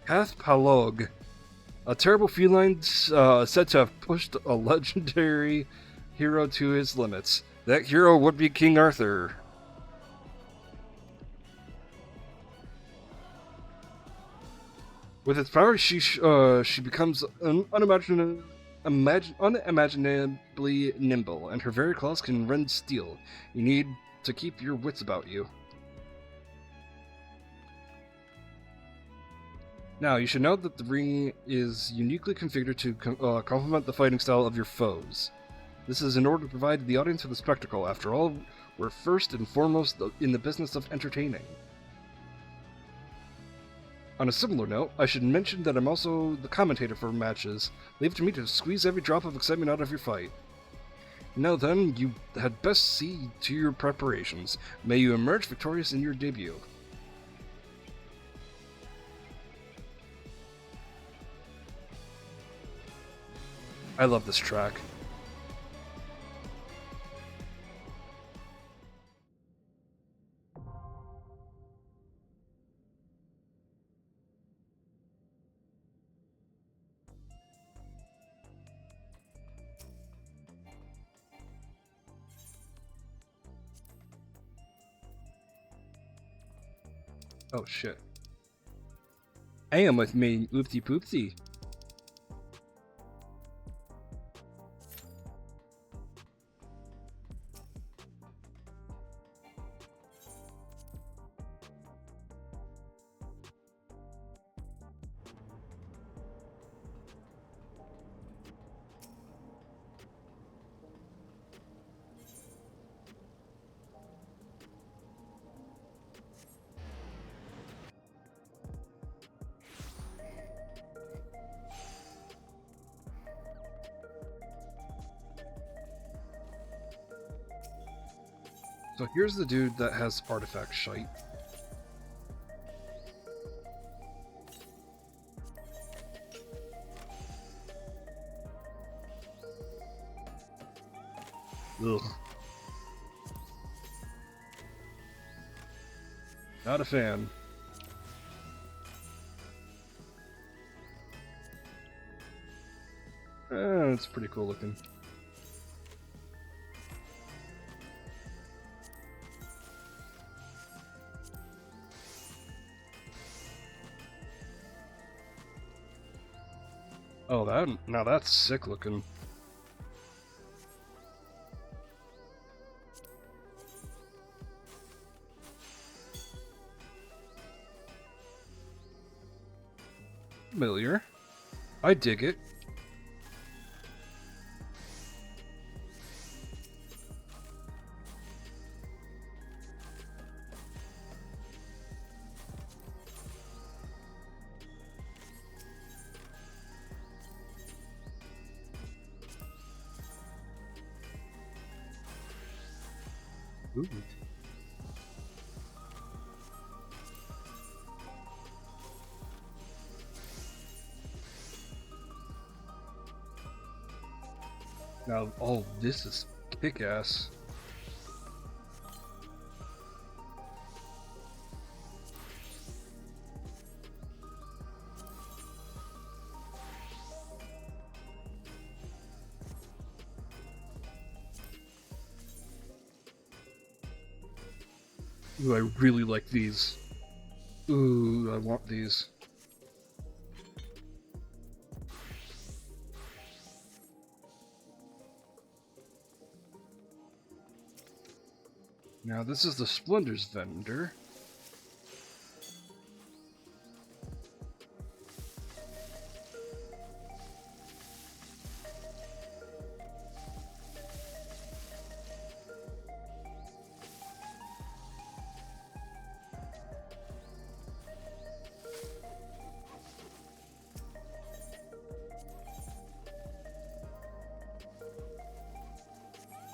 Speaker 1: Cathpalog. A terrible feline said to have pushed a legendary hero to his limits. That hero would be King Arthur. With its power, she becomes unimaginably nimble, and her very claws can rend steel. You need to keep your wits about you. Now, you should know that the ring is uniquely configured to complement the fighting style of your foes. This is in order to provide the audience with a spectacle. After all, we're first and foremost in the business of entertaining. On a similar note, I should mention that I'm also the commentator for matches. Leave it to me to squeeze every drop of excitement out of your fight. Now then, you had best see to your preparations. May you emerge victorious in your debut. I love this track. Oh shit. I am with me, oopsie poopsie. So here's the dude that has artifact shite. Ugh. Not a fan. It's pretty cool looking. Oh, now that's sick looking. Familiar. I dig it. Ooh. Now, oh, this is kick-ass. Ooh, I really like these. Ooh, I want these. Now, this is the Splendors vendor.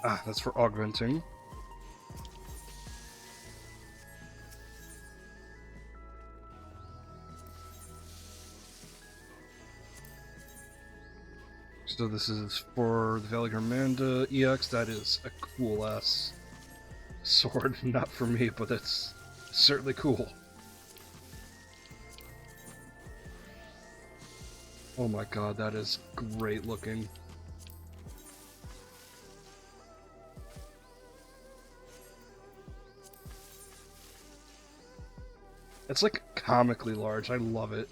Speaker 1: Ah, that's for augmenting. So this is for the Valley Hermanda EX. That is a cool-ass sword. Not for me, but it's certainly cool. Oh my god, that is great looking. It's like comically large. I love it.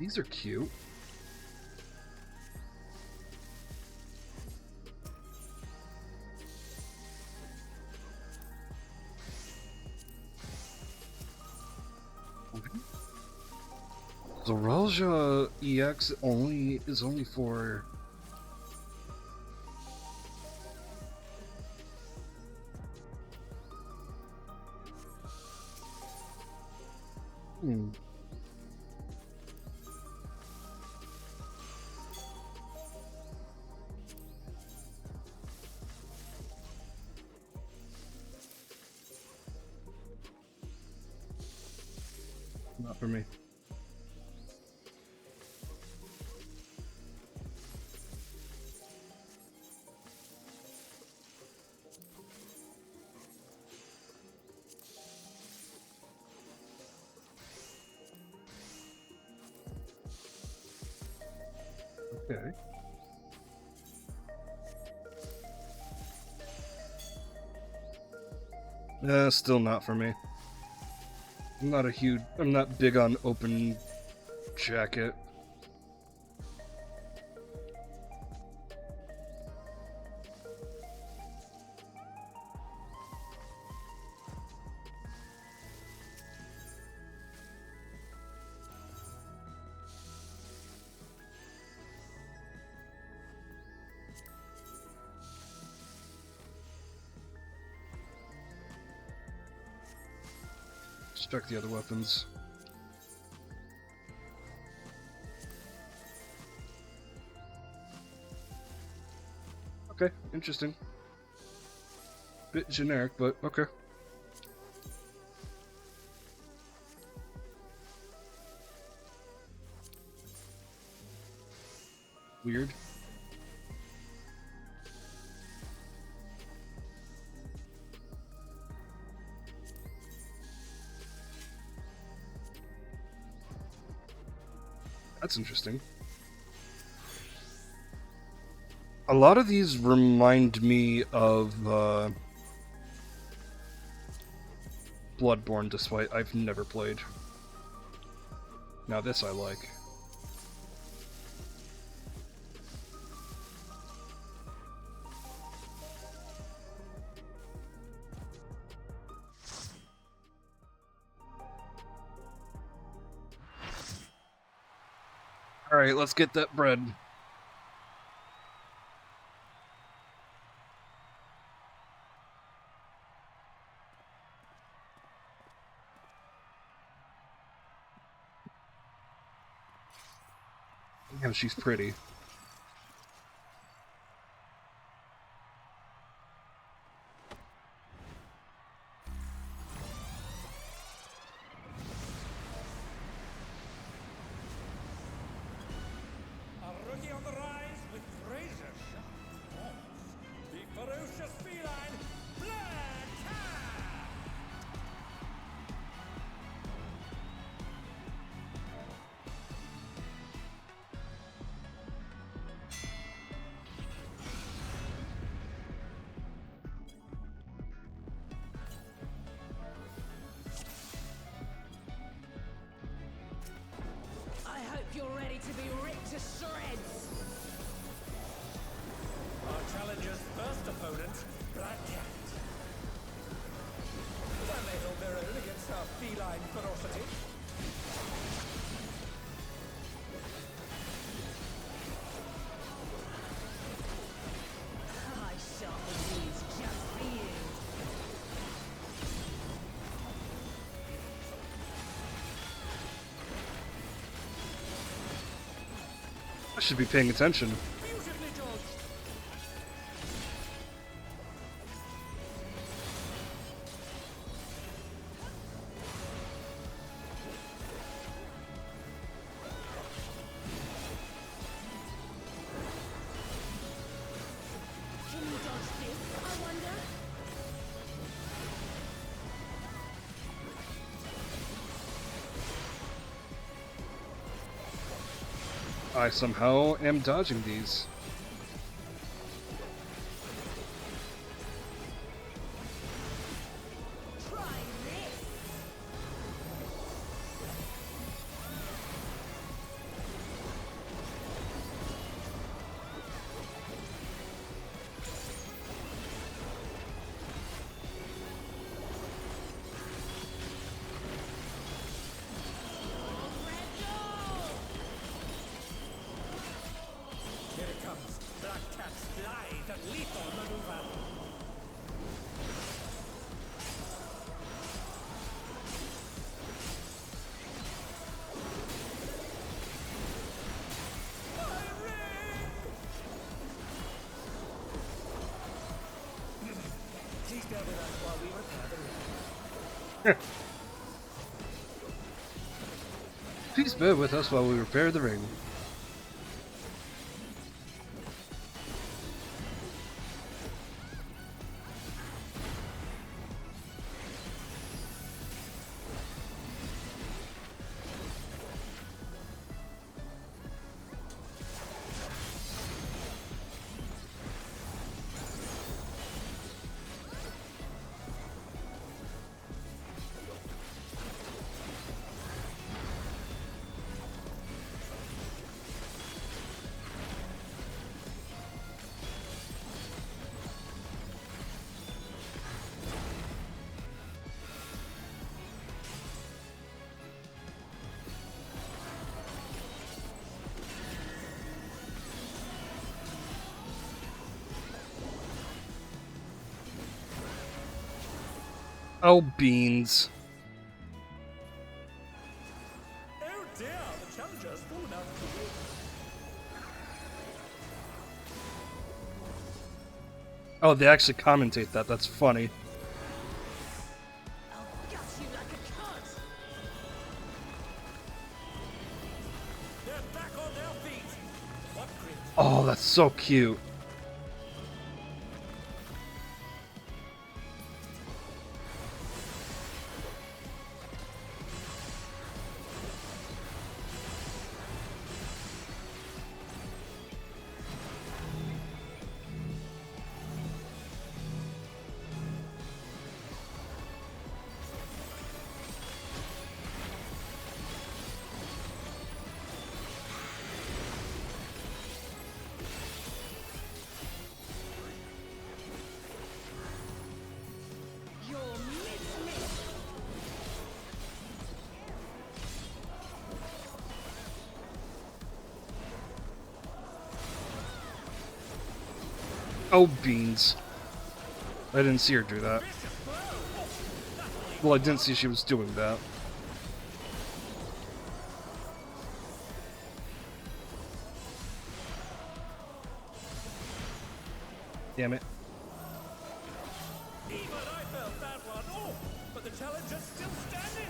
Speaker 1: These are cute. Zoralja EX is only for not for me. Okay. Still not for me. I'm not big on open jacket. Let's check the other weapons. Okay, interesting. Bit generic, but okay. Weird. That's interesting. A lot of these remind me of Bloodborne, despite I've never played. Now this I like. Alright, let's get that bread. Damn, she's pretty.
Speaker 4: challenger's first opponent, Black Cat. Can they hold their own against our feline ferocity?
Speaker 7: I sharpened these just for you.
Speaker 1: I should be paying attention.
Speaker 4: Beautifully dodged.
Speaker 2: Can you dodge this, I wonder?
Speaker 1: I somehow am dodging these.
Speaker 2: Try this!
Speaker 4: Here it comes. Black Cat's lithe and lethal maneuver. Please bear with us while we repair the ring.
Speaker 1: Please bear with us while we repair the ring. Oh, beans.
Speaker 4: Oh dear, the challenger's fallen out of the ring.
Speaker 1: Oh, they actually commentate that. That's funny.
Speaker 7: I'll gut you like a cut.
Speaker 4: They're back on their feet. What grit?
Speaker 1: Oh, that's so cute.
Speaker 7: You're miss.
Speaker 1: Oh, beans. I didn't see her do that. Well, I didn't see she was doing that. Damn it.
Speaker 4: Even I felt that one. Oh, but the challenger's still standing.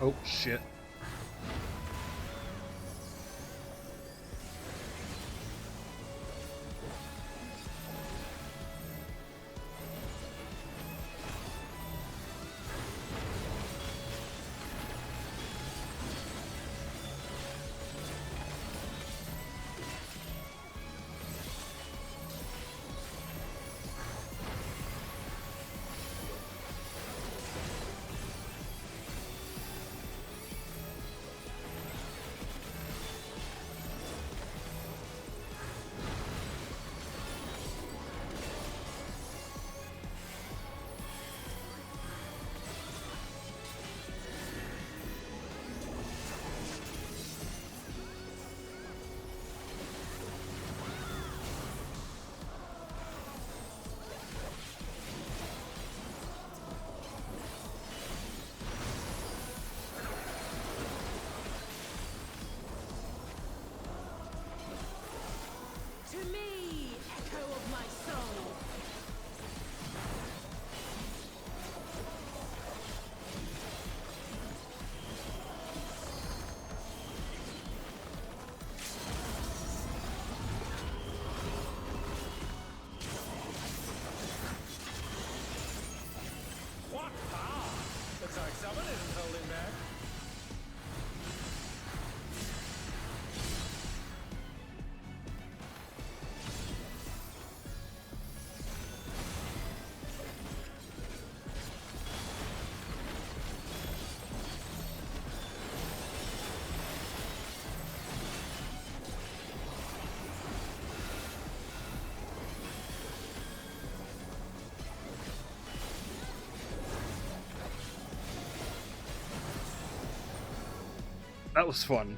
Speaker 1: Oh, shit.
Speaker 7: To me, echo of my soul.
Speaker 4: What power! Looks like someone isn't holding back.
Speaker 1: That was fun.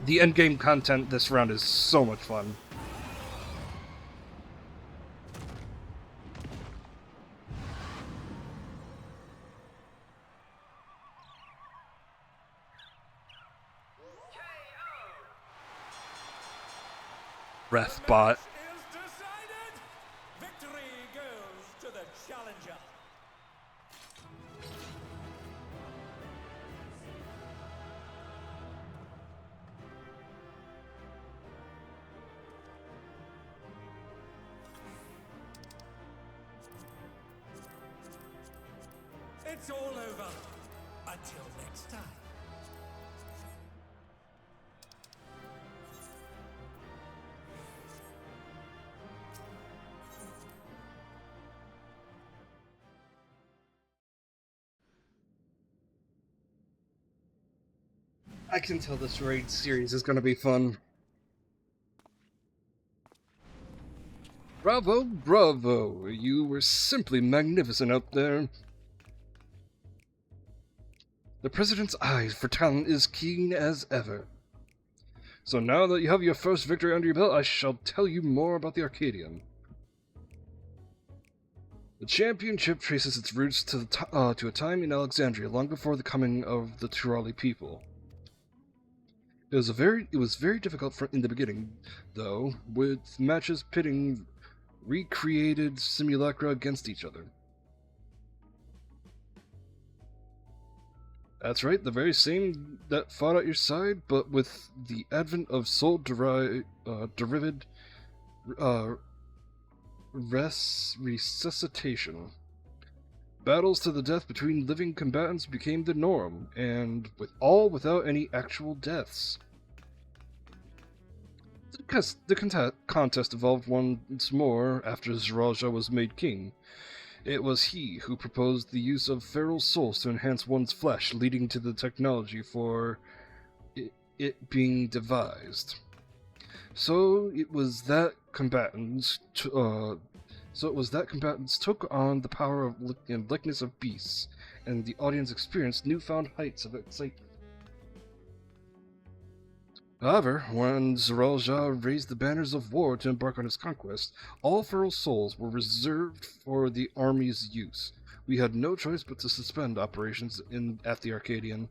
Speaker 1: The endgame content this round is so much fun. Refbot.
Speaker 4: Is decided! Victory goes to the challenger. It's all over. Until next time.
Speaker 1: I can tell this raid series is gonna be fun. Bravo, bravo! You were simply magnificent out there. The President's eyes for talent is keen as ever. So now that you have your first victory under your belt, I shall tell you more about the Arcadian. The championship traces its roots to a time in Alexandria, long before the coming of the Turali people. It was very difficult in the beginning, though, with matches pitting recreated simulacra against each other. That's right, the very same that fought at your side, but with the advent of soul-derived resuscitation. Battles to the death between living combatants became the norm, and without any actual deaths. The contest evolved once more after Zeralja was made king. It was he who proposed the use of feral souls to enhance one's flesh, leading to the technology for it being devised. So it was that combatants took on the power and likeness of beasts, and the audience experienced newfound heights of excitement. However, when Zeralja raised the banners of war to embark on his conquest, all feral souls were reserved for the army's use. We had no choice but to suspend operations at the Arcadian.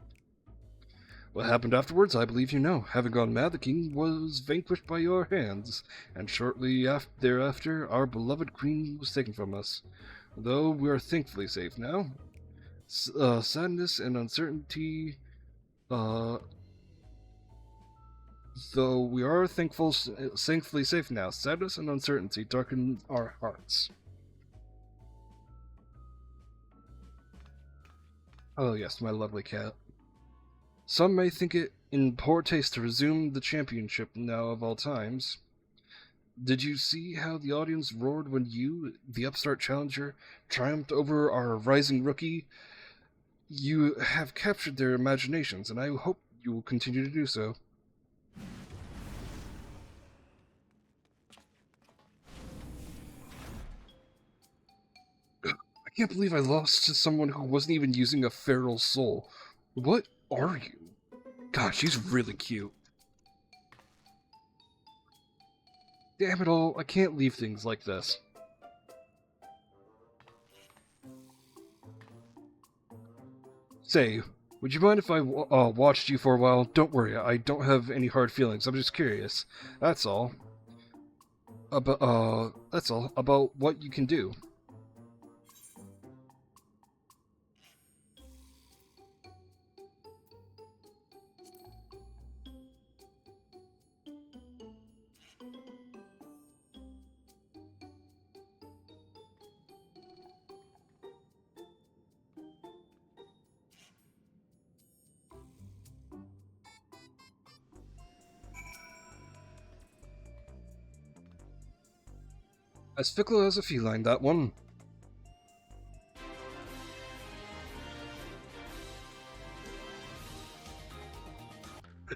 Speaker 1: What happened afterwards, I believe you know. Having gone mad, the king was vanquished by your hands, and shortly thereafter, our beloved queen was taken from us. Though we are thankfully safe now, Sadness and uncertainty. Though we are thankfully safe now, sadness and uncertainty darken our hearts. Oh yes, my lovely cat. Some may think it in poor taste to resume the championship now of all times. Did you see how the audience roared when you, the upstart challenger, triumphed over our rising rookie? You have captured their imaginations, and I hope you will continue to do so. I can't believe I lost to someone who wasn't even using a feral soul. What are you? God, she's really cute. Damn it all, I can't leave things like this. Say, would you mind if I watched you for a while? Don't worry, I don't have any hard feelings, I'm just curious. That's all. That's all, about what you can do. As fickle as a feline, that one.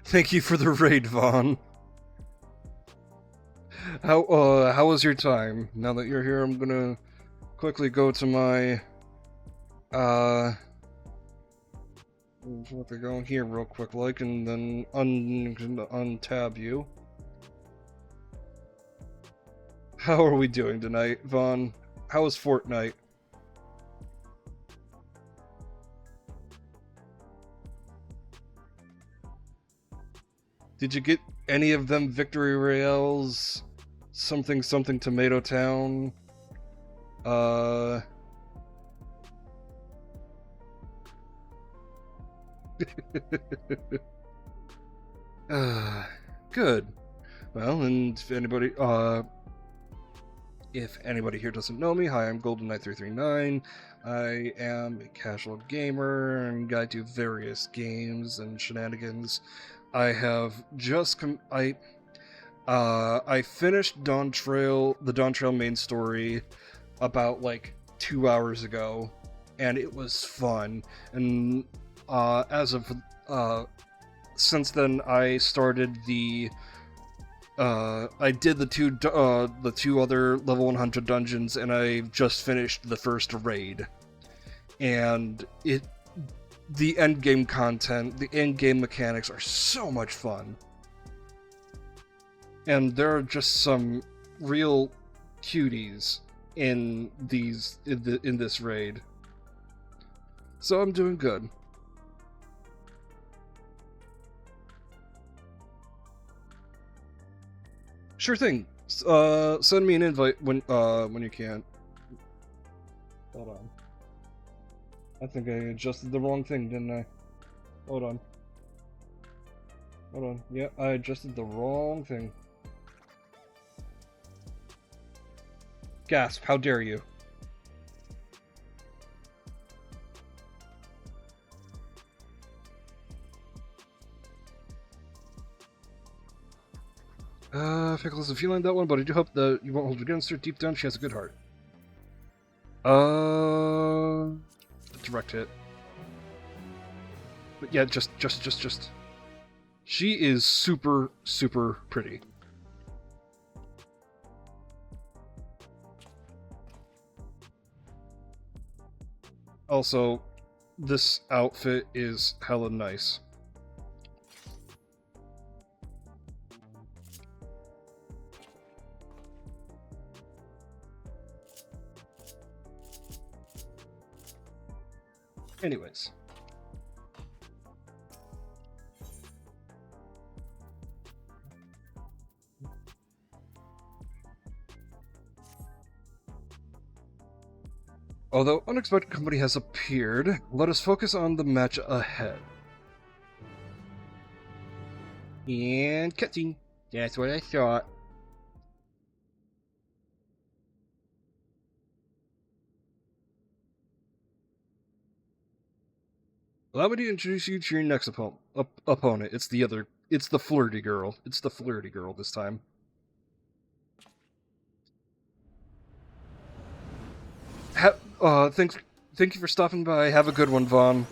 Speaker 1: Thank you for the raid, Vaughn. How was your time? Now that you're here, I'm gonna quickly go to my, what they're going here real quick, like, and then untab you. How are we doing tonight, Vaughn? How was Fortnite? Did you get any of them victory royales? Something Tomato Town? Good. Well, and if anybody here doesn't know me, hi, I'm GoldenKnight339. I am a casual gamer and I do various games and shenanigans. I have just I finished Dawntrail, the Dawntrail main story, about like 2 hours ago, and it was fun. And since then, I started I did the two other level 100 dungeons, and I just finished the first raid. And the endgame content, the endgame mechanics are so much fun. And there are just some real cuties in this raid. So I'm doing good. Sure thing. Send me an invite when you can. Hold on. I think I adjusted the wrong thing, didn't I? Hold on. Hold on. Yeah, I adjusted the wrong thing. Gasp, how dare you? Fickle is a feeling that one, but I do hope that you won't hold it against her. Deep down, she has a good heart. Direct hit. But yeah, just. She is super, super pretty. Also, this outfit is hella nice. Anyways. Although unexpected company has appeared, let us focus on the match ahead. And cutscene. That's what I thought. Allow me to introduce you to your next opponent. It's the flirty girl. It's the flirty girl this time. Thank you for stopping by. Have a good one, Vaughn.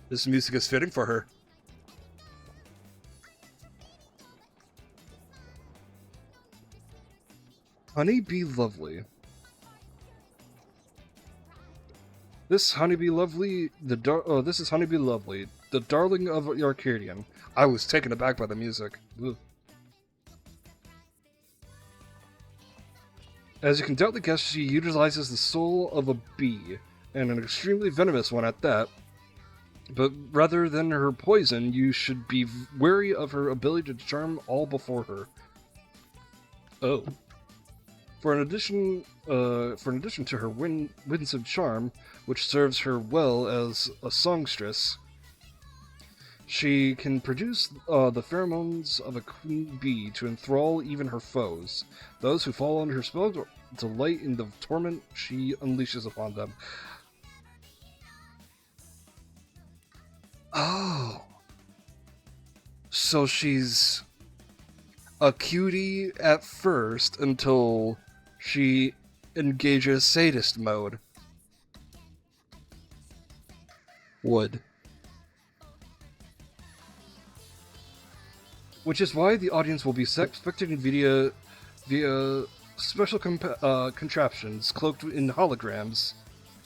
Speaker 1: This music is fitting for her. Honey Be Lovely. This is Honey Be Lovely, the darling of Arcadian. I was taken aback by the music. Ugh. As you can doubtless guess, she utilizes the soul of a bee, and an extremely venomous one at that. But rather than her poison, you should be wary of her ability to charm all before her. Oh. For an addition to her winsome charm, which serves her well as a songstress, she can produce the pheromones of a queen bee to enthrall even her foes. Those who fall under her spell delight in the torment she unleashes upon them. Oh. So she's a cutie at first until she engages sadist mode. Would. Which is why the audience will be spectating via special contraptions cloaked in holograms.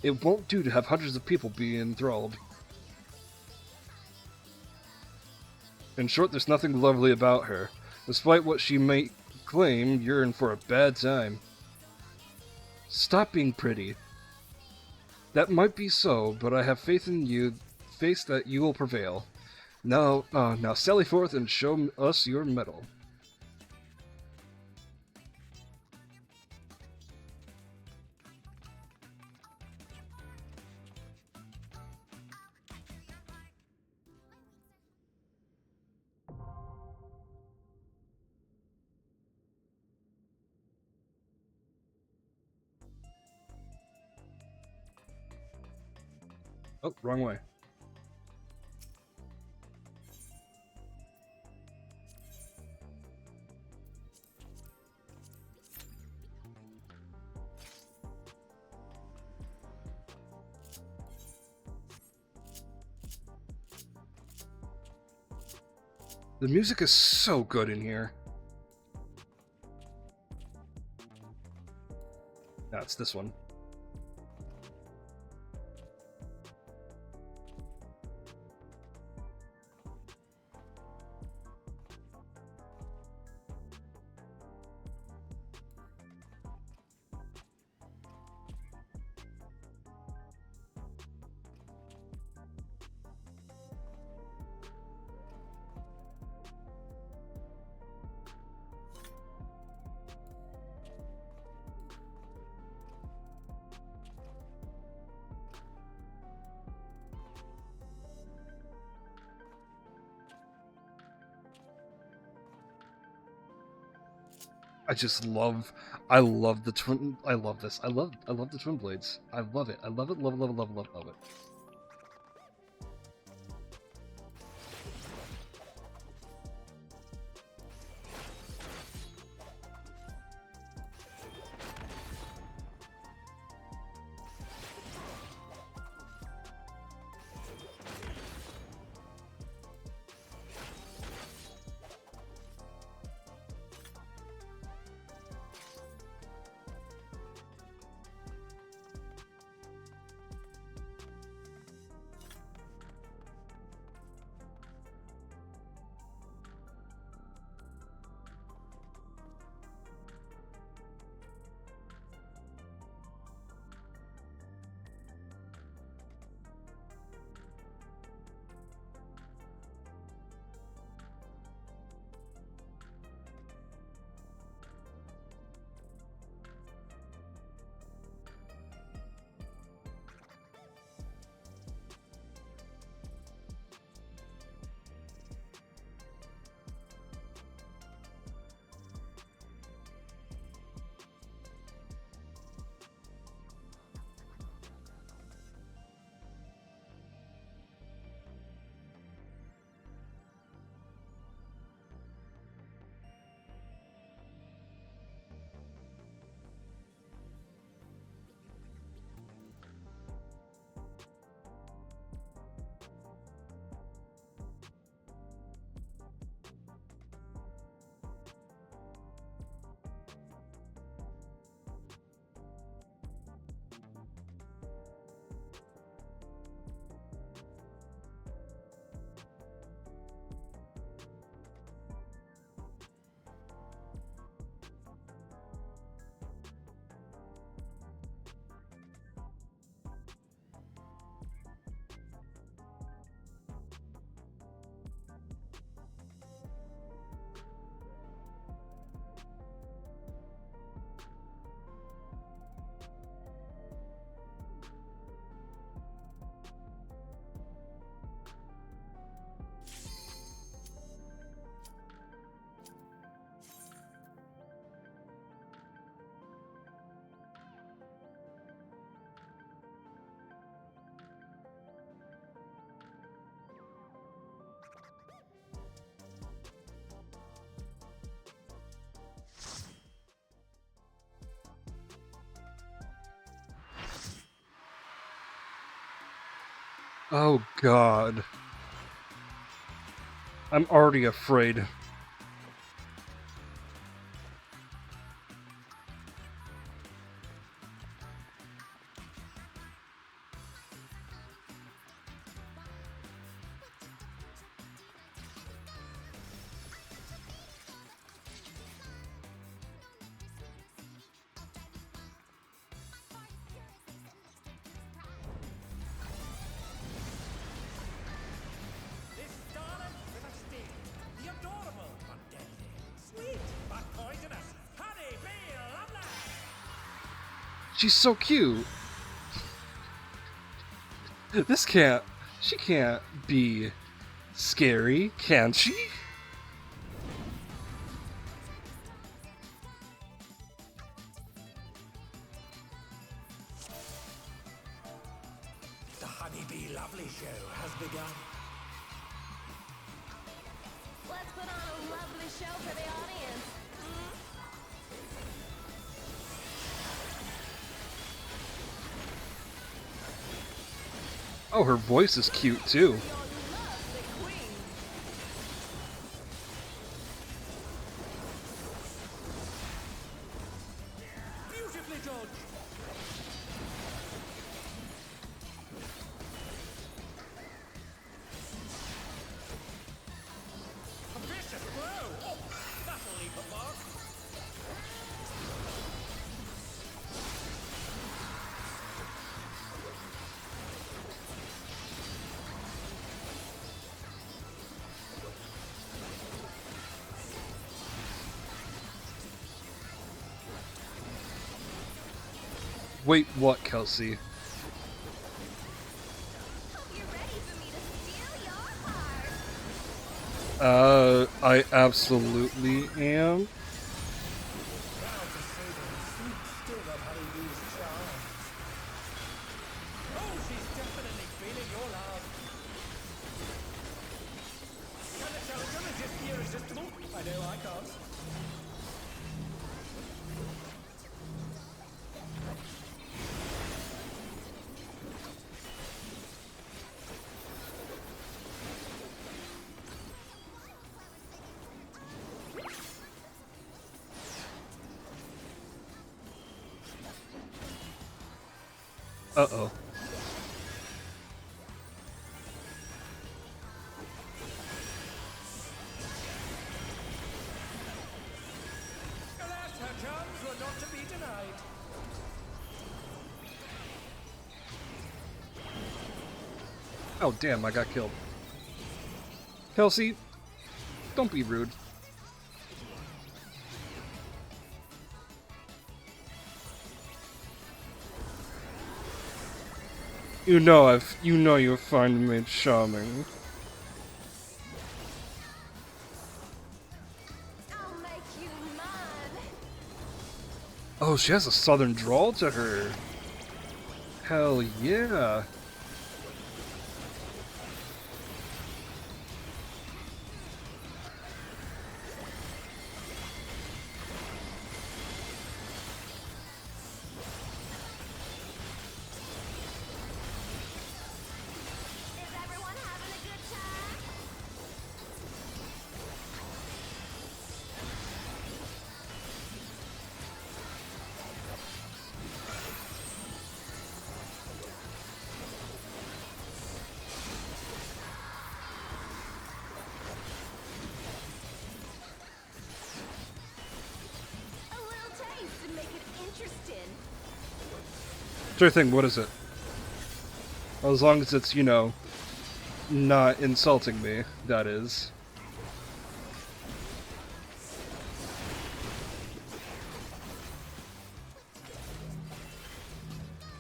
Speaker 1: It won't do to have hundreds of people be enthralled. In short, there's nothing lovely about her. Despite what she may claim, you're in for a bad time. Stop being pretty. That might be so, but I have faith in you, faith that you will prevail. Now sally forth and show us your mettle. Oh, wrong way. The music is so good in here. No, it's this one. I love the twin. I love this. I love the twin blades. I love it. I love it. Love it. Love it. Love it. Love it. Oh god. I'm already afraid.
Speaker 4: This starlet with a sting. The adorable but deadly. Sweet but poisonous. Honey bee lovely.
Speaker 1: She's so cute. She can't be scary, can she?
Speaker 4: The Honeybee Lovely show has begun.
Speaker 7: Let's put on a lovely show for the audience.
Speaker 1: Oh, her voice is cute too.
Speaker 7: Your lovely queen.
Speaker 4: Beautifully judged. A vicious blow. Oh, that'll leave a mark.
Speaker 1: Wait, what, Kelsey?
Speaker 7: Hope you're ready for me to steal your heart.
Speaker 1: I absolutely am.
Speaker 4: Proud to say that the sweet sting of Honeybee's charm. Oh, she's definitely feeling your love. Can the challenger resist the irresistible? I know I can't.
Speaker 1: Uh-oh.
Speaker 4: Alas, her charms were not to be denied.
Speaker 1: Oh, damn, I got killed. Kelsey, don't be rude. You know you find me charming.
Speaker 7: I'll make you mine.
Speaker 1: Oh, she has a southern drawl to her. Hell yeah.
Speaker 7: Is everyone having a good time? A little taste to make it interesting.
Speaker 1: Sure thing, what is it? As long as it's, not insulting me, that is.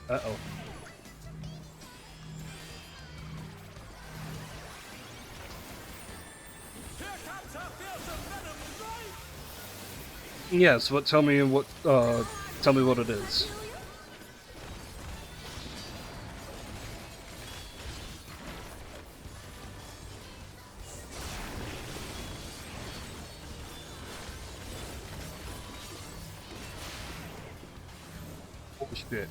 Speaker 1: Uh-oh.
Speaker 4: Here comes her fearsome venom right.
Speaker 1: Yes, tell me what it is. Oh shit.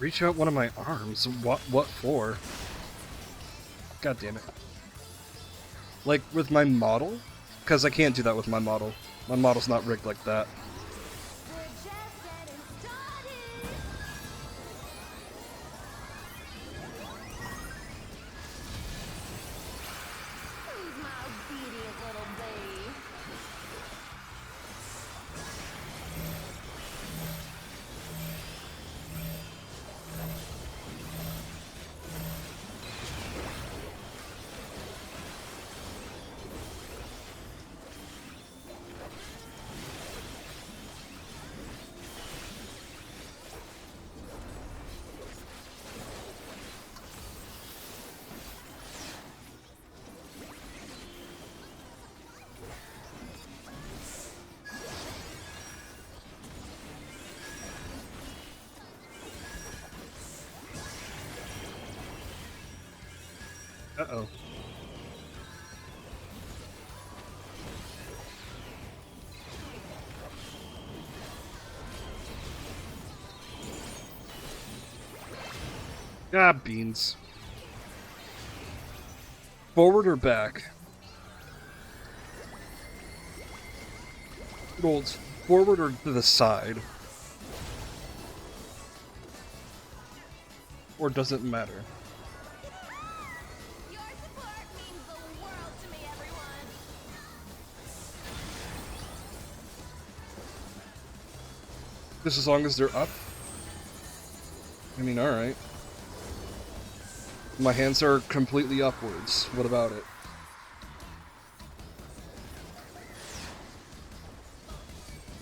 Speaker 1: Reach out one of my arms? What for? God damn it. Like, with my model? Because I can't do that with my model. My model's not rigged like that.
Speaker 2: We're just getting started. Who's my obedient little babe?
Speaker 1: Uh-oh. Ah, beans. Forward or back? Well, it's forward or to the side? Or does it matter?
Speaker 2: Your support means the world to me, everyone.
Speaker 1: Just as long as they're up? I mean, alright. My hands are completely upwards. What about it?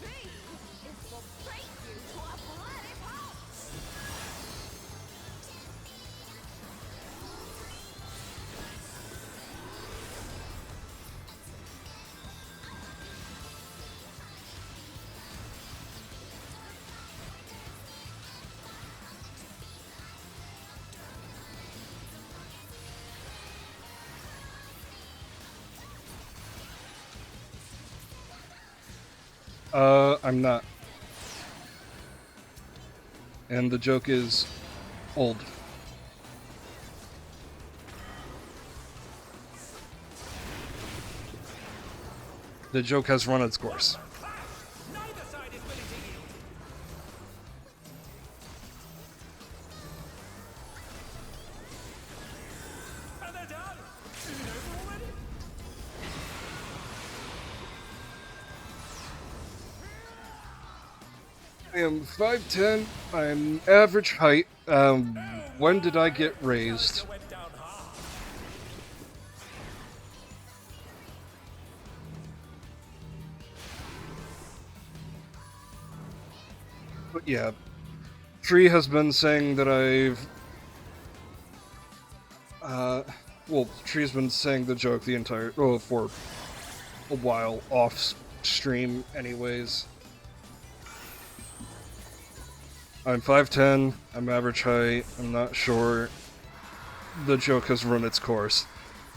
Speaker 2: This will break you to a bloody pulp.
Speaker 1: I'm not. And the joke is old. The joke has run its course.
Speaker 4: Neither side is willing to yield. And they're done. Is it over already?
Speaker 1: I am 5'10". I'm average height. When did I get raised?
Speaker 4: Went down hard.
Speaker 1: But yeah, Tree has been saying that I've... well, Tree's been saying the joke the entire... oh, for a while, off stream anyways. I'm 5'10", I'm average height, I'm not sure. The joke has run its course.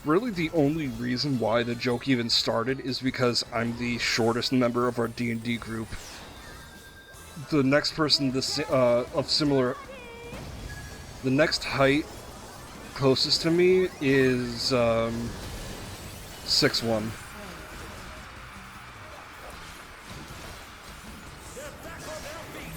Speaker 1: Really, the only reason why the joke even started is because I'm the shortest member of our D&D group. The next person of similar... the next height closest to me is 6'1".
Speaker 4: They're back on their feet.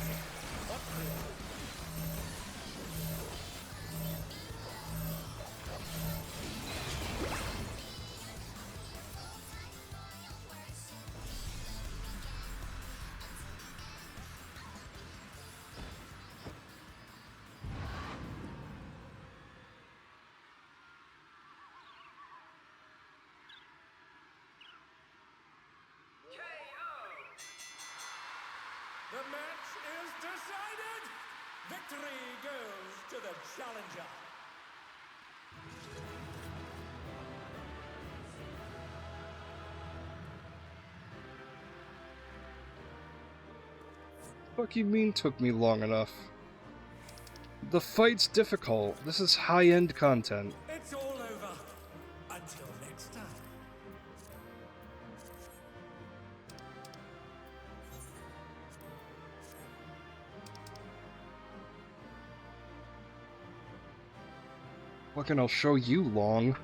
Speaker 4: The match is decided! Victory goes to the challenger!
Speaker 1: Fuck you mean took me long enough? The fight's difficult. This is high-end content.
Speaker 4: It's all over. Until next time.
Speaker 1: Fucking I'll show you long.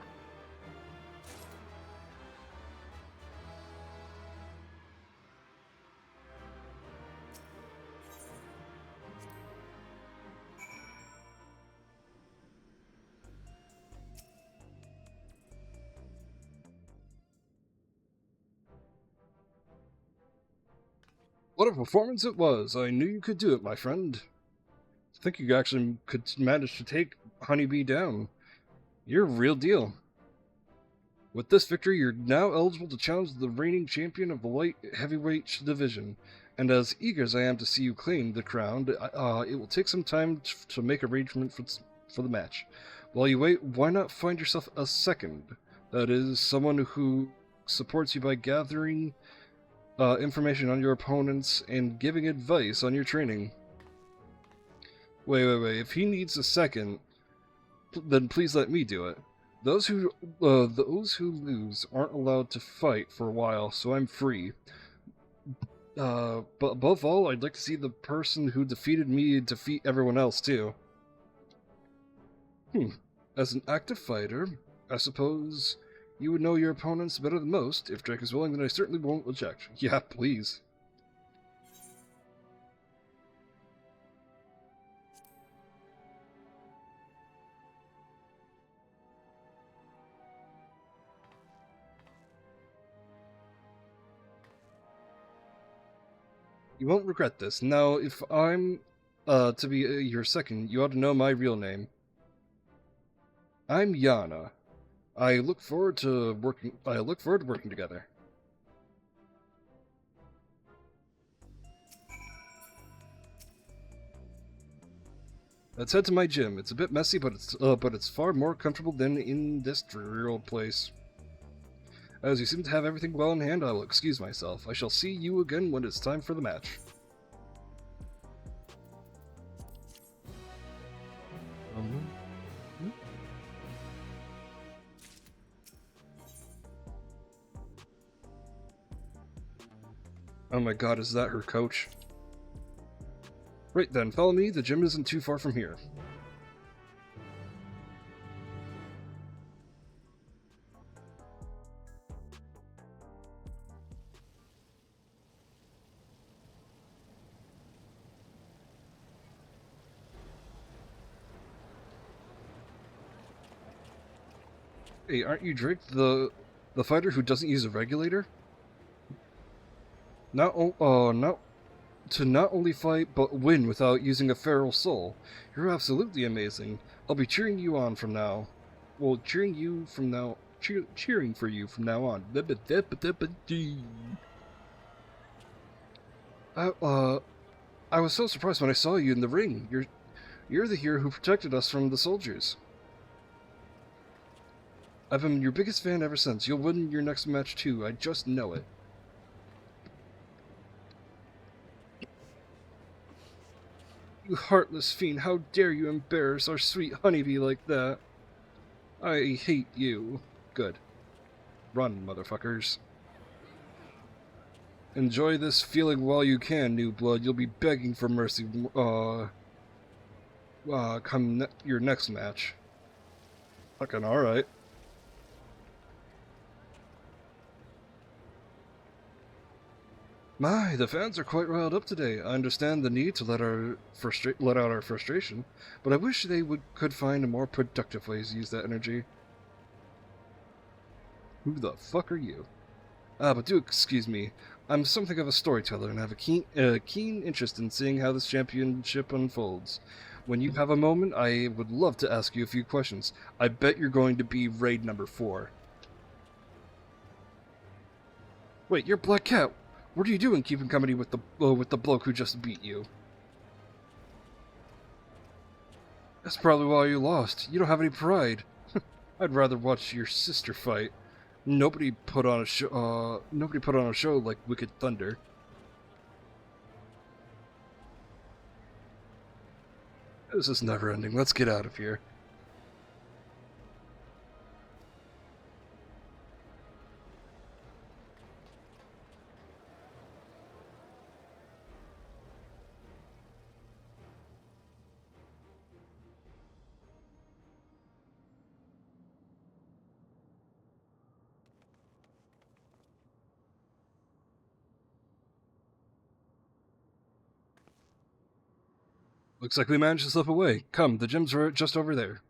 Speaker 1: What a performance it was! I knew you could do it, my friend. I think you actually could manage to take Honeybee down. You're a real deal. With this victory, you're now eligible to challenge the reigning champion of the light heavyweight division. And as eager as I am to see you claim the crown, it will take some time to make arrangements for the match. While you wait, why not find yourself a second? That is, someone who supports you by gathering information on your opponents and giving advice on your training. Wait. If he needs a second, then please let me do it. Those who lose aren't allowed to fight for a while, so I'm free. But above all, I'd like to see the person who defeated me defeat everyone else too. As an active fighter, I suppose you would know your opponents better than most. If Drake is willing, then I certainly won't object. Yeah, please. You won't regret this. Now, if I'm to be your second, you ought to know my real name. I'm Yana. I look forward to working together. Let's head to my gym. It's a bit messy, but it's far more comfortable than in this dreary old place. As you seem to have everything well in hand, I will excuse myself. I shall see you again when it's time for the match. Oh my god, is that her coach? Right then, follow me. The gym isn't too far from here. Hey, aren't you Drake, the fighter who doesn't use a regulator? To not only fight, but win without using a feral soul. You're absolutely amazing. I'll be cheering you on from now. Well, cheering for you from now on. I was so surprised when I saw you in the ring. You're the hero who protected us from the soldiers. I've been your biggest fan ever since. You'll win your next match too. I just know it. You heartless fiend, how dare you embarrass our sweet honeybee like that? I hate you. Good. Run, motherfuckers. Enjoy this feeling while you can, new blood. You'll be begging for mercy, your next match. Fucking alright. My, the fans are quite riled up today. I understand the need to let out our frustration, but I wish they could find a more productive way to use that energy. Who the fuck are you? But do excuse me. I'm something of a storyteller and have a keen interest in seeing how this championship unfolds. When you have a moment, I would love to ask you a few questions. I bet you're going to be raid number 4. Wait, you're Black Cat. What are you doing keeping company with the bloke who just beat you? That's probably why you lost. You don't have any pride. I'd rather watch your sister fight. Nobody put on a show like Wicked Thunder. This is never ending. Let's get out of here. Looks like we managed to slip away. Come, the gyms are just over there.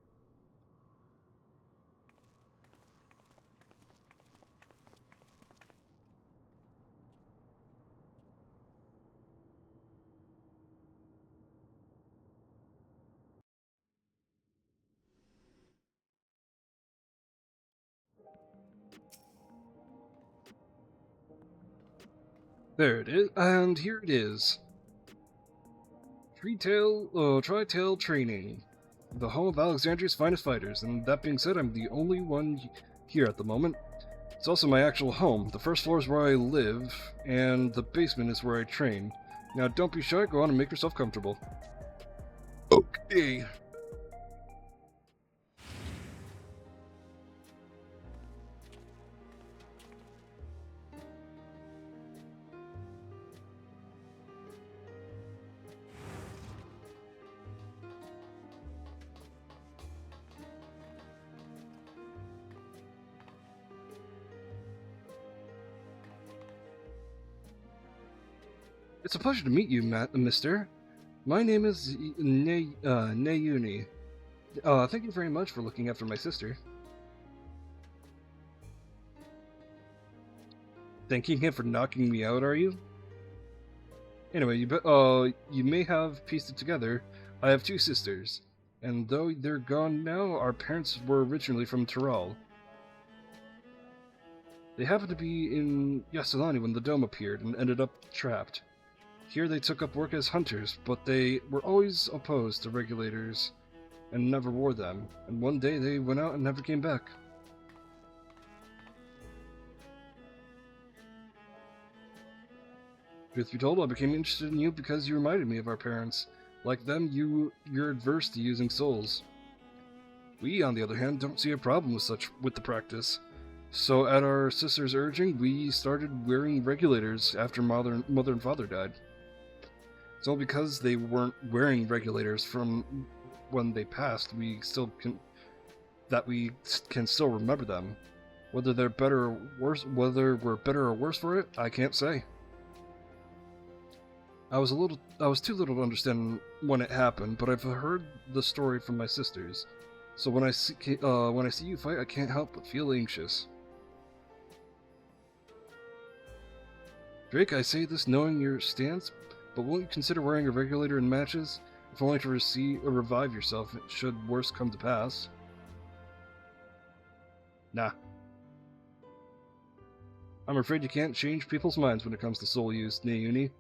Speaker 1: There it is, and here it is. Tri-tail training. The home of Alexandria's finest fighters, and that being said, I'm the only one here at the moment. It's also my actual home. The first floor is where I live, and the basement is where I train. Now don't be shy, go on and make yourself comfortable. Okay. It's a pleasure to meet you, mister. My name is Nayuni. Thank you very much for looking after my sister. Thanking him for knocking me out, are you? Anyway, you may have pieced it together. I have two sisters, and though they're gone now, our parents were originally from Tyrol. They happened to be in Yassilani when the dome appeared and ended up trapped. Here they took up work as hunters, but they were always opposed to regulators and never wore them, and one day they went out and never came back. Truth be told, I became interested in you because you reminded me of our parents. Like them, you're adverse to using souls. We, on the other hand, don't see a problem with the practice. So at our sister's urging, we started wearing regulators after mother and father died. It's all because they weren't wearing regulators from when they passed, we can still remember them. Whether they're better or worse, whether we're better or worse for it, I can't say. I was too little to understand when it happened, but I've heard the story from my sisters. So when I see you fight, I can't help but feel anxious. Drake, I say this knowing your stance, but won't you consider wearing a regulator in matches, if only to revive yourself should worse come to pass? Nah. I'm afraid you can't change people's minds when it comes to soul use, Nayuni.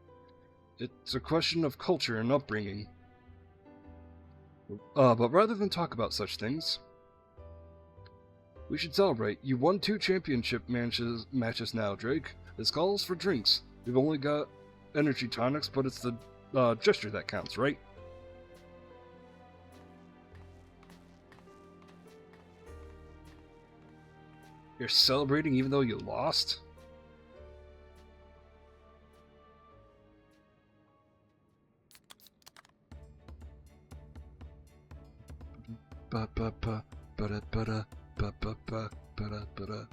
Speaker 1: It's a question of culture and upbringing. But rather than talk about such things, we should celebrate. You won 2 championship matches now, Drake. This calls for drinks. We've only got energy tonics, but it's the gesture that counts, right? You're celebrating even though you lost? Ba ba ba ba da ba da ba ba ba ba da ba da.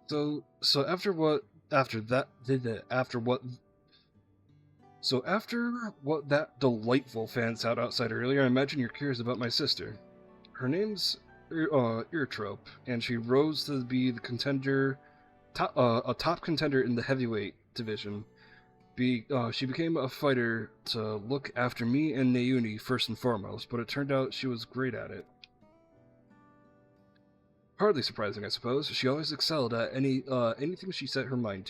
Speaker 1: So after what that delightful fan sound outside earlier, I imagine you're curious about my sister. Her name's Eartrope, and she rose to be the a top contender in the heavyweight division. She became a fighter to look after me and Nayuni first and foremost, but it turned out she was great at it. Hardly surprising, I suppose. She always excelled at anything she set her mind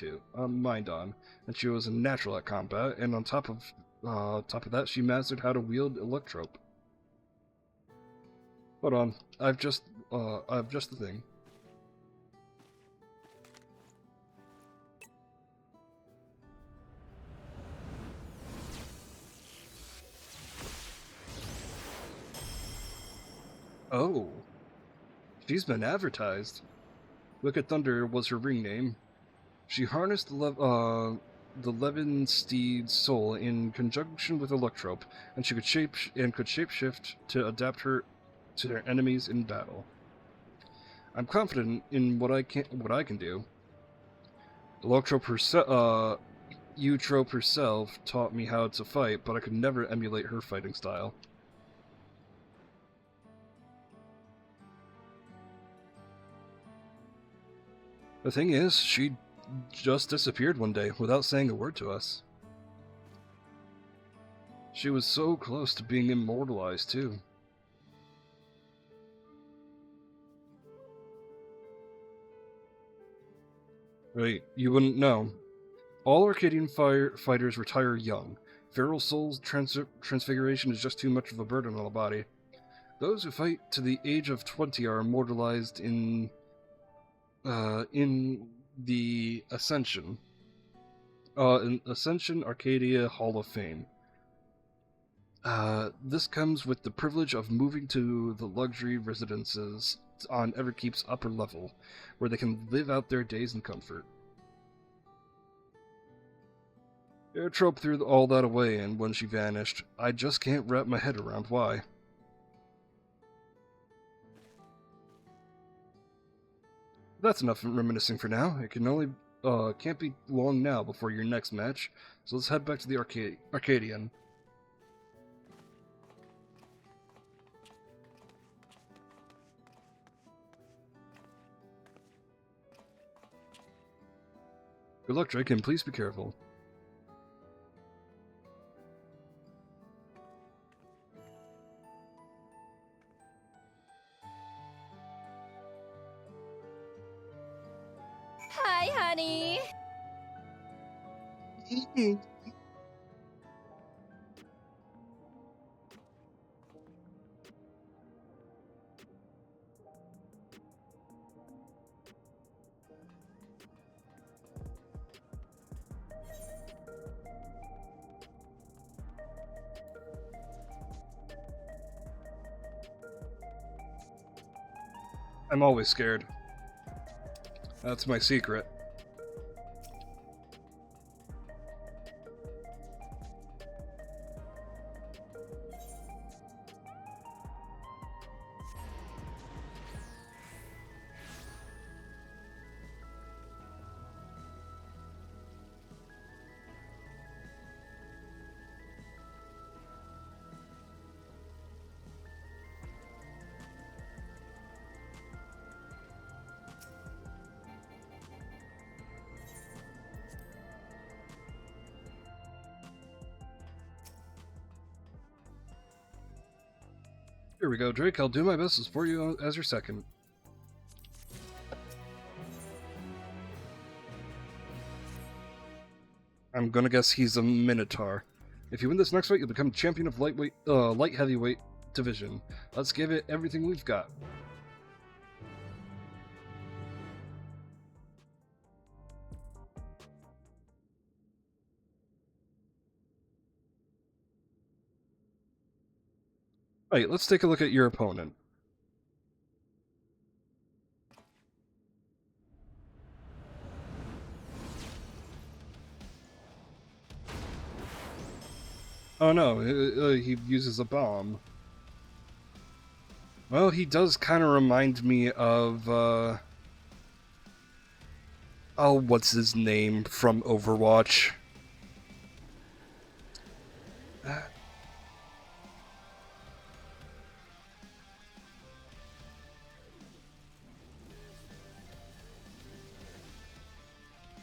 Speaker 1: on, and she was a natural at combat. And on top of that, she mastered how to wield Electrope. Hold on, I've just the thing. Oh. She's been advertised. Wicked Thunder was her ring name. She harnessed the Levin Steed's soul in conjunction with Electrope, and she could shapeshift to adapt her to her enemies in battle. I'm confident in what I can do. Eutrope herself taught me how to fight, but I could never emulate her fighting style. The thing is, she just disappeared one day without saying a word to us. She was so close to being immortalized, too. Right, you wouldn't know. All Arcadian fighters retire young. Feral Soul's transfiguration is just too much of a burden on the body. Those who fight to the age of 20 are immortalized in the Ascension. In Ascension Arcadia Hall of Fame. This comes with the privilege of moving to the luxury residences on Everkeep's upper level, where they can live out their days in comfort. Eutrope threw all that away, and when she vanished, I just can't wrap my head around why. That's enough reminiscing for now. It can't be long now before your next match, so let's head back to the Arcadian. Good luck, Drake, and please be careful.
Speaker 2: Hi, honey.
Speaker 1: I'm always scared. That's my secret. Here we go, Drake. I'll do my best to support you as your second. I'm gonna guess he's a Minotaur. If you win this next fight, you'll become champion of light heavyweight division. Let's give it everything we've got. Alright, let's take a look at your opponent. Oh no, he uses a bomb. Well, he does kind of remind me of, oh, what's his name from Overwatch?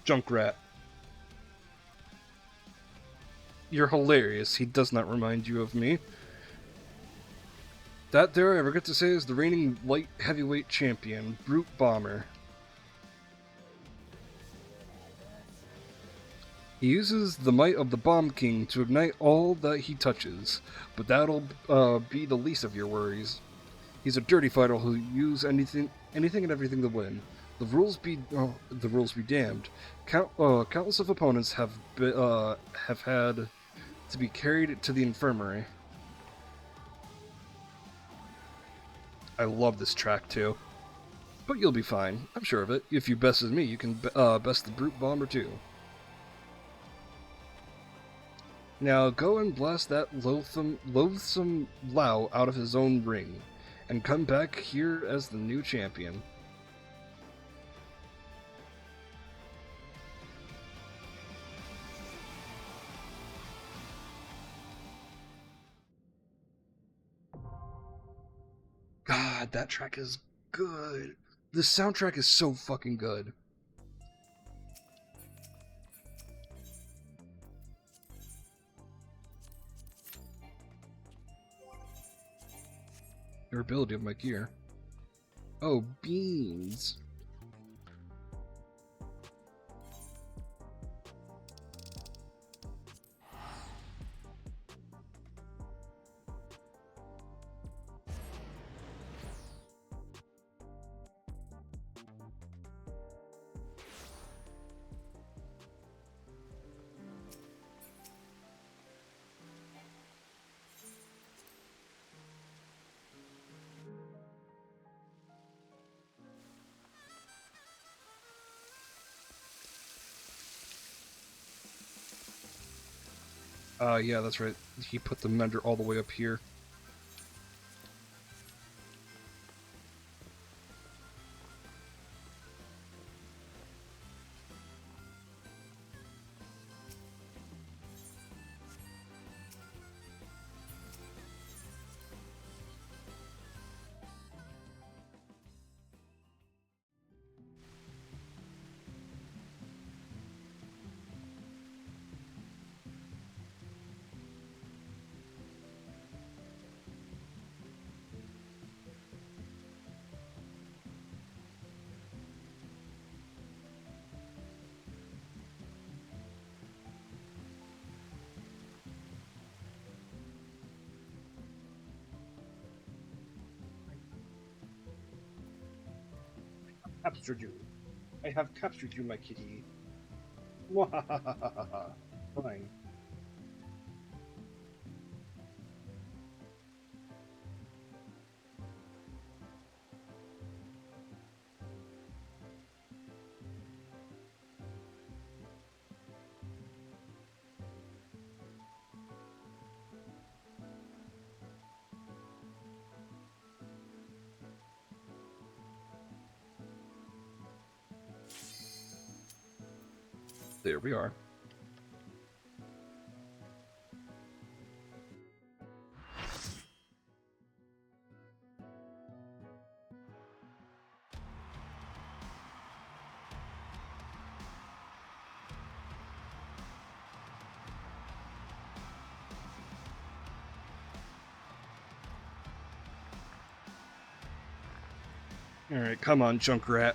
Speaker 1: Junkrat. You're hilarious. He does not remind you of me. That there I regret to say is the reigning light heavyweight champion, Brute Bomber. He uses the might of the Bomb King to ignite all that he touches, but that'll be the least of your worries. He's a dirty fighter who'll use anything and everything to win. The rules be damned. Countless of opponents have had to be carried to the infirmary. I love this track too. But you'll be fine, I'm sure of it. If you best as me, you can best the Brute Bomber too. Now go and blast that loathsome Lao out of his own ring, and come back here as the new champion. God, that track is good. The soundtrack is so fucking good. Durability of my gear. Oh, beans. Yeah, that's right. He put the mender all the way up here. Captured you. I have captured you, my kitty. Mwahahaha. Fine. There we are. Alright, come on, Junkrat.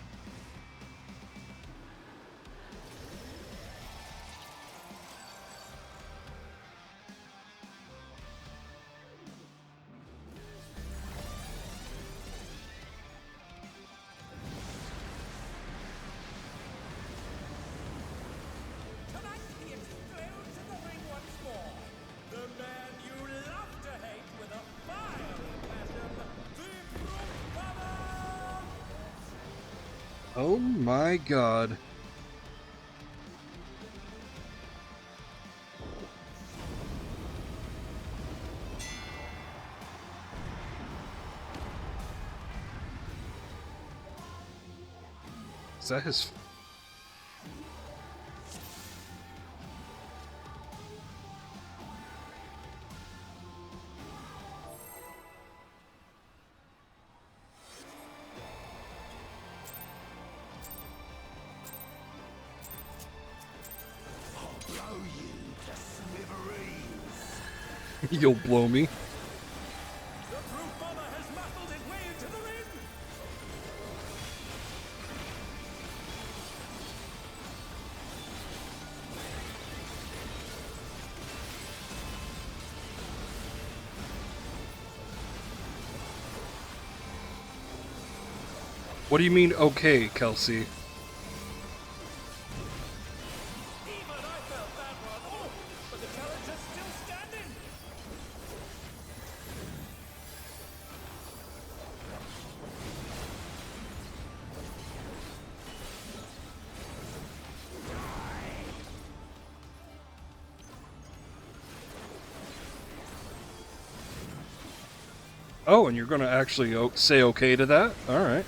Speaker 4: Tonight he explodes in the ring once more. The man you love to hate with a fiery passion, the Brute Bomber!
Speaker 1: Oh my god. Is that his... You'll blow me.
Speaker 4: The Brute Bomber has muscled his way into the ring!
Speaker 1: What do you mean, okay, Kelsey?
Speaker 4: Even I felt that one. Oh, but the challenge is still standing.
Speaker 1: Oh, and you're gonna actually say okay to that? Alright.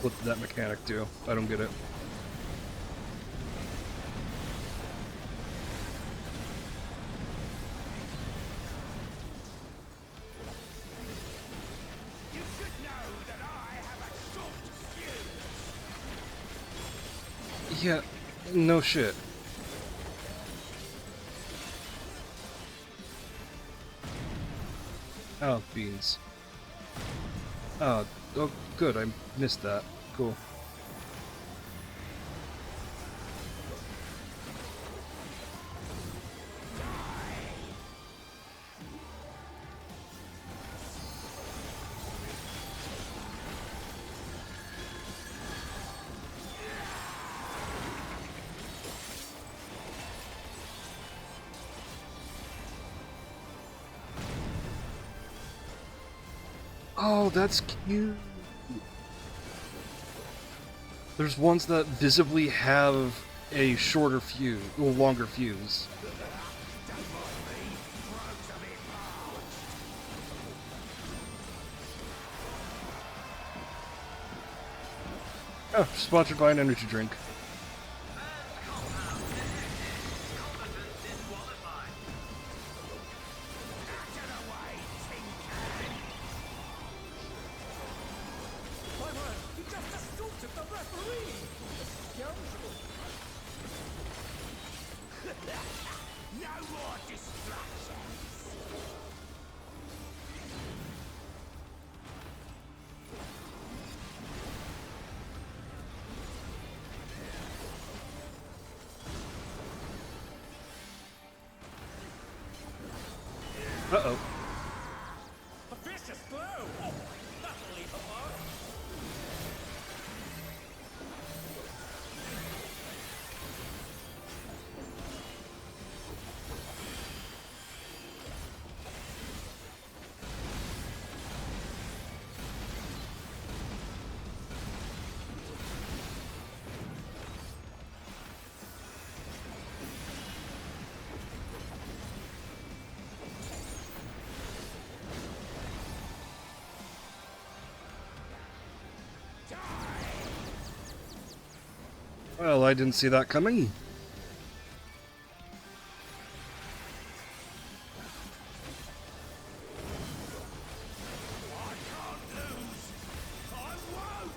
Speaker 1: What did that mechanic do? I don't get it.
Speaker 4: You should know that I have a short fuse.
Speaker 1: Yeah, no shit. Oh, beans. Oh, good, I missed that. Cool. Oh, that's cute. There's ones that visibly have a shorter fuse, or longer fuse. Oh, sponsored by an energy drink.
Speaker 4: My man, he just assaulted the referee! Scoundrel! No more distractions!
Speaker 1: Uh-oh.
Speaker 4: A vicious blow! Oh, that'll leave a mark!
Speaker 1: Well, I didn't see that coming.
Speaker 4: I can't lose! I won't!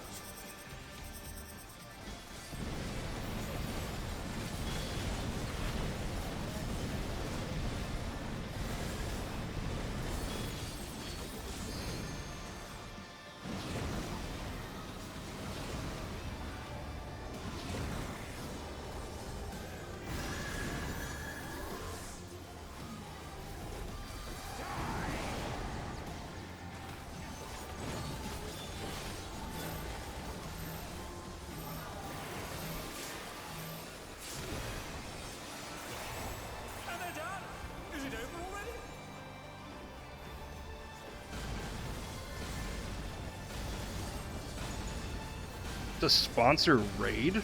Speaker 4: And they're done! Is it over already?
Speaker 1: The sponsor raid?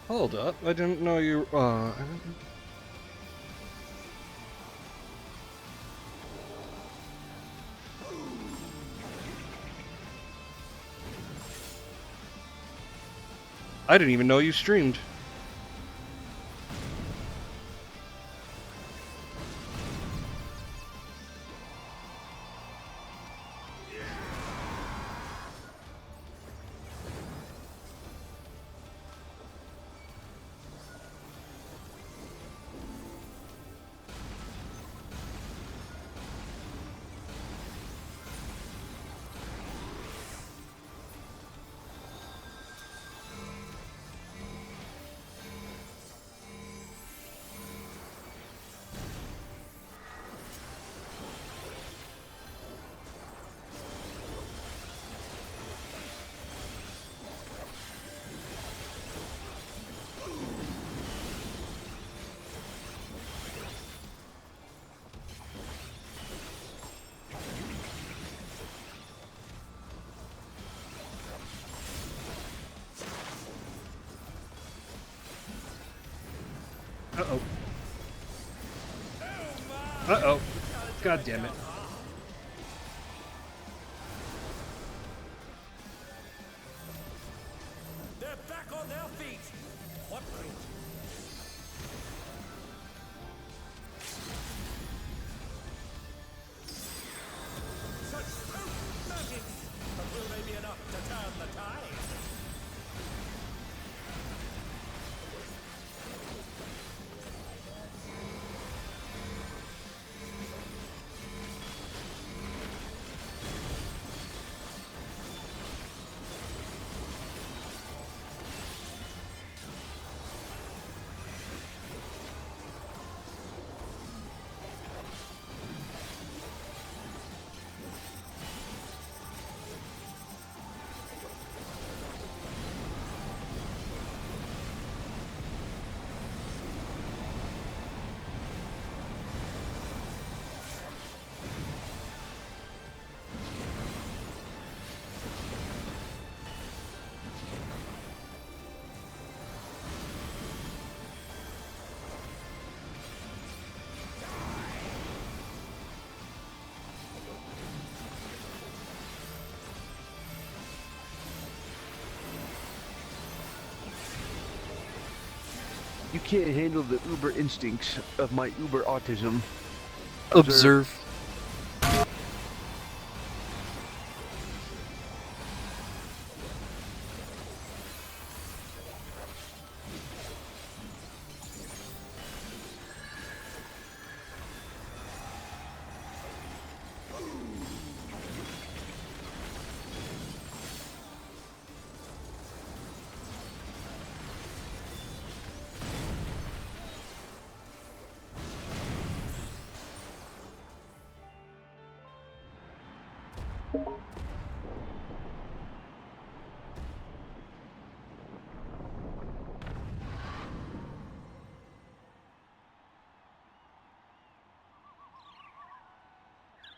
Speaker 1: Hold up, I didn't know you, I didn't even know you streamed. Uh-oh. Uh-oh. God damn it.
Speaker 4: They're back on their feet. What great. Such potent magic! But will they be enough to turn the tide?
Speaker 9: You can't handle the uber instincts of my uber autism.
Speaker 1: Observe.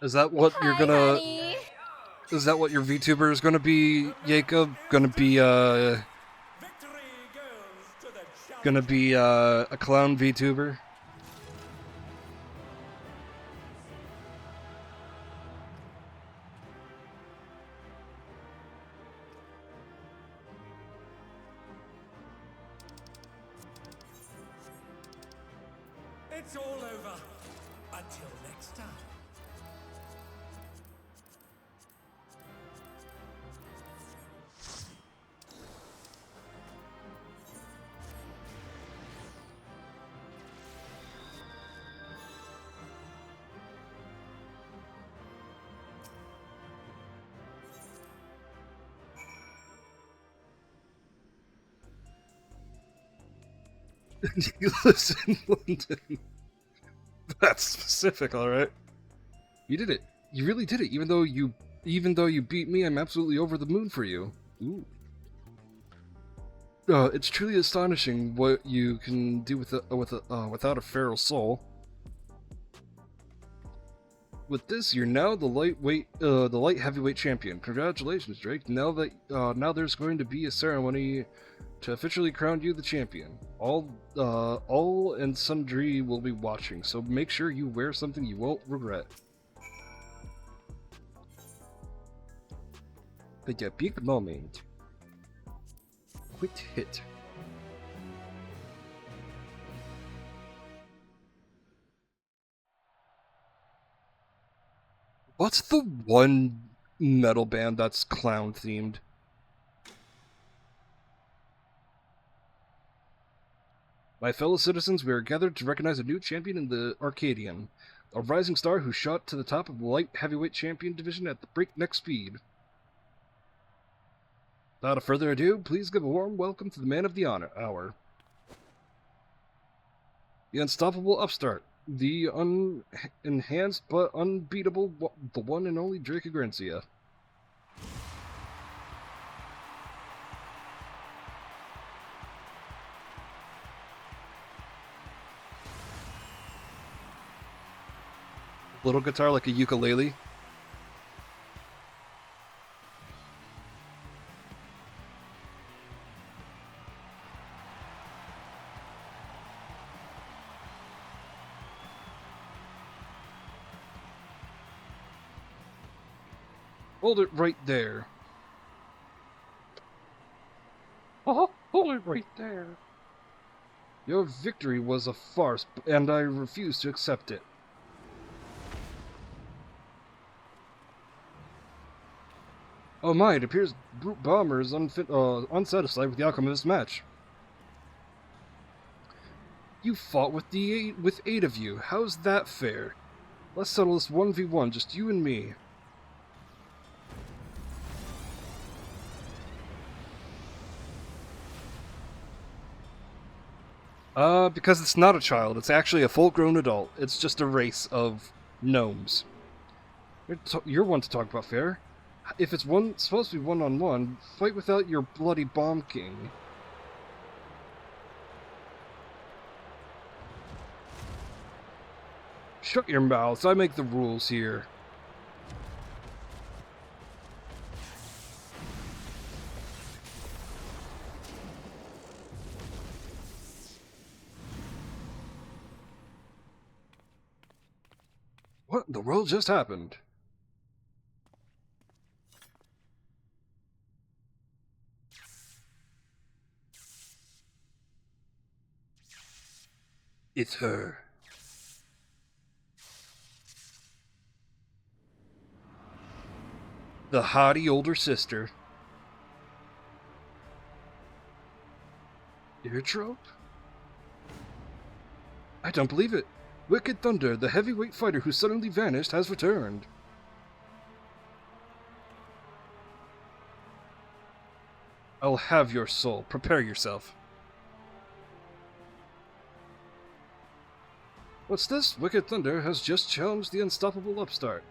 Speaker 1: Is that what you're gonna...
Speaker 2: Honey.
Speaker 1: Is that what your VTuber is gonna be, Jacob? Gonna be,
Speaker 4: Victory goes to the champion.
Speaker 1: Gonna be, a clown VTuber?
Speaker 4: It's all over. Until next time.
Speaker 1: He lives in London. That's specific, alright. You did it. You really did it. Even though you beat me, I'm absolutely over the moon for you. Ooh. It's truly astonishing what you can do without a feral soul. With this, you're now the light heavyweight champion. Congratulations, Drake. Now there's going to be a ceremony to officially crown you the champion. All and sundry will be watching, so make sure you wear something you won't regret. But a big moment. Quit hit. What's the one metal band that's clown themed? My fellow citizens, we are gathered to recognize a new champion in the Arcadian, a rising star who shot to the top of the light heavyweight champion division at the breakneck speed. Without further ado, please give a warm welcome to the man of the hour. The unstoppable upstart, the enhanced but unbeatable, the one and only Drake Agrencia. Little guitar like a ukulele. Hold it right there. Oh, hold it right there. Your victory was a farce, and I refuse to accept it. Oh my, it appears Brute Bomber is unsatisfied with the outcome of this match. You fought with with 8 of you. How's that fair? Let's settle this 1v1, just you and me. Because it's not a child, it's actually a full-grown adult. It's just a race of gnomes. You're one to talk about fair. If it's supposed to be one-on-one, fight without your bloody Bomb King. Shut your mouths, I make the rules here. What in the world just happened? It's her. The haughty older sister. Eartrope? I don't believe it. Wicked Thunder, the heavyweight fighter who suddenly vanished, has returned. I'll have your soul. Prepare yourself. What's this? Wicked Thunder has just challenged the unstoppable upstart.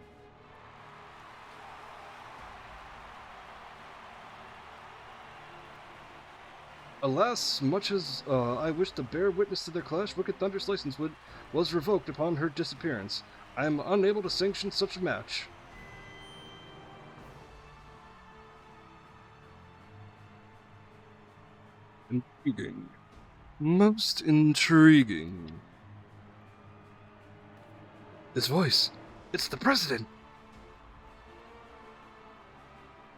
Speaker 1: Alas, much as I wish to bear witness to their clash, Wicked Thunder's license was revoked upon her disappearance. I am unable to sanction such a match. Intriguing. Most intriguing. This voice. It's the President!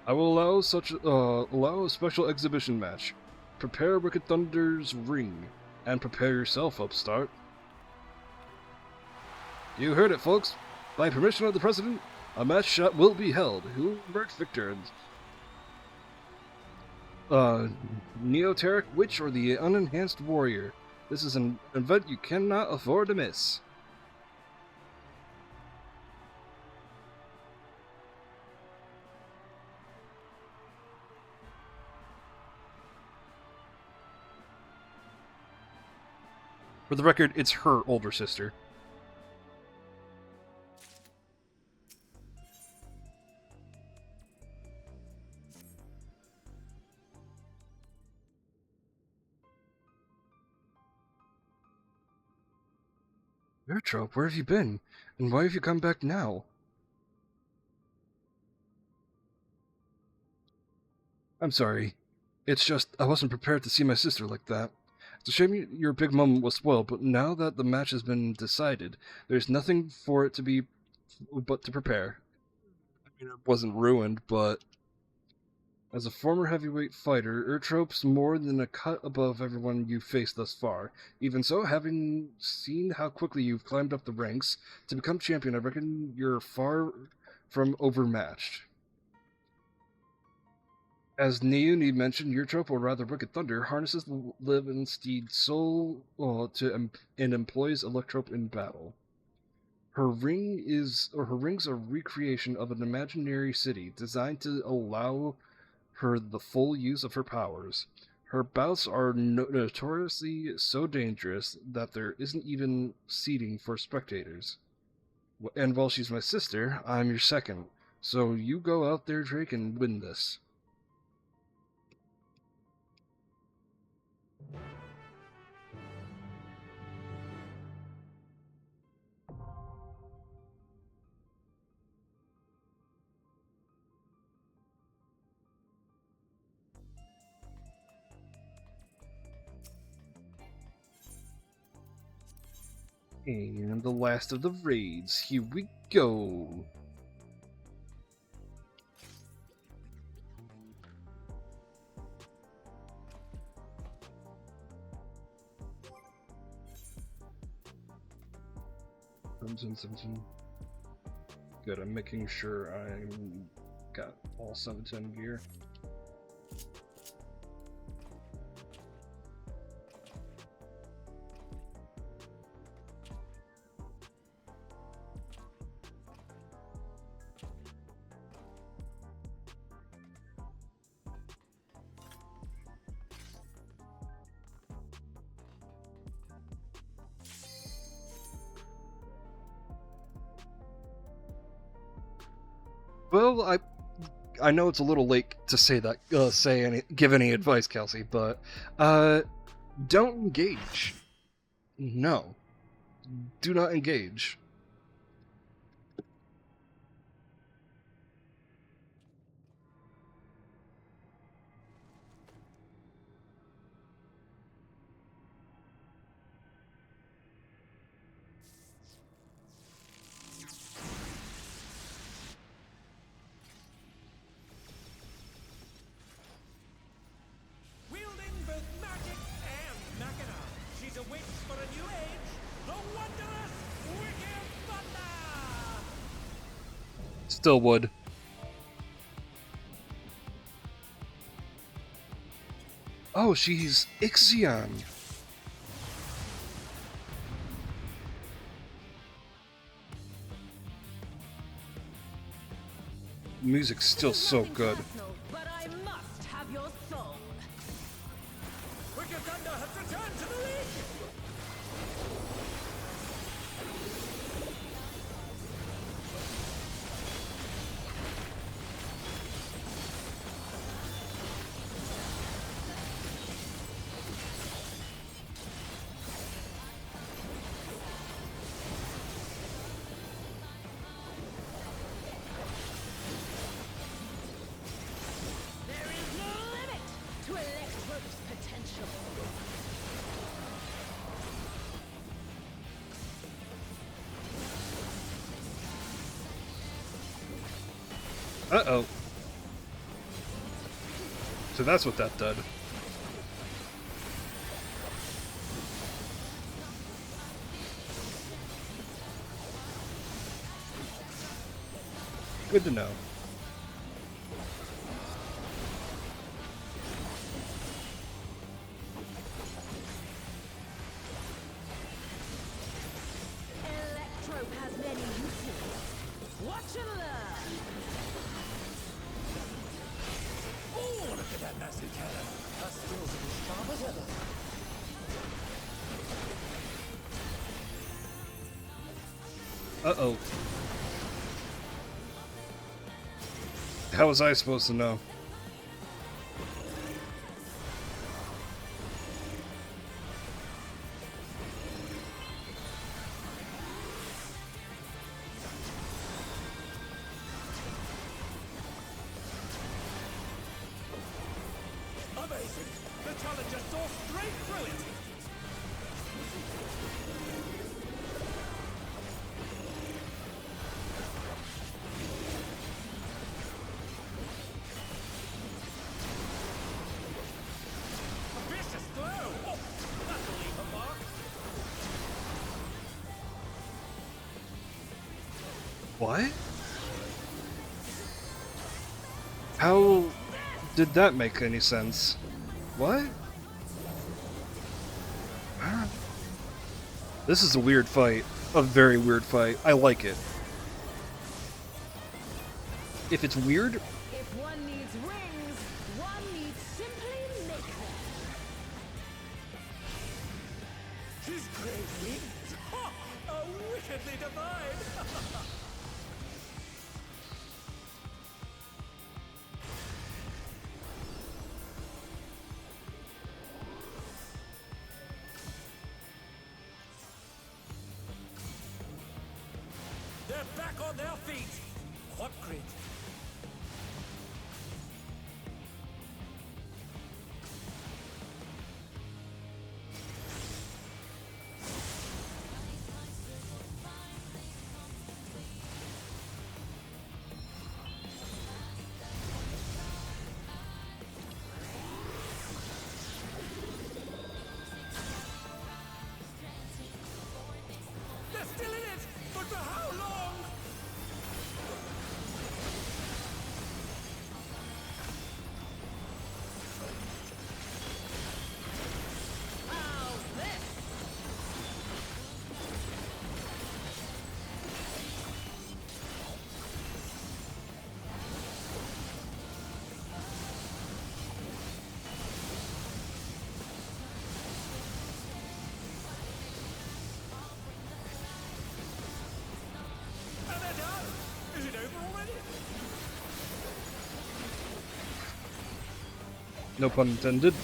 Speaker 1: I will allow a special exhibition match. Prepare Wicked Thunder's ring, and prepare yourself, upstart. You heard it, folks. By permission of the President, a match will be held. Who will emerge victor? Neoteric Witch or the Unenhanced Warrior. This is an event you cannot afford to miss. For the record, it's her older sister. Eartrope, where have you been? And why have you come back now? I'm sorry. It's just, I wasn't prepared to see my sister like that. It's a shame your big mom was spoiled, but now that the match has been decided, there's nothing for it to be but to prepare. I mean, it wasn't ruined, but as a former heavyweight fighter, Eartrope's more than a cut above everyone you've faced thus far. Even so, having seen how quickly you've climbed up the ranks to become champion, I reckon you're far from overmatched. As Naomi mentioned, Eartrope, or rather Wicked Thunder, harnesses the living steed's soul and employs Electrope in battle. Her rings are a recreation of an imaginary city designed to allow her the full use of her powers. Her bouts are notoriously so dangerous that there isn't even seating for spectators. And while she's my sister, I'm your second. So you go out there, Drake, and win this. And the last of the raids. Here we go. 17. Good, I'm making sure I'm got all 710 gear. Well, I know it's a little late to say that, give any advice, Kelsey, but don't engage. No, do not engage.
Speaker 4: Wielding both magic and machina, she's a witch for a new age, the wondrous Wicked Thunder!
Speaker 1: Still would. Oh, she's Ixion. Music's still so good.
Speaker 7: But I must have your soul.
Speaker 4: Wicked Thunder has returned to the league!
Speaker 7: There is no limit to Electro's potential.
Speaker 1: Uh-oh. So that's what that did. Good to know.
Speaker 7: Electro has many uses. Watch and learn.
Speaker 4: Oh, look at that massive cannon! Her skills are as sharp as ever.
Speaker 1: Uh-oh. How was I supposed to know?
Speaker 4: Amazing! The challenger saw straight through it! A vicious blow! Oh, that'll leave a mark!
Speaker 1: What? How did that make any sense? What? Huh? This is a weird fight. A very weird fight. I like it. If it's weird,
Speaker 7: If one needs rings, one needs simply make them.
Speaker 4: His great wings! Ha! A wickedly divine! They're back on their feet! What grit! They're still in it! For But for how long? And they're done. Is it over already?
Speaker 1: No pun intended.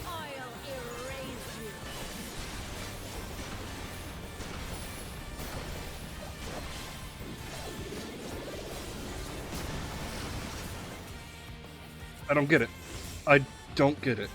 Speaker 7: I'll erase you.
Speaker 1: I don't get it. I don't get it.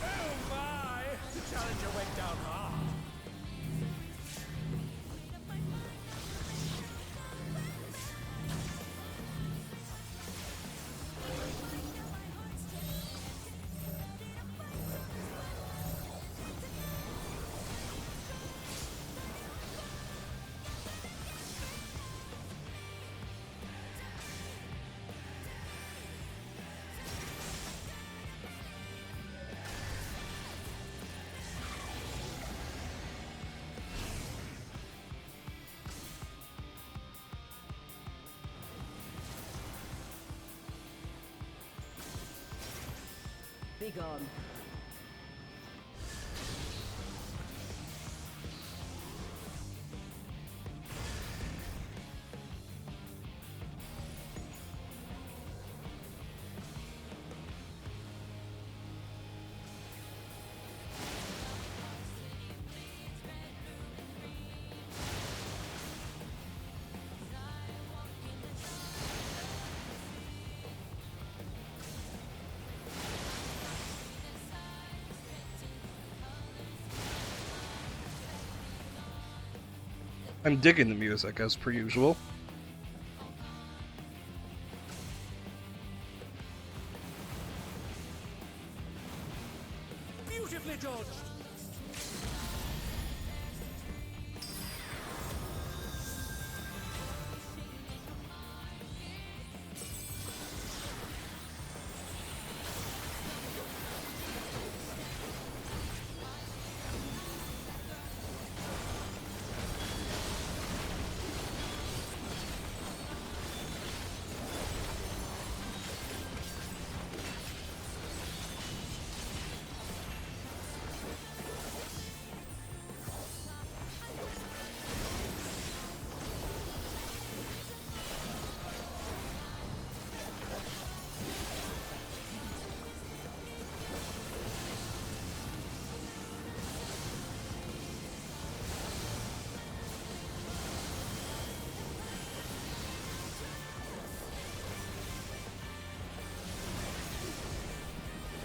Speaker 4: Oh my! The challenger went down hard.
Speaker 7: Be gone.
Speaker 1: I'm digging the music as per usual.
Speaker 4: Beautifully dodged.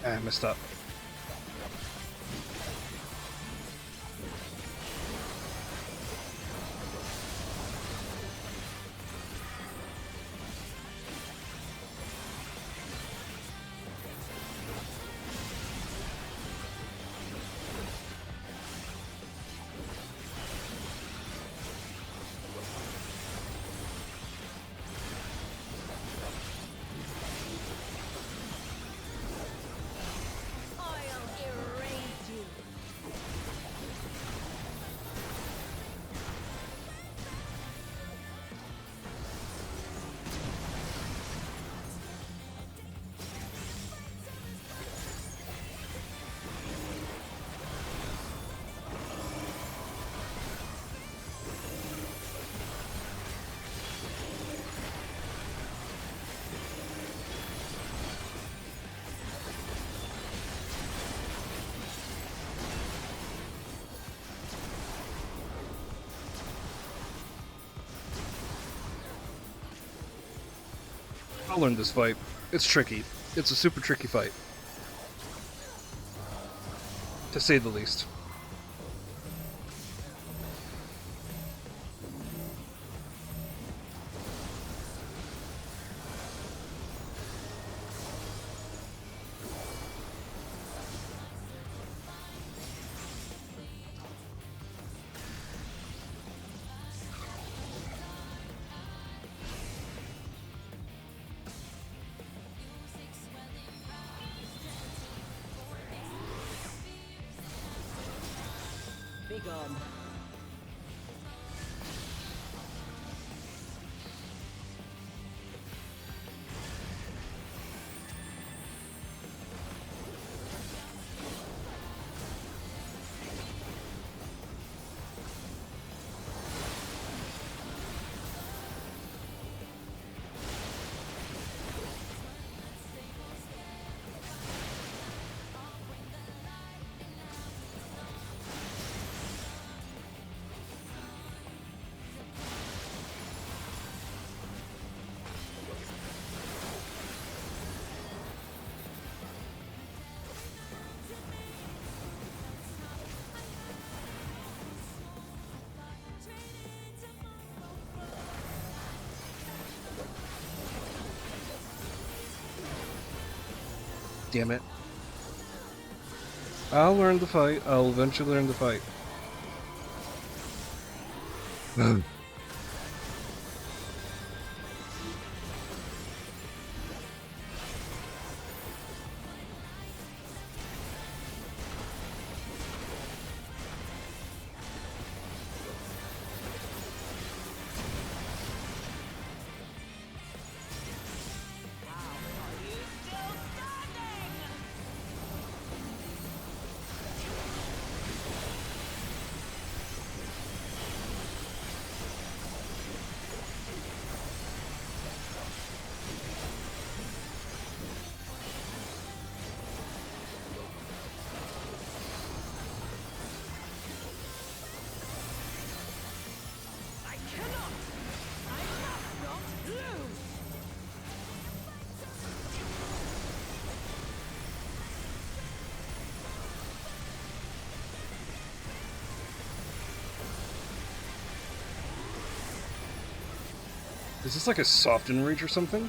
Speaker 1: Ah, messed up. I'll learn this fight. It's tricky. It's a super tricky fight. To say the least.
Speaker 7: Be gone.
Speaker 1: Damn it. I'll learn the fight. I'll eventually learn the fight. Is this like a soft enrage or something?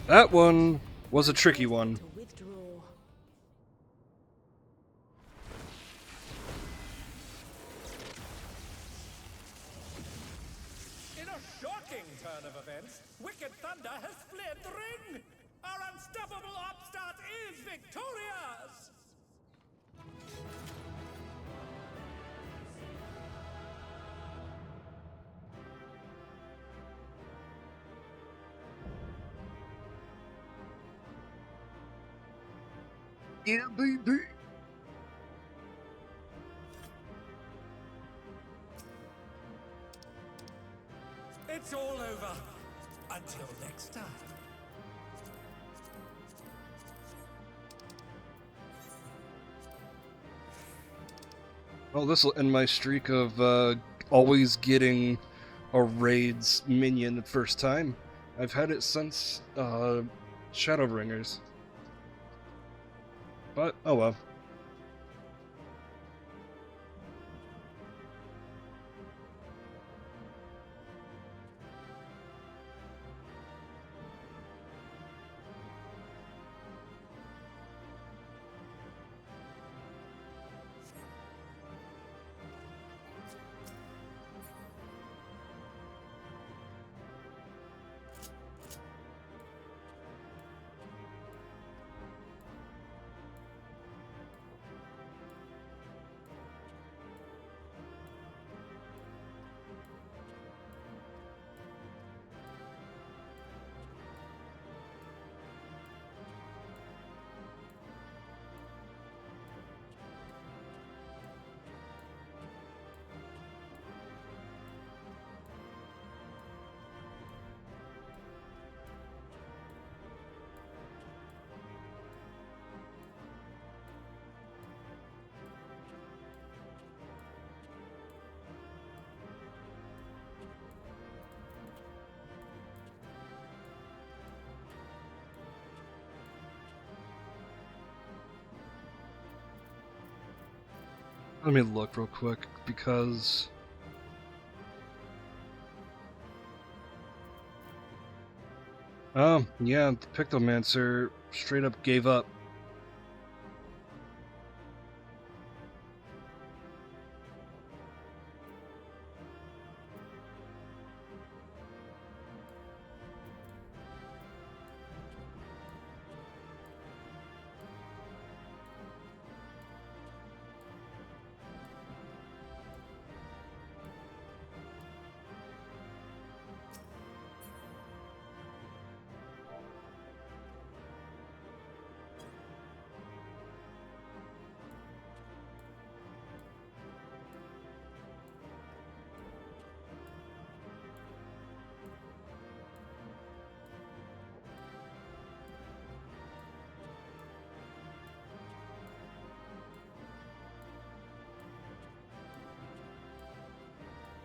Speaker 1: That one was a tricky one.
Speaker 7: To withdraw.
Speaker 4: In a shocking turn of events, Wicked Thunder has fled the ring! Our unstoppable upstart is victorious!
Speaker 9: Yeah, baby.
Speaker 4: It's all over. Until next time.
Speaker 1: Well, this will end my streak of always getting a raid's minion the first time. I've had it since Shadowbringers. But, oh well. Let me look real quick, because... Oh, yeah, the Pictomancer straight up gave up.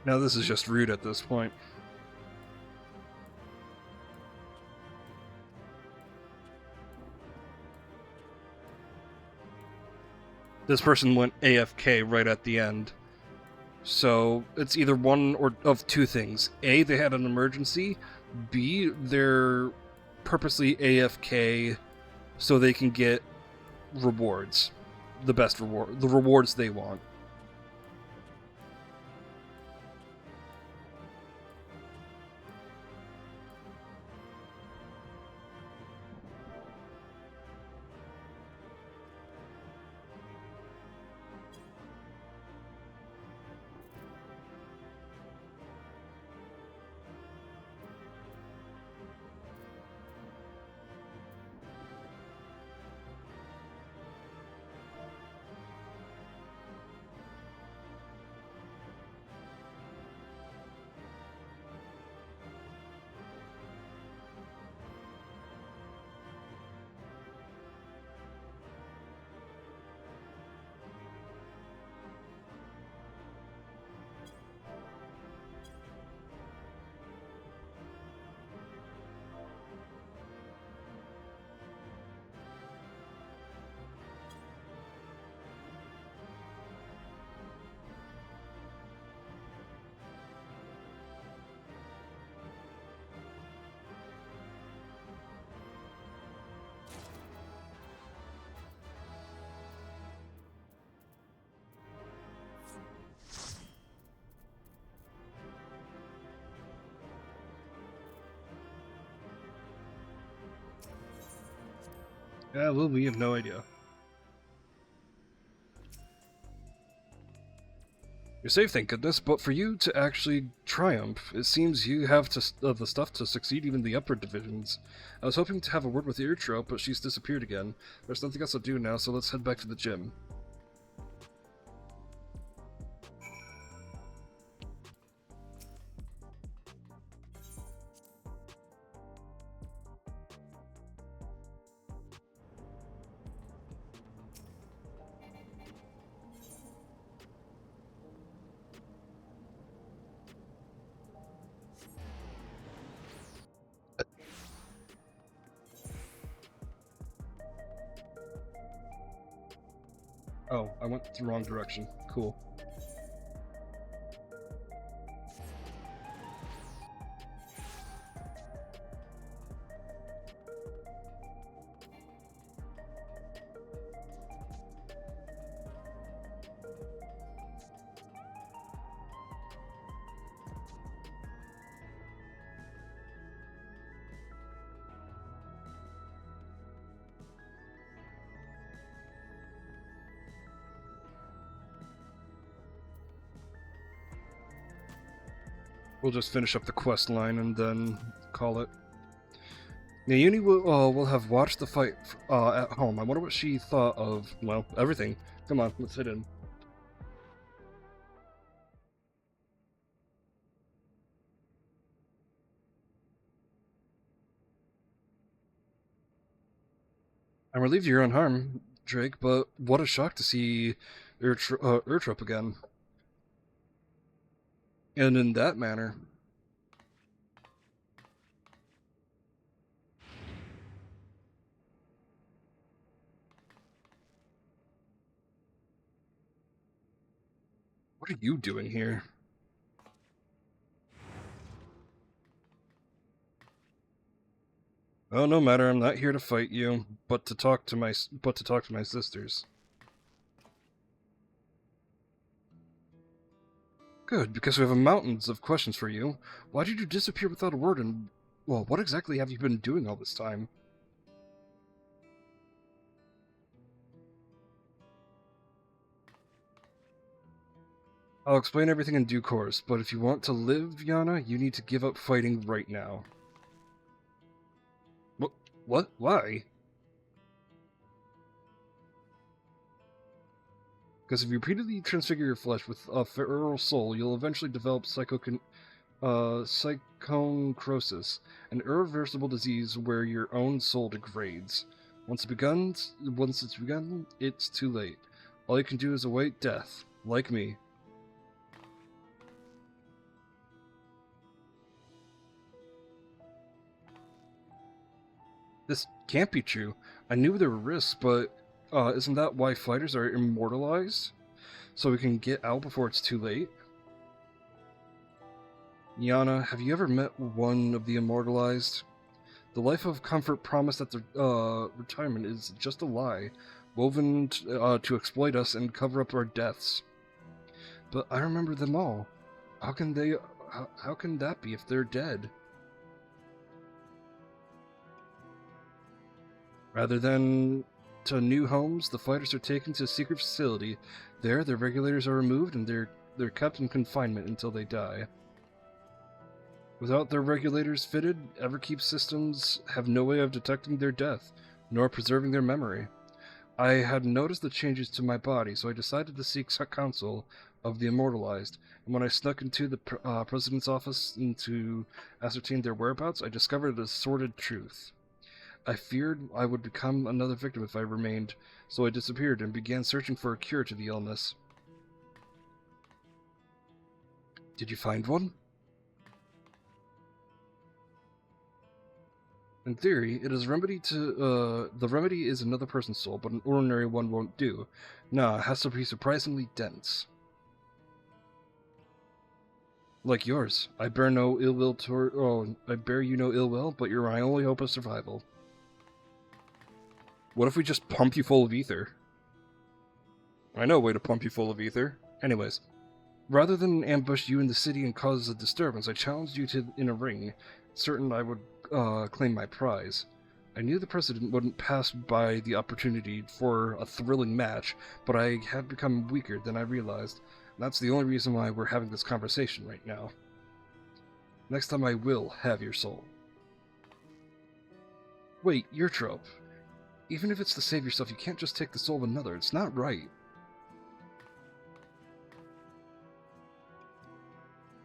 Speaker 1: Now this is just rude at this point. This person went AFK right at the end. So it's either one or of two things. A, they had an emergency. B, they're purposely AFK so they can get rewards. The best reward. The rewards they want. Yeah, well, we have no idea. You're safe, thank goodness, but for you to actually triumph, it seems you have the stuff to succeed even the upper divisions. I was hoping to have a word with Eartrope, but she's disappeared again. There's nothing else to do now, so let's head back to the gym. Oh, I went the wrong direction. Cool. We'll just finish up the quest line and then call it. Naomi will have watched the fight at home. I wonder what she thought of, well, everything. Come on, let's hit in. I'm relieved you're unharmed, Drake, but what a shock to see Ertrop again. And in that manner. What are you doing here? Oh, no matter. I'm not here to fight you, but to talk to my sisters. Good, because we have mountains of questions for you. Why did you disappear without a word? And well, what exactly have you been doing all this time? I'll explain everything in due course, but if you want to live, Yana, you need to give up fighting right now. What? Why? Because if you repeatedly transfigure your flesh with a feral soul, you'll eventually develop psychonecrosis, an irreversible disease where your own soul degrades. Once it's begun, it's too late. All you can do is await death, like me. This can't be true. I knew there were risks, but isn't that why fighters are immortalized? So we can get out before it's too late? Yana, have you ever met one of the immortalized? The life of comfort promised at the retirement is just a lie, woven to exploit us and cover up our deaths. But I remember them all. How can that be if they're dead? Rather than to new homes, the fighters are taken to a secret facility. There, their regulators are removed and they're kept in confinement until they die. Without their regulators fitted, Everkeep systems have no way of detecting their death, nor preserving their memory. I had noticed the changes to my body, so I decided to seek counsel of the immortalized, and when I snuck into the president's office to ascertain their whereabouts, I discovered a sordid truth. I feared I would become another victim if I remained, so I disappeared and began searching for a cure to the illness. Did you find one? In theory, it is the remedy is another person's soul, but an ordinary one won't do. Nah, it has to be surprisingly dense. Like yours. I bear you no ill will, but you're my only hope of survival. What if we just pump you full of ether? I know a way to pump you full of ether. Anyways, rather than ambush you in the city and cause a disturbance, I challenged you in a ring, certain I would claim my prize. I knew the president wouldn't pass by the opportunity for a thrilling match, but I had become weaker than I realized. That's the only reason why we're having this conversation right now. Next time I will have your soul. Wait, your trope. Even if it's to save yourself, you can't just take the soul of another. It's not right.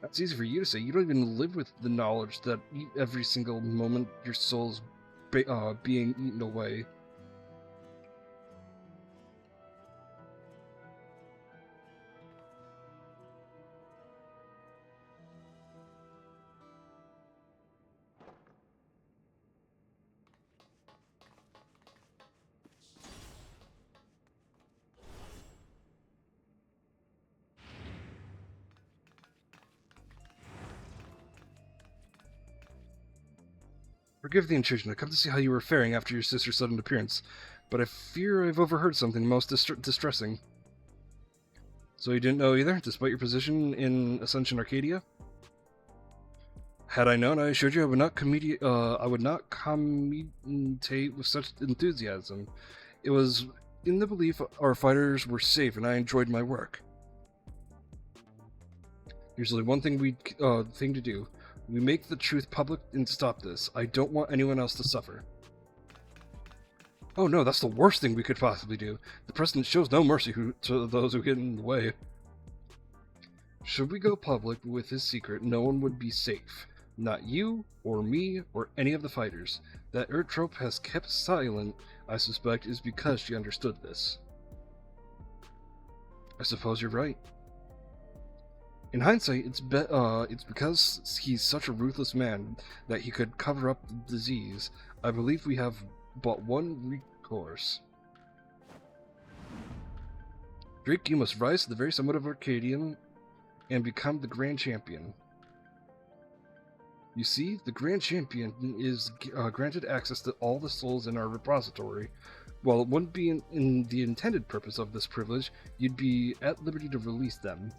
Speaker 1: That's easy for you to say. You don't even live with the knowledge that every single moment your soul is being eaten away. Forgive the intrusion. I come to see how you were faring after your sister's sudden appearance, but I fear I've overheard something most distressing. So you didn't know either, despite your position in Ascension Arcadia? Had I known, I assured you I would not commentate with such enthusiasm. It was in the belief our fighters were safe, and I enjoyed my work. Here's only one thing to do. We make the truth public and stop this. I don't want anyone else to suffer. Oh no, that's the worst thing we could possibly do. The President shows no mercy to those who get in the way. Should we go public with his secret, no one would be safe. Not you, or me, or any of the fighters. That Ertrope has kept silent, I suspect, is because she understood this. I suppose you're right. In hindsight, it's because he's such a ruthless man that he could cover up the disease. I believe we have but one recourse. Drake, you must rise to the very summit of Arcadian and become the Grand Champion. You see, the Grand Champion is granted access to all the souls in our repository. While it wouldn't be in the intended purpose of this privilege, you'd be at liberty to release them.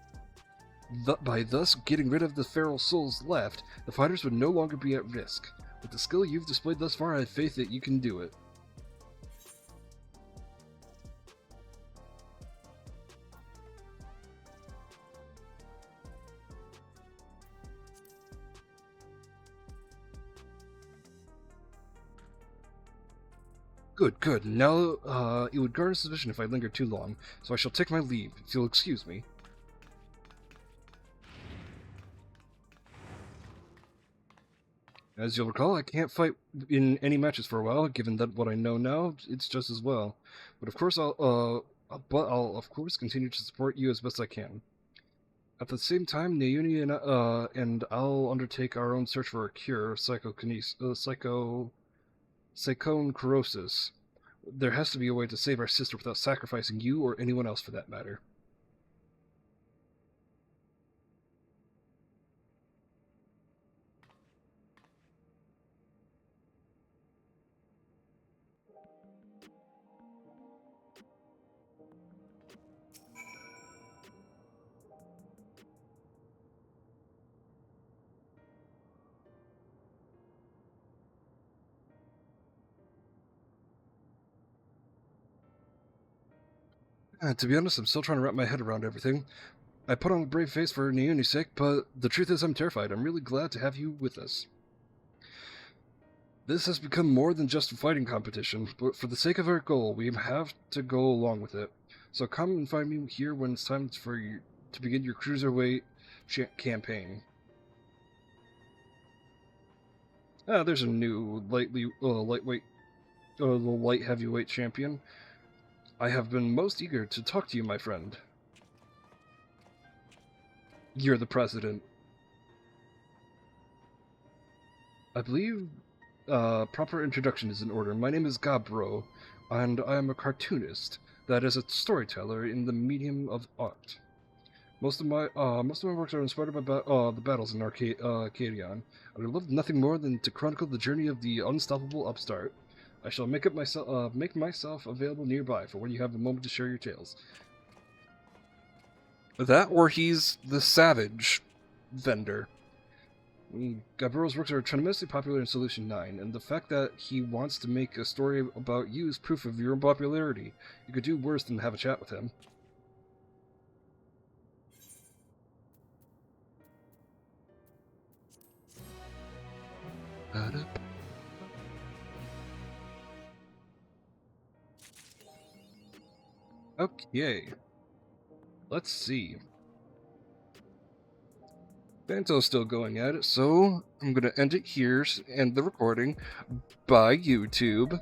Speaker 1: By thus getting rid of the feral souls left, the fighters would no longer be at risk. With the skill you've displayed thus far, I have faith that you can do it. Good, good. Now, it would garner suspicion if I linger too long, so I shall take my leave, if you'll excuse me. As you'll recall, I can't fight in any matches for a while, given that what I know now, it's just as well. But of course I'll of course continue to support you as best I can. At the same time, Naomi and I'll undertake our own search for a cure of psychoneurosis. There has to be a way to save our sister without sacrificing you or anyone else for that matter. To be honest, I'm still trying to wrap my head around everything. I put on a brave face for Naomi's sake, but the truth is I'm terrified. I'm really glad to have you with us. This has become more than just a fighting competition, but for the sake of our goal, we have to go along with it. So come and find me here when it's time for you to begin your cruiserweight campaign. There's a new light heavyweight champion. I have been most eager to talk to you, my friend. You're the president. I believe proper introduction is in order. My name is Gabro, and I am a cartoonist, that is a storyteller in the medium of art. Most of my works are inspired by the battles in Arcadion. I would love nothing more than to chronicle the journey of the unstoppable upstart. I shall make myself available nearby for when you have a moment to share your tales. That, or he's the savage vendor. Gabro's works are tremendously popular in Solution 9, and the fact that he wants to make a story about you is proof of your popularity. You could do worse than have a chat with him. Okay. Let's see. Banto's still going at it, so I'm gonna end it here, end the recording. Bye, YouTube.